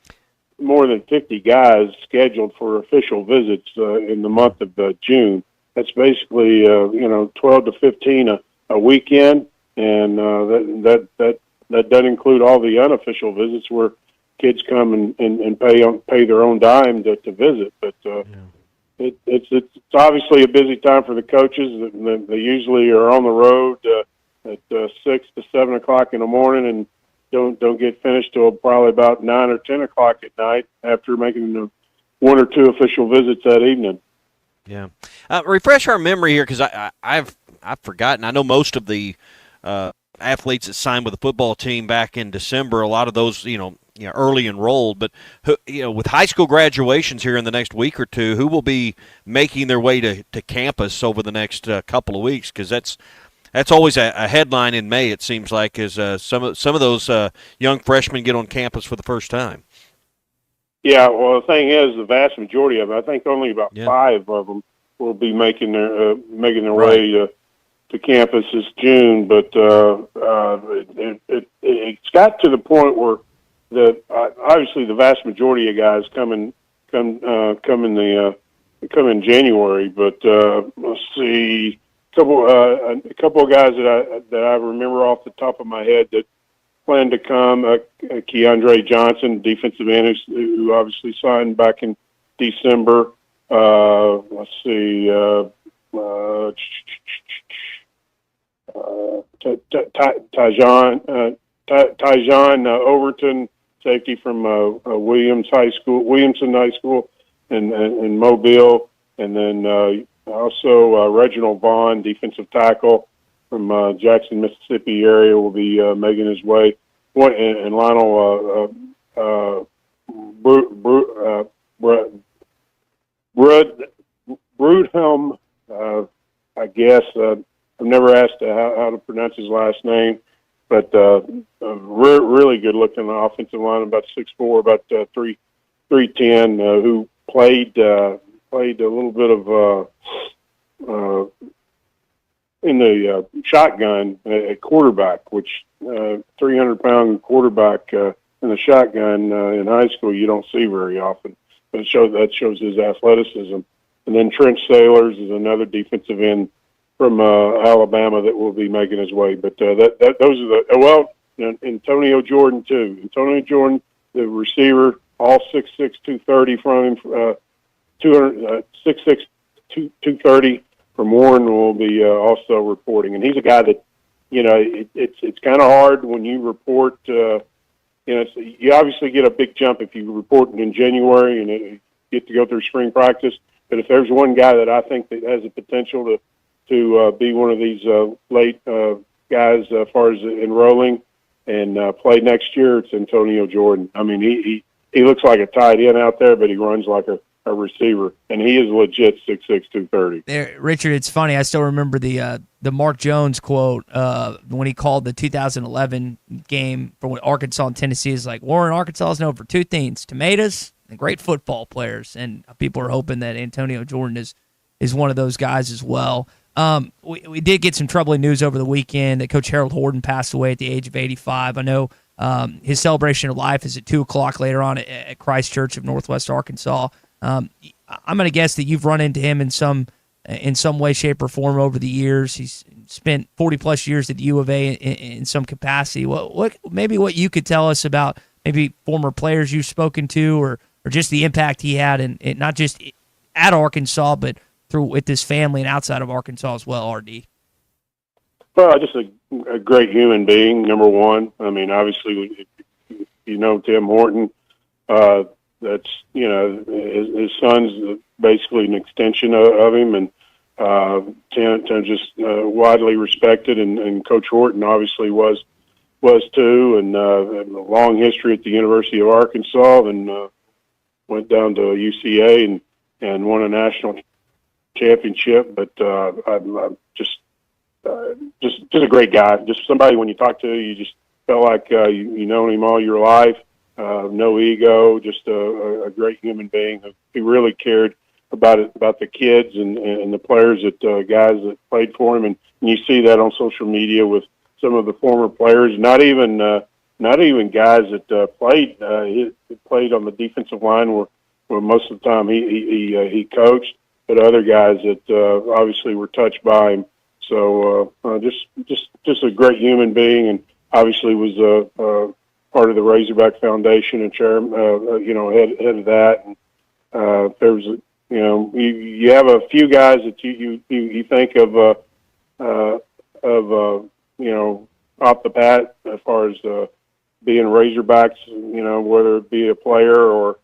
Speaker 10: more than 50 guys scheduled for official visits in the month of June. That's basically 12 to 15 a weekend, and that doesn't include all the unofficial visits where kids come and pay their own dime to visit. But it's obviously a busy time for the coaches. They usually are on the road at 6 to 7 o'clock in the morning, and don't get finished till probably about 9 or 10 o'clock at night after making one or two official visits that evening.
Speaker 3: Yeah, refresh our memory here, because I've forgotten. I know most of the athletes that signed with the football team back in December, a lot of those, early enrolled. But with high school graduations here in the next week or two, who will be making their way to campus over the next couple of weeks? Because that's always a headline in May. It seems like, as some of those young freshmen get on campus for the first time.
Speaker 10: Yeah, well, the thing is, the vast majority of them, I think only about 5 of them will be making their way to campus this June. But it's got to the point where obviously the vast majority of guys come in January. But let's see, a couple of guys that I remember off the top of my head that plan to come. Keandre Johnson, defensive end, who obviously signed back in December. Let's see. Tyjon Overton, safety from Williamson High School in Mobile, and then also Reginald Vaughn, defensive tackle from Jackson, Mississippi area, will be making his way. And Lionel Broodhelm, I guess. I've never asked how to pronounce his last name, but really good-looking offensive line, about 6'4", about 310, who played a little bit of in the shotgun at quarterback, which 300-pound quarterback in the shotgun in high school you don't see very often. But that shows his athleticism. And then Trent Sailors is another defensive end from Alabama that will be making his way. But those are Antonio Jordan too. Antonio Jordan, the receiver, all 6'6", 230 from him. 6'6", 230 from Warren will be also reporting, and he's a guy that, it's kind of hard when you report. You obviously get a big jump if you report in January and you get to go through spring practice. But if there's one guy that I think that has the potential to be one of these late guys as far as enrolling and play next year, it's Antonio Jordan. I mean, he looks like a tight end out there, but he runs like a receiver, and he is legit 6'6", 230.
Speaker 7: There, Richard, it's funny. I still remember the Mark Jones quote when he called the 2011 game for Arkansas and Tennessee. Is like, Warren, Arkansas is known for two things: tomatoes and great football players. And people are hoping that Antonio Jordan is one of those guys as well. We did get some troubling news over the weekend that Coach Harold Horton passed away at the age of 85. I know his celebration of life is at 2:00 later on at Christ Church of Northwest Arkansas. I'm going to guess that you've run into him in some way, shape, or form over the years. He's spent 40-plus years at the U of A in some capacity. What you could tell us about maybe former players you've spoken to, or just the impact he had, in not just at Arkansas, but through with his family and outside of Arkansas as well, RD?
Speaker 10: Well, just a great human being, number one. I mean, obviously, Tim Horton. That's, his son's basically an extension of him, and Tim just widely respected, and Coach Horton obviously was too, and a long history at the University of Arkansas, and went down to UCA and won a national championship. But I'm just a great guy. Just somebody when you talk to, you just felt like you know him all your life. No ego, just a great human being. He really cared about the kids and the players, that guys that played for him, and you see that on social media with some of the former players. Not even guys that played. He played on the defensive line where most of the time he coached, but other guys that obviously were touched by him. So just a great human being, and obviously was part of the Razorback Foundation and chair, head of that. And there's, you have a few guys that you think of off the bat as far as being Razorbacks, whether it be a player or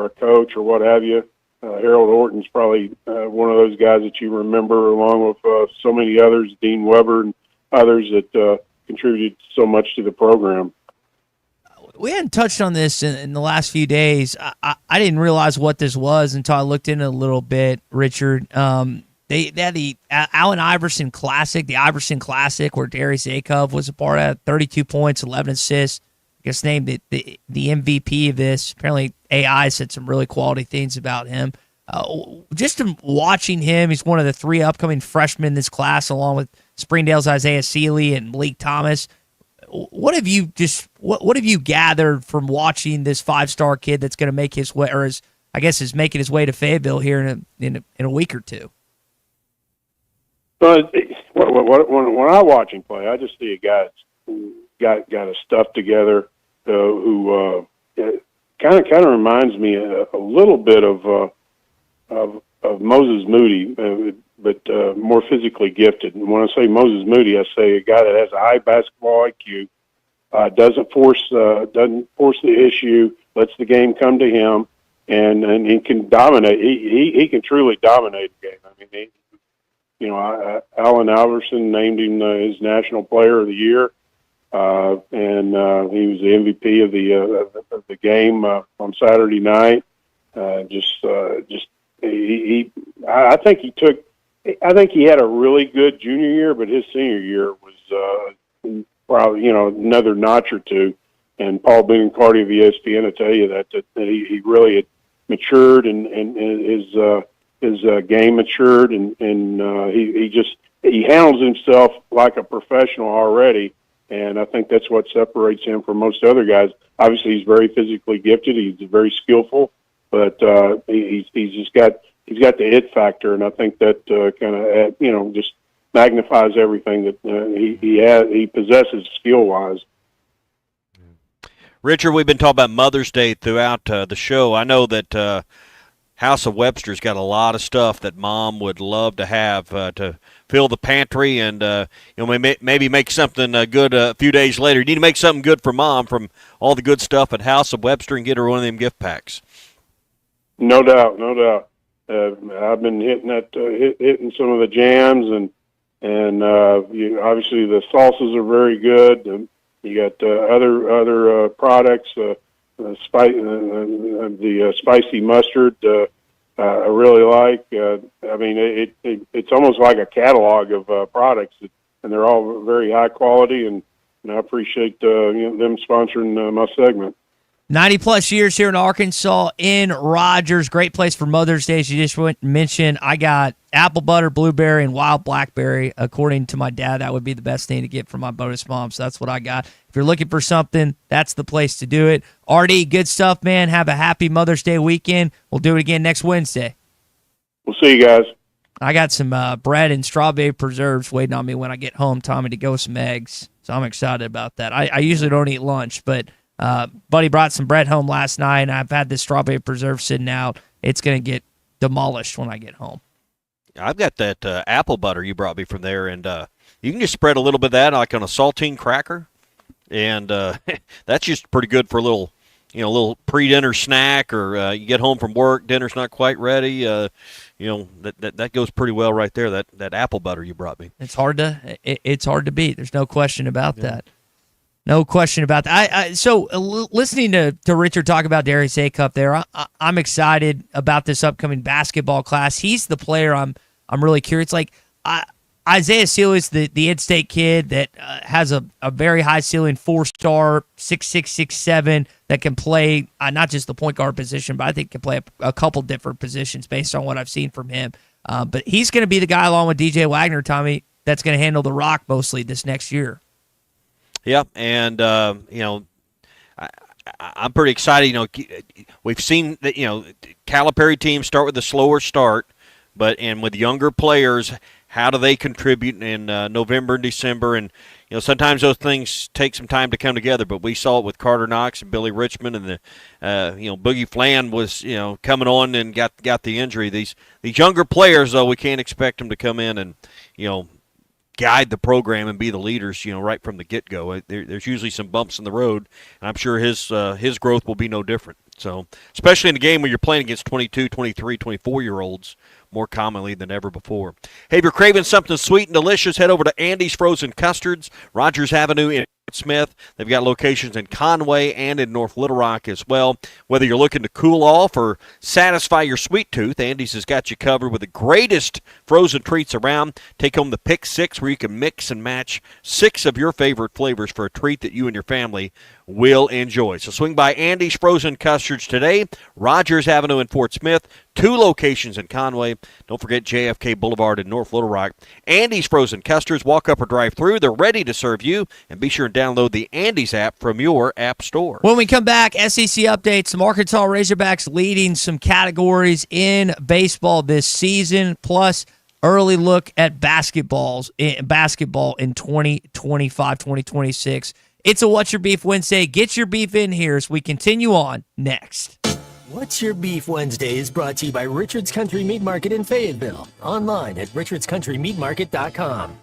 Speaker 10: a coach or what have you. Harold Horton's probably one of those guys that you remember, along with so many others, Dean Weber and others that contributed so much to the program.
Speaker 7: We hadn't touched on this in the last few days. I didn't realize what this was until I looked into it a little bit, Richard. They had the Allen Iverson Classic, where Darius Akov was a part of it, 32 points, 11 assists. I guess named the MVP of this. Apparently AI said some really quality things about him. Just watching him, he's one of the three upcoming freshmen in this class, along with Springdale's Isaiah Seeley and Malik Thomas. What have you gathered from watching this 5-star kid that's going to make his way, or is making his way to Fayetteville here in a week or two?
Speaker 10: But when I watch him play, I just see a guy that's got his stuff together, who kind of reminds me a little bit of Moses Moody, but more physically gifted. And when I say Moses Moody, I say a guy that has a high basketball IQ, doesn't force the issue, lets the game come to him, and he can dominate. He can truly dominate the game. I mean, Allen Iverson named him his National Player of the Year, and he was the MVP of the game on Saturday night. I think he had a really good junior year, but his senior year was probably another notch or two. And Paul Bencardi of ESPN will tell you that he really had matured, and his game matured, and he handles himself like a professional already. And I think that's what separates him from most other guys. Obviously, he's very physically gifted. He's very skillful, but he's got the it factor, and I think that kind of just magnifies everything that he possesses skill wise.
Speaker 3: Richard, we've been talking about Mother's Day throughout the show. I know that House of Webster's got a lot of stuff that Mom would love to have to fill the pantry, and maybe make something good a few days later. You need to make something good for Mom from all the good stuff at House of Webster and get her one of them gift packs.
Speaker 10: No doubt, no doubt. I've been hitting some of the jams, and obviously the salsas are very good. You got other products, the spicy mustard. I really like. It's almost like a catalog of products, and they're all very high quality. And I appreciate them sponsoring my segment.
Speaker 7: 90-plus years here in Arkansas, in Rogers. Great place for Mother's Day, as you just mentioned. I got apple butter, blueberry, and wild blackberry. According to my dad, that would be the best thing to get for my bonus mom, so that's what I got. If you're looking for something, that's the place to do it. RD, good stuff, man. Have a happy Mother's Day weekend. We'll do it again next Wednesday.
Speaker 10: We'll see you guys.
Speaker 7: I got some bread and strawberry preserves waiting on me when I get home, Tommy, to go with some eggs, so I'm excited about that. I usually don't eat lunch, but Buddy brought some bread home last night, and I've had this strawberry preserve sitting out. It's going to get demolished when I get home.
Speaker 3: I've got that apple butter you brought me from there, and you can just spread a little bit of that like on a saltine cracker, and that's just pretty good for a little pre-dinner snack, or you get home from work, dinner's not quite ready. That goes pretty well right there. That apple butter you brought me.
Speaker 7: It's hard to beat. There's no question about that. No question about that. So listening to Richard talk about Darius Acuff there, I'm excited about this upcoming basketball class. He's the player I'm really curious. Like Isaiah Sealy's the in-state kid that has a very high ceiling, 4-star, 6'6", 6'7", that can play not just the point guard position, but I think can play a couple different positions based on what I've seen from him. But he's going to be the guy along with DJ Wagner, Tommy, that's going to handle the rock mostly this next year.
Speaker 3: Yeah, and I'm pretty excited. We've seen that Calipari teams start with a slower start, and with younger players, how do they contribute in November and December? And sometimes those things take some time to come together. But we saw it with Carter Knox and Billy Richmond, and Boogie Flan was coming on and got the injury. These younger players, though, we can't expect them to come in and guide the program and be the leaders, right from the get-go. There's usually some bumps in the road, and I'm sure his growth will be no different. So, especially in a game where you're playing against 22, 23, 24-year-olds more commonly than ever before. Hey, if you're craving something sweet and delicious, head over to Andy's Frozen Custards, Rogers Avenue in Smith. They've got locations in Conway and in North Little Rock as well. Whether you're looking to cool off or satisfy your sweet tooth, Andy's has got you covered with the greatest frozen treats around. Take home the Pick 6, where you can mix and match 6 of your favorite flavors for a treat that you and your family will enjoy. So swing by Andy's Frozen Custards today, Rogers Avenue in Fort Smith, 2 locations in Conway. Don't forget JFK Boulevard in North Little Rock. Andy's Frozen Custards, walk up or drive through. They're ready to serve you, and be sure and download the Andy's app from your app store.
Speaker 7: When we come back, SEC updates, some Arkansas Razorbacks leading some categories in baseball this season, plus early look at basketball in 2025, 2026. It's a What's Your Beef Wednesday. Get your beef in here as we continue on next.
Speaker 9: What's Your Beef Wednesday is brought to you by Richard's Country Meat Market in Fayetteville. Online at richardscountrymeatmarket.com.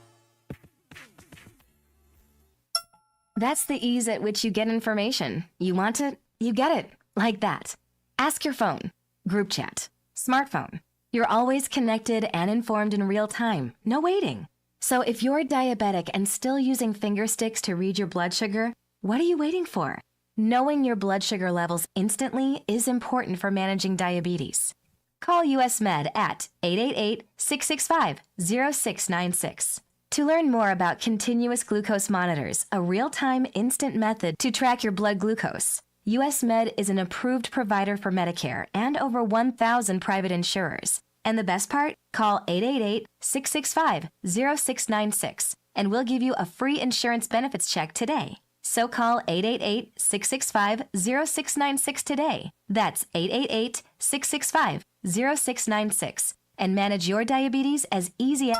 Speaker 11: That's the ease at which you get information. You want it, you get it. Like that. Ask your phone. Group chat. Smartphone. You're always connected and informed in real time. No waiting. So if you're diabetic and still using finger sticks to read your blood sugar, what are you waiting for? Knowing your blood sugar levels instantly is important for managing diabetes. Call US Med at 888-665-0696. To learn more about continuous glucose monitors, a real-time instant method to track your blood glucose, US Med is an approved provider for Medicare and over 1,000 private insurers. And the best part? Call 888-665-0696 and we'll give you a free insurance benefits check today. So call 888-665-0696 today. That's 888-665-0696 and manage your diabetes as easy as...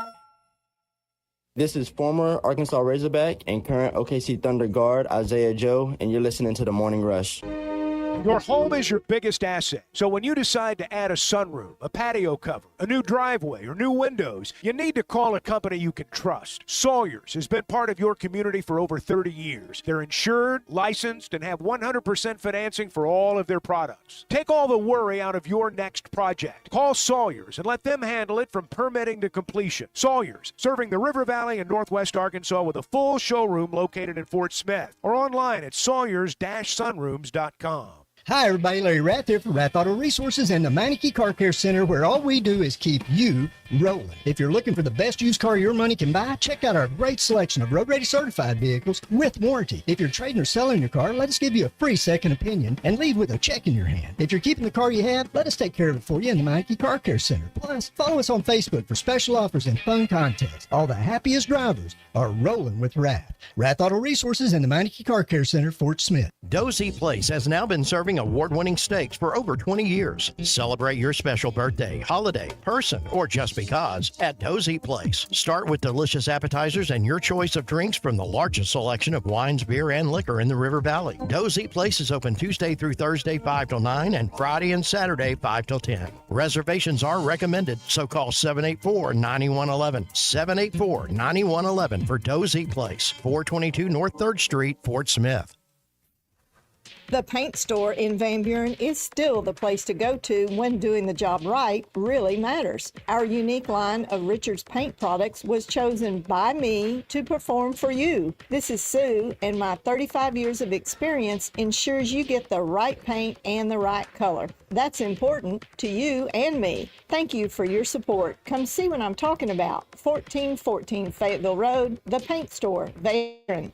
Speaker 21: This is former Arkansas Razorback and current OKC Thunder guard Isaiah Joe, and you're listening to The Morning Rush.
Speaker 12: Your home is your biggest asset. So when you decide to add a sunroom, a patio cover, a new driveway, or new windows, you need to call a company you can trust. Sawyers has been part of your community for over 30 years. They're insured, licensed, and have 100% financing for all of their products. Take all the worry out of your next project. Call Sawyers and let them handle it from permitting to completion. Sawyers, serving the River Valley and Northwest Arkansas with a full showroom located in Fort Smith or online at sawyers-sunrooms.com.
Speaker 14: Hi, everybody. Larry Rath here from Rath Auto Resources and the Meineke Car Care Center, where all we do is keep you rolling. If you're looking for the best used car your money can buy, check out our great selection of road-ready certified vehicles with warranty. If you're trading or selling your car, let us give you a free second opinion and leave with a check in your hand. If you're keeping the car you have, let us take care of it for you in the Meineke Car Care Center. Plus, follow us on Facebook for special offers and fun contests. All the happiest drivers are rolling with Rath. Rath Auto Resources and the Meineke Car Care Center, Fort Smith.
Speaker 17: Dozy Place has now been serving award-winning steaks for over 20 years. Celebrate your special birthday, holiday, person, or just because at Dozy Place. Start with delicious appetizers and your choice of drinks from the largest selection of wines, beer, and liquor in the River Valley. Dozy Place is open Tuesday through Thursday 5 till 9 and Friday and Saturday 5 till 10. Reservations are recommended, so call 784-9111. 784-9111 for Dozy Place, 422 North 3rd Street, Fort Smith.
Speaker 18: The paint store in Van Buren is still the place to go to when doing the job right really matters. Our unique line of Richards paint products was chosen by me to perform for you. This is Sue, and my 35 years of experience ensures you get the right paint and the right color. That's important to you and me. Thank you for your support. Come see what I'm talking about. 1414 Fayetteville Road, the paint store, Van Buren.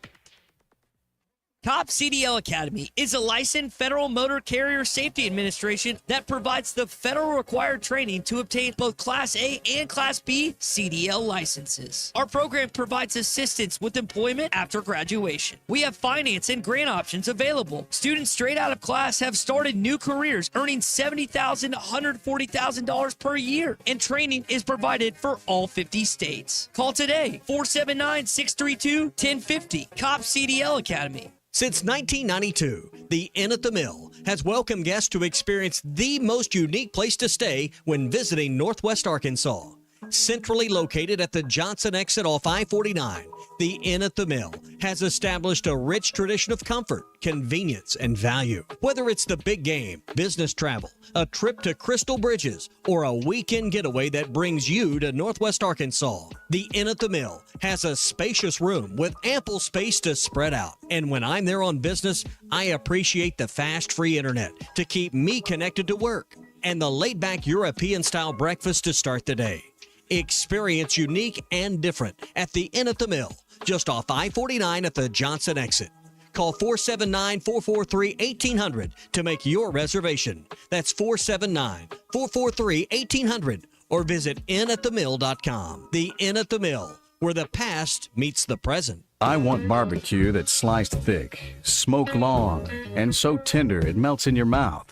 Speaker 19: COP CDL Academy is a licensed Federal Motor Carrier Safety Administration that provides the federal required training to obtain both Class A and Class B CDL licenses. Our program provides assistance with employment after graduation. We have finance and grant options available. Students straight out of class have started new careers earning $70,000 to $140,000 per year, and training is provided for all 50 states. Call today, 479-632-1050, COP CDL Academy.
Speaker 13: Since 1992, the Inn at the Mill has welcomed guests to experience the most unique place to stay when visiting Northwest Arkansas. Centrally located at the Johnson exit off I-49, the Inn at the Mill has established a rich tradition of comfort, convenience, and value. Whether it's the big game, business travel, a trip to Crystal Bridges, or a weekend getaway that brings you to Northwest Arkansas, the Inn at the Mill has a spacious room with ample space to spread out. And when I'm there on business, I appreciate the fast, free internet to keep me connected to work and the laid-back European-style breakfast to start the day. Experience unique and different at the Inn at the Mill, just off I-49 at the Johnson exit. Call 479-443-1800 to make your reservation. That's 479-443-1800 or visit inatthemill.com. The Inn at the Mill, where the past meets the present.
Speaker 20: I want barbecue that's sliced thick, smoked long, and so tender it melts in your mouth.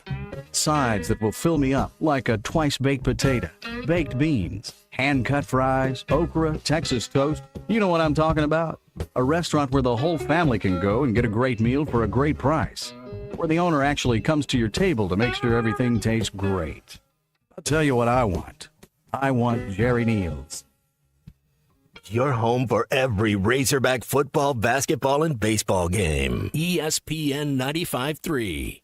Speaker 20: Sides that will fill me up like a twice-baked potato, baked beans, hand-cut fries, okra, Texas toast. You know what I'm talking about? A restaurant where the whole family can go and get a great meal for a great price. Where the owner actually comes to your table to make sure everything tastes great. I'll tell you what I want. I want Jerry Neal's.
Speaker 9: Your home for every Razorback football, basketball, and baseball game. ESPN 95.3.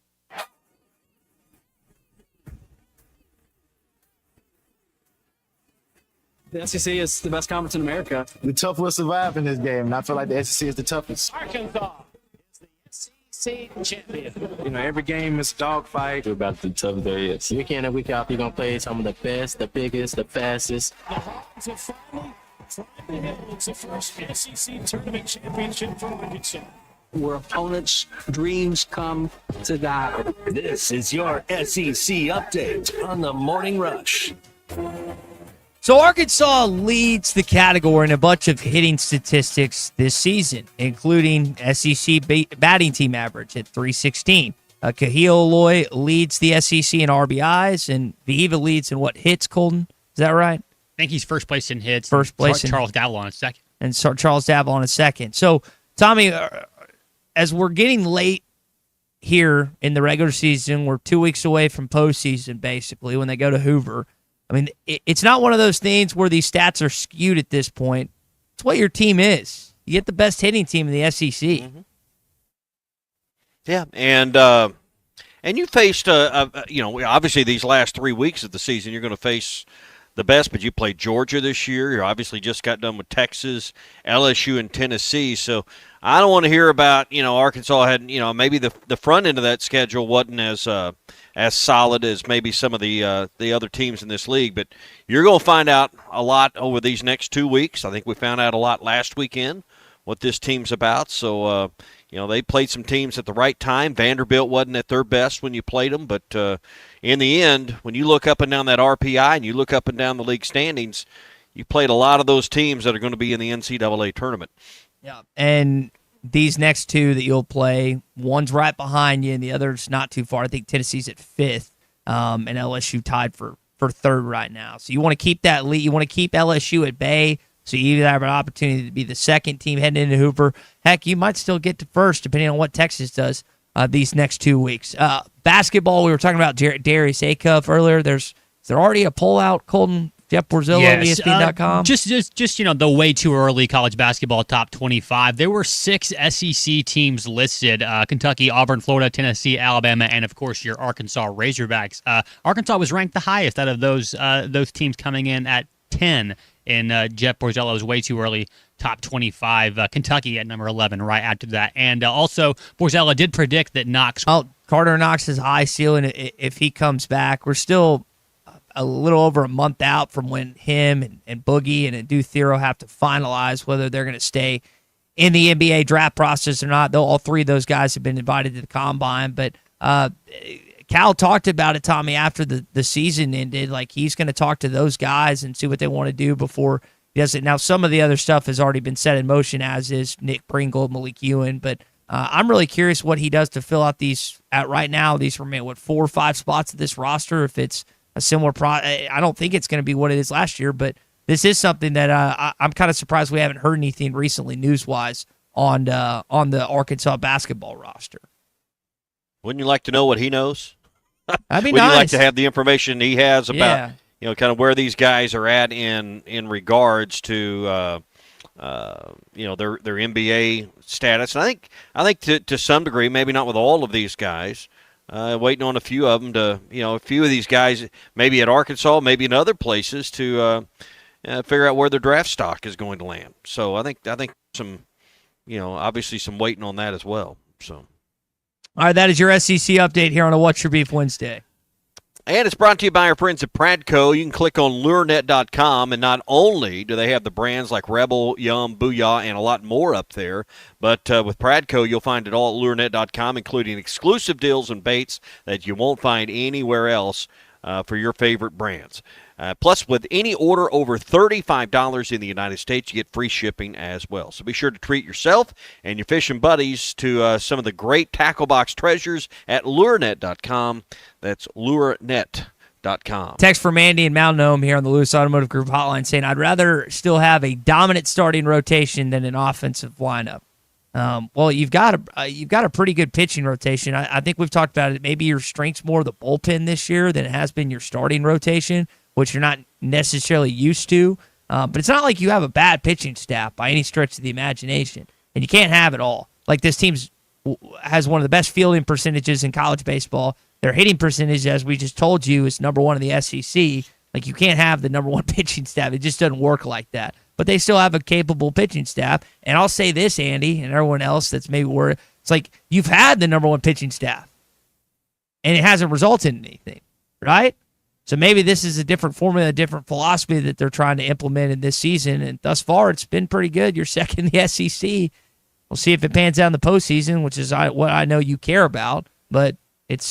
Speaker 23: The SEC is the best conference in America.
Speaker 21: The tough will survive in this game, and I feel like the SEC is the toughest.
Speaker 16: Arkansas is the SEC champion.
Speaker 21: You know, every game is a dogfight. We're about the tough there is. Week in and week out, you're going to play some of the best, the biggest, the fastest.
Speaker 16: The Hogs have finally held its first SEC tournament championship for Arkansas.
Speaker 23: Where opponents' dreams come to die.
Speaker 9: This is your SEC update on the Morning Rush.
Speaker 7: So Arkansas leads the category in a bunch of hitting statistics this season, including SEC batting team average at 316. Kealoy leads the SEC in RBIs, and Viva leads in what hits, Colton? Is that right?
Speaker 5: I think he's first place in hits.
Speaker 7: First place.
Speaker 5: Charles Gallo on second.
Speaker 7: and Charles Daval in second. So, Tommy, as we're getting late here in the regular season, we're 2 weeks away from postseason, basically, when they go to Hoover. I mean, it's not one of those things where these stats are skewed at this point. It's what your team is. You get the best hitting team in the SEC.
Speaker 3: Mm-hmm. Yeah, and you faced, obviously these last 3 weeks of the season, you're going to face the best, but you played Georgia this year. You obviously just got done with Texas, LSU, and Tennessee. So I don't want to hear about, Arkansas had, maybe the front end of that schedule wasn't as solid as maybe some of the other teams in this league. But you're going to find out a lot over these next 2 weeks. I think we found out a lot last weekend what this team's about. So, they played some teams at the right time. Vanderbilt wasn't at their best when you played them, but in the end, when you look up and down that RPI and you look up and down the league standings, you played a lot of those teams that are going to be in the NCAA tournament.
Speaker 7: Yeah, and these next two that you'll play, one's right behind you and the other's not too far. I think Tennessee's at 5th, and LSU tied for 3rd right now. So you want to keep that lead. You want to keep LSU at bay. So you either have an opportunity to be the second team heading into Hoover. Heck, you might still get to first, depending on what Texas does these next 2 weeks. Basketball, we were talking about Darius Acuff earlier. Is there already a poll out, Colton? Jeff Borzillo,
Speaker 5: yes.
Speaker 7: ESPN.com?
Speaker 5: Just the way too early college basketball top 25. There were 6 SEC teams listed: Kentucky, Auburn, Florida, Tennessee, Alabama, and of course your Arkansas Razorbacks. Arkansas was ranked the highest out of those teams, coming in at 10 in Jeff Borzillo's way too early top 25. Kentucky at number 11 right after that. And also, Borzillo did predict that Knox...
Speaker 7: Carter Knox is high ceiling if he comes back. We're still a little over a month out from when him and Boogie and Adu Thero have to finalize whether they're going to stay in the NBA draft process or not. Though all 3 of those guys have been invited to the Combine. But Cal talked about it, Tommy, after the season ended. Like, he's going to talk to those guys and see what they want to do before he does it. Now, some of the other stuff has already been set in motion, as is Nick Pringle, Malik Ewan. But I'm really curious what he does to fill out these, right now, these remain, 4 or 5 spots of this roster. If it's a similar I don't think it's going to be what it is last year, but this is something that I'm kind of surprised we haven't heard anything recently news-wise on the Arkansas basketball roster.
Speaker 3: Wouldn't you like to know what he knows?
Speaker 7: That'd be
Speaker 3: Would
Speaker 7: nice.
Speaker 3: you like to have the information he has about, kind of where these guys are at in regards to, their NBA status? And I think to some degree, maybe not with all of these guys, waiting on a few of them to, a few of these guys, maybe at Arkansas, maybe in other places, to figure out where their draft stock is going to land. So I think some, obviously some waiting on that as well. So.
Speaker 7: All right, that is your SEC update here on a What's Your Beef Wednesday.
Speaker 3: And it's brought to you by our friends at Pradco. You can click on LureNet.com, and not only do they have the brands like Rebel, Yum, Booyah, and a lot more up there, but with Pradco, you'll find it all at LureNet.com, including exclusive deals and baits that you won't find anywhere else for your favorite brands. Plus, with any order over $35 in the United States, you get free shipping as well. So be sure to treat yourself and your fishing buddies to some of the great tackle box treasures at LureNet.com. That's LureNet.com.
Speaker 7: Text from Andy and Mount Nome here on the Lewis Automotive Group hotline saying, I'd rather still have a dominant starting rotation than an offensive lineup. Well, you've got a pretty good pitching rotation. I think we've talked about it. Maybe your strength's more the bullpen this year than it has been your starting rotation, which you're not necessarily used to. But it's not like you have a bad pitching staff by any stretch of the imagination, and you can't have it all. Like, this team has one of the best fielding percentages in college baseball. Their hitting percentage, as we just told you, is number 1 in the SEC. Like, you can't have the number 1 pitching staff. It just doesn't work like that. But they still have a capable pitching staff. And I'll say this, Andy, and everyone else that's maybe worried, it's like you've had the number 1 pitching staff, and it hasn't resulted in anything, right? So maybe this is a different formula, a different philosophy that they're trying to implement in this season. And thus far, it's been pretty good. You're second in the SEC. We'll see if it pans out in the postseason, which is what I know you care about. But it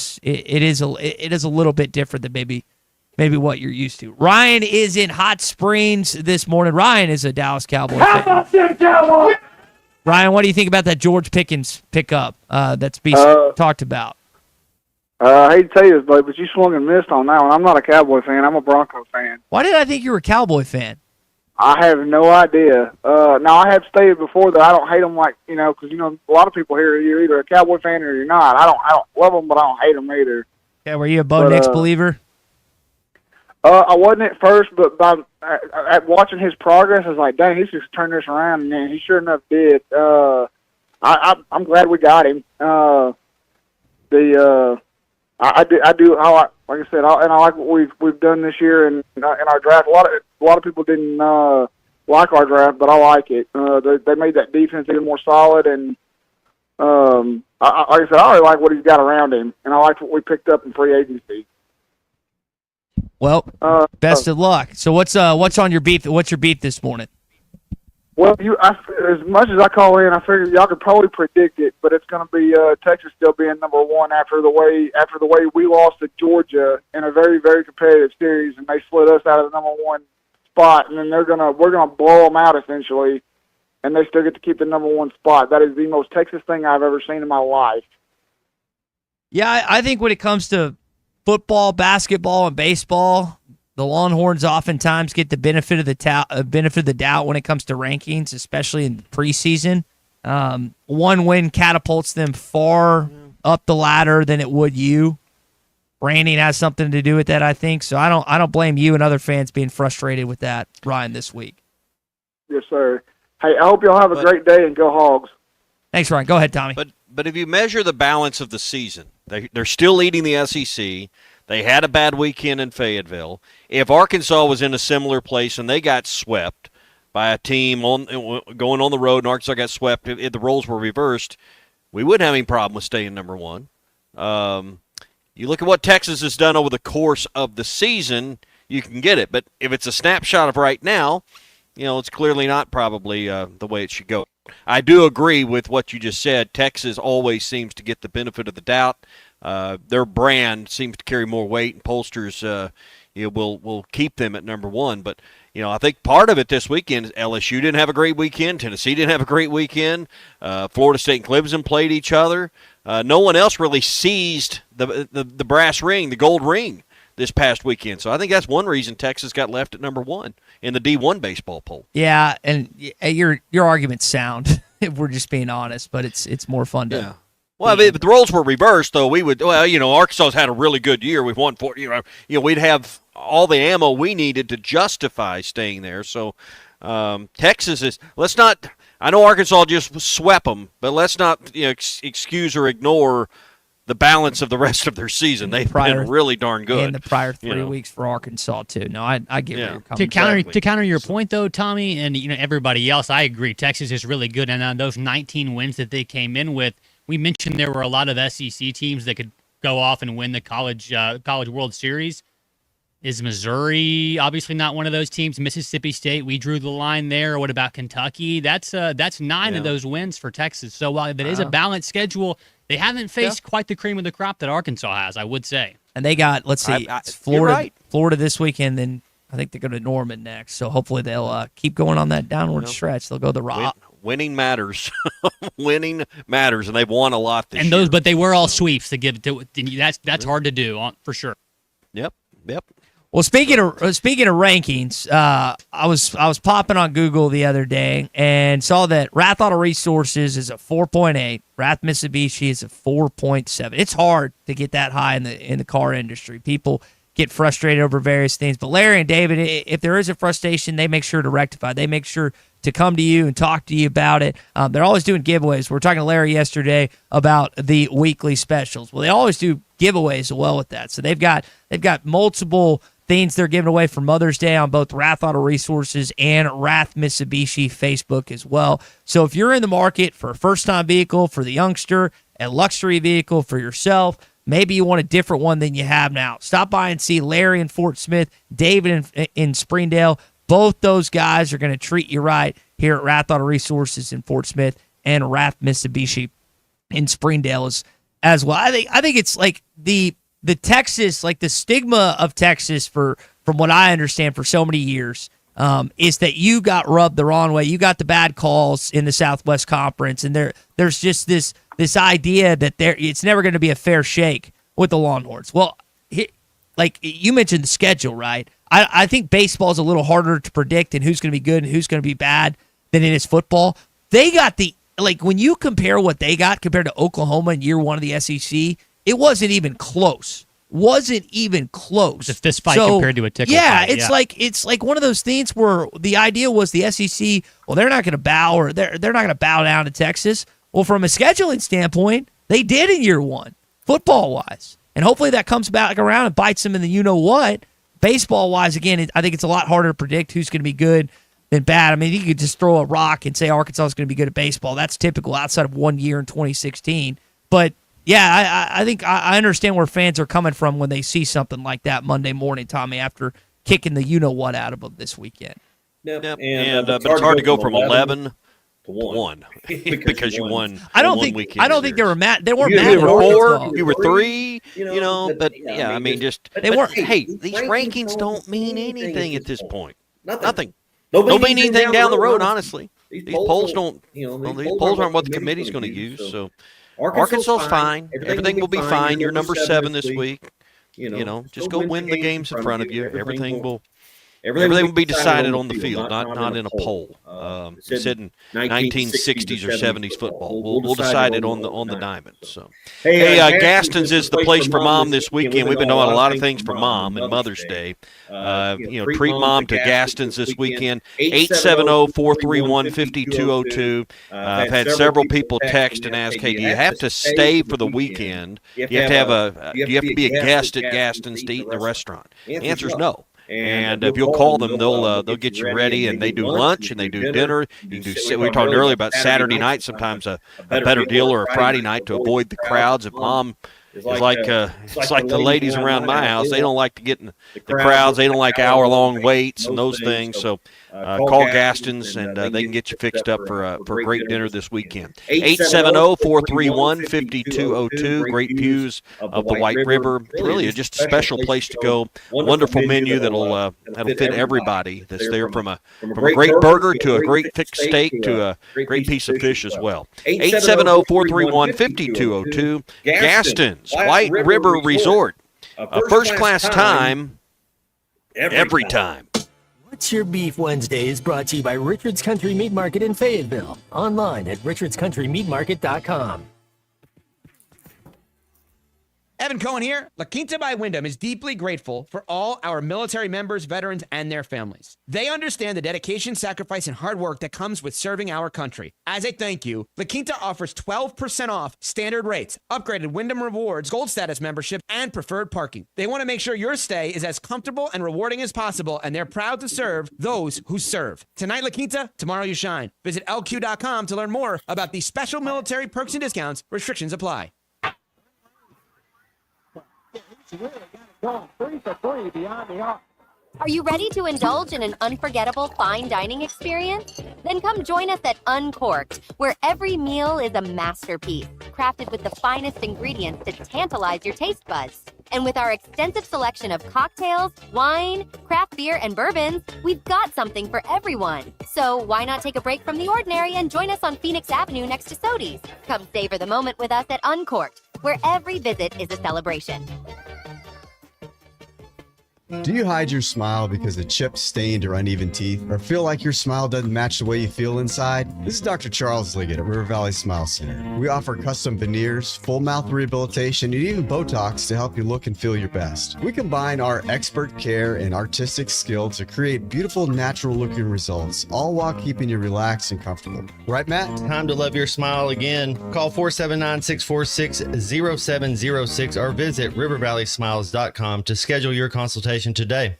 Speaker 7: is a little bit different than maybe what you're used to. Ryan is in Hot Springs this morning. Ryan is a Dallas Cowboy fan.
Speaker 15: How about them Cowboys?
Speaker 7: Ryan, what do you think about that George Pickens pickup that's being talked about?
Speaker 2: I hate to tell you this, but you swung and missed on that one. I'm not a Cowboy fan. I'm a Bronco fan.
Speaker 7: Why did I think you were a Cowboy fan?
Speaker 2: I have no idea. Now, I have stated before that I don't hate them because, a lot of people here, you're either a Cowboy fan or you're not. I don't love them, but I don't hate them either.
Speaker 7: Yeah, were you a Bo Nix believer?
Speaker 2: I wasn't at first, but at watching his progress, I was like, dang, he's just turned this around, and man, he sure enough did. I'm glad we got him. I like I said, I like what we've done this year in our draft. A lot of people didn't like our draft, but I like it. They made that defense even more solid, and like I said, I really like what he's got around him, and I like what we picked up in free agency.
Speaker 7: Well, best of luck. So what's on your beat? What's your beat this morning?
Speaker 2: Well, as much as I call in, I figured y'all could probably predict it, but it's going to be Texas still being number one after the way we lost to Georgia in a very, very competitive series, and they slid us out of the number one spot, and then we're gonna blow them out essentially, and they still get to keep the number one spot. That is the most Texas thing I've ever seen in my life.
Speaker 7: Yeah, I think when it comes to football, basketball, and baseball, the Longhorns oftentimes get the benefit of the doubt when it comes to rankings, especially in preseason. One win catapults them far up the ladder than it would you. Branding has something to do with that, I think. So I don't blame you and other fans being frustrated with that, Ryan, this week.
Speaker 2: Yes, sir. Hey, I hope y'all have a great day and go Hogs.
Speaker 7: Thanks, Ryan. Go ahead, Tommy.
Speaker 3: But if you measure the balance of the season, they're still leading the SEC. They had a bad weekend in Fayetteville. If Arkansas was in a similar place and they got swept by a team going on the road and Arkansas got swept, if the roles were reversed, we wouldn't have any problem with staying number one. You look at what Texas has done over the course of the season, you can get it. But if it's a snapshot of right now, it's clearly not probably the way it should go. I do agree with what you just said. Texas always seems to get the benefit of the doubt. Their brand seems to carry more weight, and pollsters will keep them at number one. But I think part of it this weekend is LSU didn't have a great weekend. Tennessee didn't have a great weekend. Florida State and Clemson played each other. No one else really seized the brass ring, the gold ring, this past weekend. So I think that's one reason Texas got left at number one in the D1 baseball poll.
Speaker 7: Yeah, and your argument's sound, if we're just being honest, but it's more fun to.
Speaker 3: Yeah. Well, if the roles were reversed, though, we would. Well, Arkansas's had a really good year. We've won 4. We'd have all the ammo we needed to justify staying there. So, Texas is. Let's not. I know Arkansas just swept them, but let's not excuse or ignore the balance of the rest of their season. They've been really darn good.
Speaker 7: And the prior 3 weeks for Arkansas too. No, I get where you're coming from.
Speaker 5: To counter your point though, Tommy, and everybody else, I agree. Texas is really good, and on those 19 wins that they came in with. We mentioned there were a lot of SEC teams that could go off and win the college World Series. Is Missouri obviously not one of those teams? Mississippi State, we drew the line there. What about Kentucky? That's 9 of those wins for Texas. So while it is a balanced schedule, they haven't faced quite the cream of the crop that Arkansas has, I would say.
Speaker 7: And they got, let's see, Florida this weekend, then I think they go to Norman next. So hopefully they'll keep going on that downward stretch. They'll go the rock.
Speaker 3: Winning matters. Winning matters, and they've won a lot this year.
Speaker 5: But they were all sweeps to give to. That's hard to do for sure.
Speaker 3: Yep.
Speaker 7: Well, speaking of rankings, I was popping on Google the other day and saw that Rath Auto Resources is a 4.8. Rath Mitsubishi is a 4.7. It's hard to get that high in the car industry. People get frustrated over various things, but Larry and David, if there is a frustration, they make sure to rectify. They make sure to come to you and talk to you about it. They're always doing giveaways. We were talking to Larry yesterday about the weekly specials. Well, they always do giveaways as well with that. So they've got multiple things they're giving away for Mother's Day on both Rath Auto Resources and Rath Mitsubishi Facebook as well. So if you're in the market for a first-time vehicle for the youngster, a luxury vehicle for yourself, maybe you want a different one than you have now, stop by and see Larry in Fort Smith, David in Springdale. Both those guys are going to treat you right here at Rath Auto Resources in Fort Smith and Rath Mitsubishi in Springdale as well. I think it's like the Texas, like the stigma of Texas from what I understand for so many years, is that you got rubbed the wrong way. You got the bad calls in the Southwest Conference, and there's just this idea that it's never going to be a fair shake with the Longhorns. Well, like you mentioned the schedule, right? I think baseball is a little harder to predict and who's going to be good and who's going to be bad than it is football. They got when you compare what they got compared to Oklahoma in year one of the SEC, it wasn't even close. It's
Speaker 5: a fist fight compared to a tickle fight.
Speaker 7: It's like one of those things where the idea was the SEC, well, they're not going to bow or they're not going to bow down to Texas. Well, from a scheduling standpoint, they did in year one, football-wise. And hopefully that comes back around and bites them in the you-know-what. Baseball-wise, again, I think it's a lot harder to predict who's going to be good than bad. I mean, you could just throw a rock and say Arkansas is going to be good at baseball. That's typical outside of 1 year in 2016. But, yeah, I think I understand where fans are coming from when they see something like that Monday morning, Tommy, after kicking the you-know-what out of them this weekend.
Speaker 3: Yep. But it's hard to go from 11 to 1 because you won.
Speaker 7: I don't think they were mad. They weren't mad.
Speaker 3: You were 4. You were 3. But I mean, they
Speaker 7: weren't.
Speaker 3: Hey, these rankings don't mean anything at this point. Nothing. Don't mean anything down the road. Honestly, these polls don't. These polls aren't what the committee's going to use. So Arkansas's fine. Everything will be fine. You're number 7 this week. Just go win the games in front of you. Everything will be decided on the field, not in a poll. Said in 1960s or 70s football. We'll decide it on the diamond. So, Gaston's is the place for Mom this weekend. We've been doing a lot of things for Mom and Mother's Day. Treat Mom to Gaston's this weekend. 870-431-5202. I've had several people text and ask, "Hey, do you have to stay for the weekend? Do you have to be a guest at Gaston's to eat in the restaurant?" The answer is no. And if you'll call them, they'll get you ready, and they do lunch and they do dinner. You can do. We were talking earlier about Saturday night. Sometimes a better deal, or a Friday night to avoid the crowds. If Mom is it's like the ladies around my house. They don't like to get in the crowds. They don't like hour-long waits and those things. So call Gaston's, and they can get you fixed up for a great dinner this weekend. 870-431-5202. Great views of the White River. Really, just a special place to go. Wonderful menu that'll fit everybody. That's there from a great burger to a great thick steak to a great piece of fish as well. 870-431-5202. Gaston's White River Resort. A first-class time every time.
Speaker 9: What's Your Beef Wednesday is brought to you by Richard's Country Meat Market in Fayetteville. Online at richardscountrymeatmarket.com.
Speaker 1: Evan Cohen here. La Quinta by Wyndham is deeply grateful for all our military members, veterans, and their families. They understand the dedication, sacrifice, and hard work that comes with serving our country. As a thank you, La Quinta offers 12% off standard rates, upgraded Wyndham Rewards, Gold Status membership, and preferred parking. They want to make sure your stay is as comfortable and rewarding as possible, and they're proud to serve those who serve. Tonight, La Quinta, tomorrow you shine. Visit LQ.com to learn more about these special military perks and discounts. Restrictions apply.
Speaker 4: Are you ready to indulge in an unforgettable fine dining experience? Then come join us at Uncorked, where every meal is a masterpiece, crafted with the finest ingredients to tantalize your taste buds. And with our extensive selection of cocktails, wine, craft beer, and bourbons, we've got something for everyone. So why not take a break from the ordinary and join us on Phoenix Avenue next to Sodi's? Come savor the moment with us at Uncorked, where every visit is a celebration.
Speaker 22: Do you hide your smile because of chipped, stained, or uneven teeth? Or feel like your smile doesn't match the way you feel inside? This is Dr. Charles Liggett at River Valley Smile Center. We offer custom veneers, full mouth rehabilitation, and even Botox to help you look and feel your best. We combine our expert care and artistic skill to create beautiful, natural-looking results, all while keeping you relaxed and comfortable. Right, Matt?
Speaker 24: Time to love your smile again. Call 479-646-0706 or visit rivervalleysmiles.com to schedule your consultation today.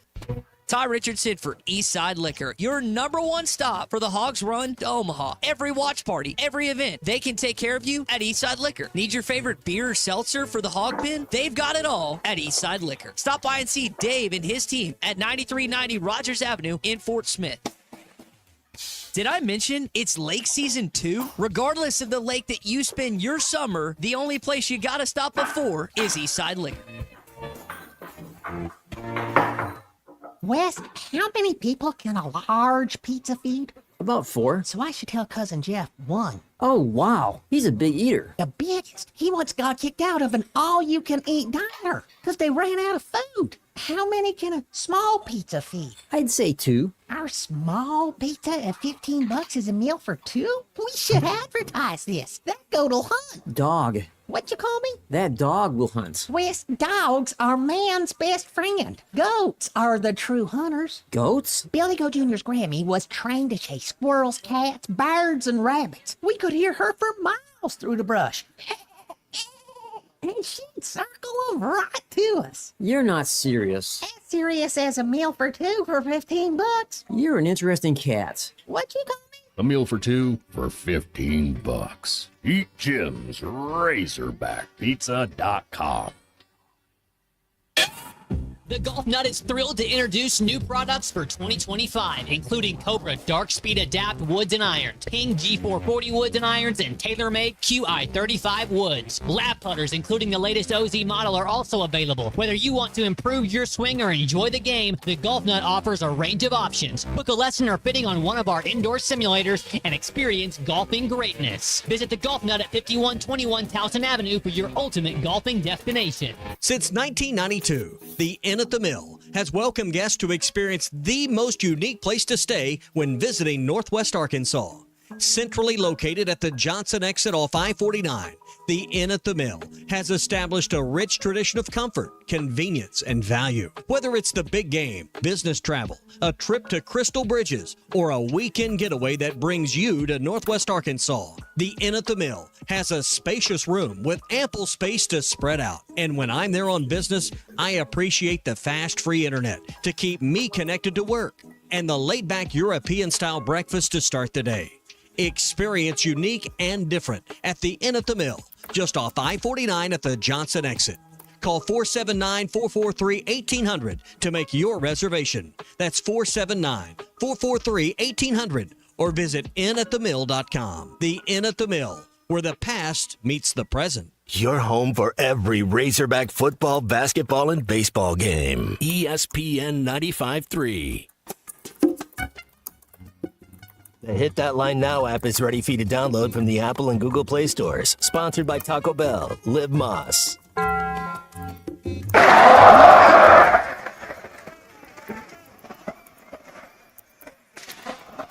Speaker 19: Ty Richardson for Eastside Liquor, your #1 stop for the Hogs Run to Omaha. Every watch party, every event, they can take care of you at Eastside Liquor. Need your favorite beer or seltzer for the Hog Pen? They've got it all at Eastside Liquor. Stop by and see Dave and his team at 9390 Rogers Avenue in Fort Smith. Did I mention it's lake season 2? Regardless of the lake that you spend your summer, the only place you gotta stop before is Eastside Liquor.
Speaker 25: Wes, how many people can a large pizza feed?
Speaker 26: About 4.
Speaker 25: So I should tell Cousin Jeff 1.
Speaker 26: Oh, wow. He's a big eater.
Speaker 25: The biggest. He once got kicked out of an all-you-can-eat diner because they ran out of food. how many can a small pizza feed?
Speaker 26: I'd say 2.
Speaker 25: Our small pizza at $15 is a meal for 2? We should advertise this. That goat'll hunt.
Speaker 26: Dog.
Speaker 25: What you call me?
Speaker 26: That dog will hunt.
Speaker 25: Wes, dogs are man's best friend. Goats are the true hunters.
Speaker 26: Goats?
Speaker 25: Billy Goat Jr.'s Grammy was trained to chase squirrels, cats, birds, and rabbits. We could hear her for miles through the brush. And she'd circle them right to us.
Speaker 26: You're not serious.
Speaker 25: As serious as a meal for 2 for $15.
Speaker 26: You're an interesting cat.
Speaker 25: What you call me?
Speaker 15: A meal for 2 for $15. Eat Jim's RazorbackPizza.com.
Speaker 5: The Golf Nut is thrilled to introduce new products for 2025, including Cobra Dark Speed Adapt Woods and Irons, Ping G440 Woods and Irons, and TaylorMade QI35 Woods. Lap putters, including the latest OZ model, are also available. Whether you want to improve your swing or enjoy the game, the Golf Nut offers a range of options. Book a lesson or fitting on one of our indoor simulators and experience golfing greatness. Visit the Golf Nut at 5121 Towson Avenue for your ultimate golfing destination.
Speaker 13: Since 1992, the Inn at the Mill has welcomed guests to experience the most unique place to stay when visiting Northwest Arkansas. Centrally located at the Johnson exit off I-49, the Inn at the Mill has established a rich tradition of comfort, convenience, and value. Whether it's the big game, business travel, a trip to Crystal Bridges, or a weekend getaway that brings you to Northwest Arkansas, the Inn at the Mill has a spacious room with ample space to spread out. And when I'm there on business, I appreciate the fast, free internet to keep me connected to work and the laid-back European-style breakfast to start the day. Experience unique and different at the Inn at the Mill, just off I-49 at the Johnson exit. Call 479-443-1800 to make your reservation. That's 479-443-1800 or visit innatthemill.com. The Inn at the Mill, where the past meets the present.
Speaker 9: Your home for every Razorback football, basketball, and baseball game. ESPN 95.3. The Hit That Line Now app is ready for you to download from the Apple and Google Play stores. Sponsored by Taco Bell. Live Moss.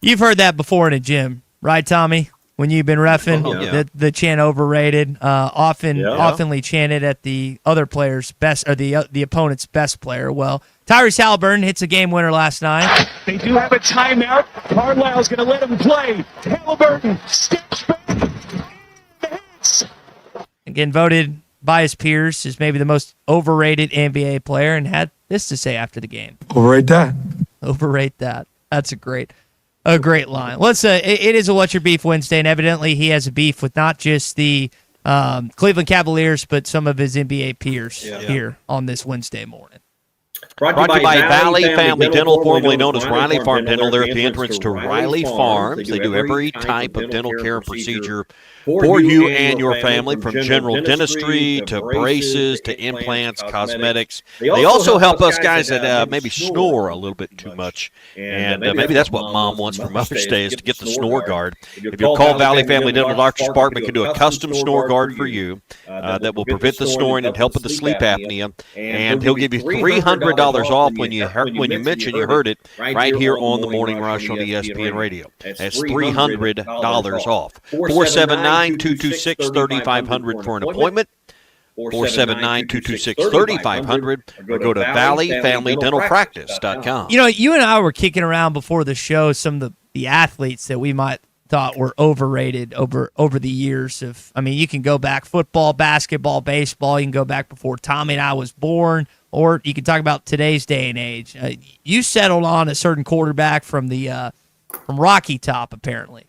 Speaker 7: You've heard that before in a gym, right, Tommy? When you've been reffing, the chant overrated, oftenly chanted at the other player's best or the opponent's best player. Well, Tyrese Halliburton hits a game winner last night.
Speaker 6: They do have a timeout. Carlisle's going to let him play. Halliburton steps back.
Speaker 7: Again, voted by his peers as maybe the most overrated NBA player, and had this to say after the game.
Speaker 6: Overrate that.
Speaker 7: Overrate that. That's a great line. Let's it is a What's Your Beef Wednesday, and evidently he has a beef with not just the Cleveland Cavaliers, but some of his NBA peers here on this Wednesday morning.
Speaker 3: Brought to you by Valley Family Dental, formerly known as Riley Farm Dental. They're at the entrance to Riley Farms. They do every type of dental care and procedure for you and your family, from general dentistry to braces to implants, cosmetics. They also help us guys that maybe snore a little bit too much, and maybe that's what Mom wants for Mother's Day, is to get the snore guard. If you call Valley Family Dental, Dr. Sparkman can do a custom snore guard for you that will prevent the snoring and help with the sleep apnea, and he'll give you $300 off when you mention you heard it right here on the Morning Rush on ESPN Radio. That's $300 off. 479-226-3500 for an appointment. 479-226-3500 or go to valleyfamilydentalpractice.com.
Speaker 7: You know, you and I were kicking around before the show some of the athletes that we might thought were overrated over the years of. I mean, you can go back football, basketball, baseball. You can go back before Tommy and I was born, or you can talk about today's day and age. You settled on a certain quarterback from Rocky Top, apparently.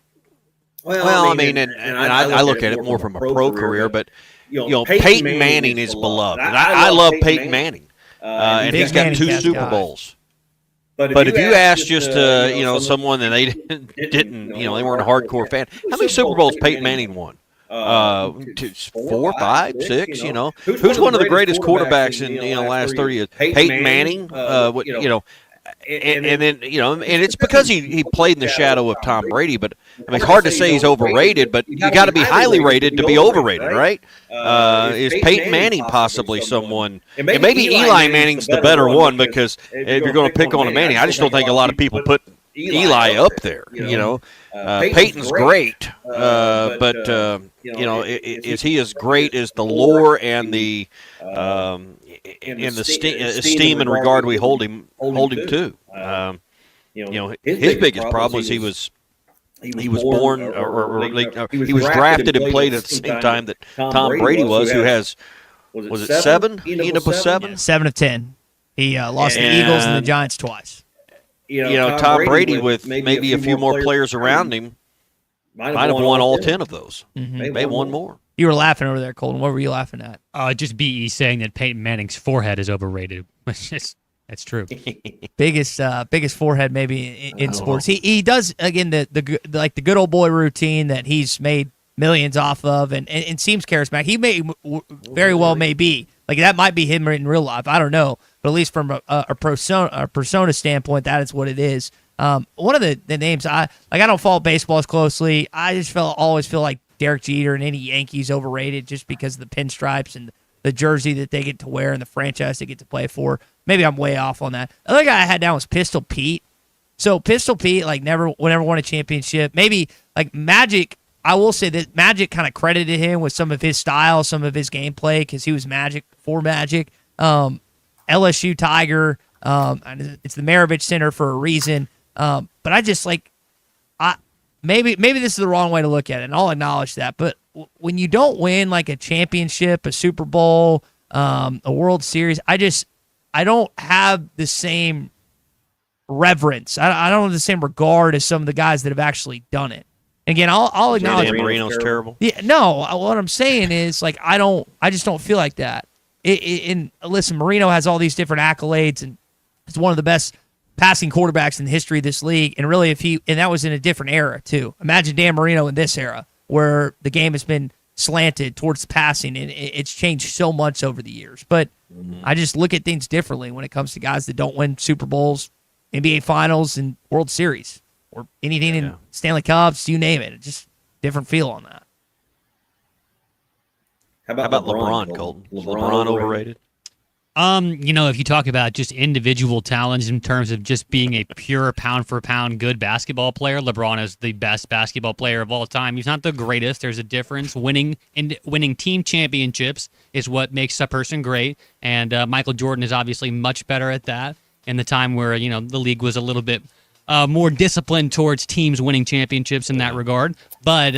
Speaker 3: Well, I mean, I look at it more from a pro career, but Peyton Manning is beloved. And I love Peyton Manning, and he's got 2 Super Bowls. But if you ask just someone that they didn't, they weren't a hardcore fan, how many Super Bowls Peyton Manning won? 4, 5, 6. Who's one of the greatest quarterbacks in the last 30 years? Peyton Manning. And then and it's because he played in the shadow of Tom Brady. But I mean, it's hard to say he's overrated, but you got to be highly rated to be overrated, right? Is Peyton Manning possibly someone? And maybe Eli Manning's the better one because if you're going to pick on a Manning, I just don't think a lot of people put Eli up there. Peyton's great, but is he as great as the lore and the esteem and regard we hold him to? His biggest problem was he was born or he was drafted and played at the same time that Tom Brady was, who has was it 7? He ended up with 7?
Speaker 7: 7 of 10. He lost the Eagles and the Giants twice.
Speaker 3: Tom Brady with maybe a few more players around him might have won all 10 of those.
Speaker 7: Mm-hmm.
Speaker 3: May won more.
Speaker 7: You were laughing over there, Colton. What were you laughing at?
Speaker 5: Just BE saying that Peyton Manning's forehead is overrated. That's true.
Speaker 7: biggest forehead maybe in sports. He does again the good old boy routine that he's made millions off of, and seems charismatic. He may very well may be like that. Might be him in real life. I don't know, but at least from a persona standpoint, that is what it is. One of the names I don't follow baseball as closely. I just always feel like Derek Jeter and any Yankees overrated just because of the pinstripes and the jersey that they get to wear and the franchise they get to play for. Maybe I'm way off on that. The other guy I had down was Pistol Pete. So Pistol Pete never won a championship. Maybe Magic. I will say that Magic kind of credited him with some of his style, some of his gameplay because he was Magic for Magic. LSU Tiger. It's the Maravich Center for a reason. But I just maybe this is the wrong way to look at it, and I'll acknowledge that. But when you don't win a championship, a Super Bowl, a World Series, I don't have the same reverence. I don't have the same regard as some of the guys that have actually done it. And again, I'll acknowledge
Speaker 3: Dan Marino's terrible.
Speaker 7: Yeah, no. What I'm saying is I just don't feel like that. And listen, Marino has all these different accolades, and he's one of the best passing quarterbacks in the history of this league. And really, and that was in a different era too. Imagine Dan Marino in this era where the game has been slanted towards passing, and it's changed so much over the years. But I just look at things differently when it comes to guys that don't win Super Bowls, NBA Finals, and World Series, or anything in Stanley Cups, you name it. It's just different feel on that.
Speaker 3: How about LeBron, Colton? LeBron overrated?
Speaker 5: If you talk about just individual talents in terms of just being a pure pound-for-pound good basketball player, LeBron is the best basketball player of all time. He's not the greatest. There's a difference. Winning team championships is what makes a person great, and Michael Jordan is obviously much better at that in the time where, the league was a little bit more disciplined towards teams winning championships in that regard. But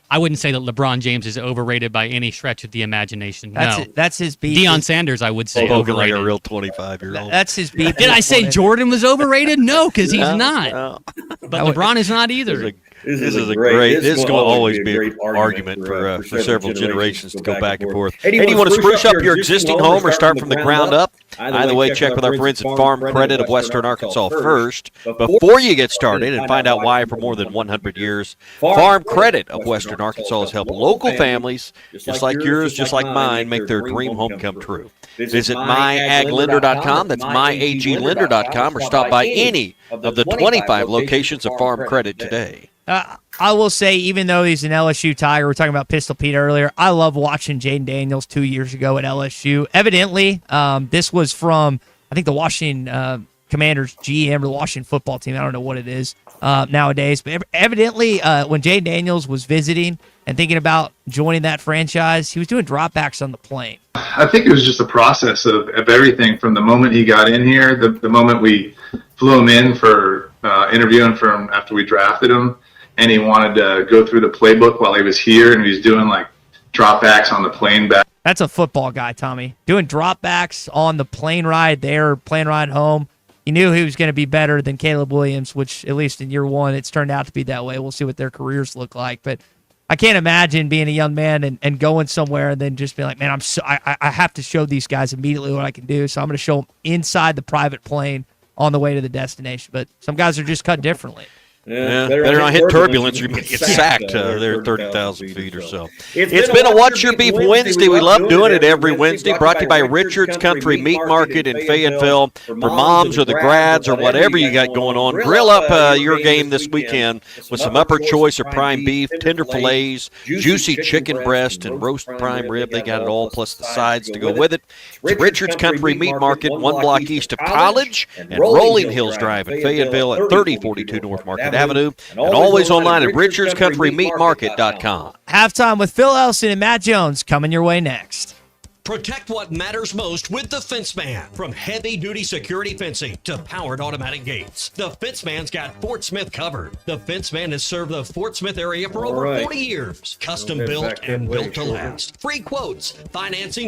Speaker 5: I wouldn't say that LeBron James is overrated by any stretch of the imagination.
Speaker 7: That's his beat.
Speaker 5: Deion Sanders, I would say,
Speaker 3: overrated.
Speaker 5: overrated.
Speaker 3: Like a real 25-year-old.
Speaker 7: That's his beat.
Speaker 5: Did I say Jordan was overrated? No, because he's not. But LeBron is not either.
Speaker 3: This is going to always be a great argument for several generations to go back and forth. Hey, do you want to spruce up your existing home or start from the ground up? Either way, check with our friends at Farm Credit of Western Arkansas first before you get started and find out why for more than 100 years. Farm Credit of Western Arkansas has helped local families, just like yours, just like mine, make their dream home come true. Visit myaglender.com, that's myaglender.com, or stop by any of the 25 locations of Farm Credit today.
Speaker 7: I will say, even though he's an LSU Tiger, we're talking about Pistol Pete earlier, I love watching Jaden Daniels 2 years ago at LSU. Evidently, this was from, I think, the Washington Commanders GM or the Washington football team. I don't know what it is nowadays. But evidently, when Jaden Daniels was visiting and thinking about joining that franchise, he was doing dropbacks on the plane.
Speaker 8: I think it was just a process of everything from the moment he got in here, the moment we flew him in for interviewing for him after we drafted him. And he wanted to go through the playbook while he was here, and he was doing dropbacks on the plane back.
Speaker 7: That's a football guy, Tommy. Doing dropbacks on the plane ride there, plane ride home. He knew he was going to be better than Caleb Williams, which at least in year one, it's turned out to be that way. We'll see what their careers look like. But I can't imagine being a young man and going somewhere and then just being like, man, I have to show these guys immediately what I can do. So I'm going to show them inside the private plane on the way to the destination. But some guys are just cut differently.
Speaker 3: Better not hit turbulence or you might get sacked. They're 30,000 feet or so. It's been a What's Your Beef Wednesday. We love doing it every Wednesday. Brought to you by Richards Country Meat Market in Fayetteville. For moms or the grads or whatever you got going on, grill up your game this weekend with some upper choice or prime beef, tender fillets, juicy chicken breast, and roast prime rib. They got it all, plus the sides to go with it. It's Richards Country Meat Market, 1 block east of College and Rolling Hills Drive in Fayetteville at 3042 North Market Avenue, and always online at richardscountrymeatmarket.com.
Speaker 7: Halftime with Phil Elson and Matt Jones coming your way next.
Speaker 13: Protect what matters most with the Fence Man. From heavy-duty security fencing to powered automatic gates, the Fence Man's got Fort Smith covered. The Fence Man has served the Fort Smith area for over 40 years. Custom built and built to last. Free quotes, financing,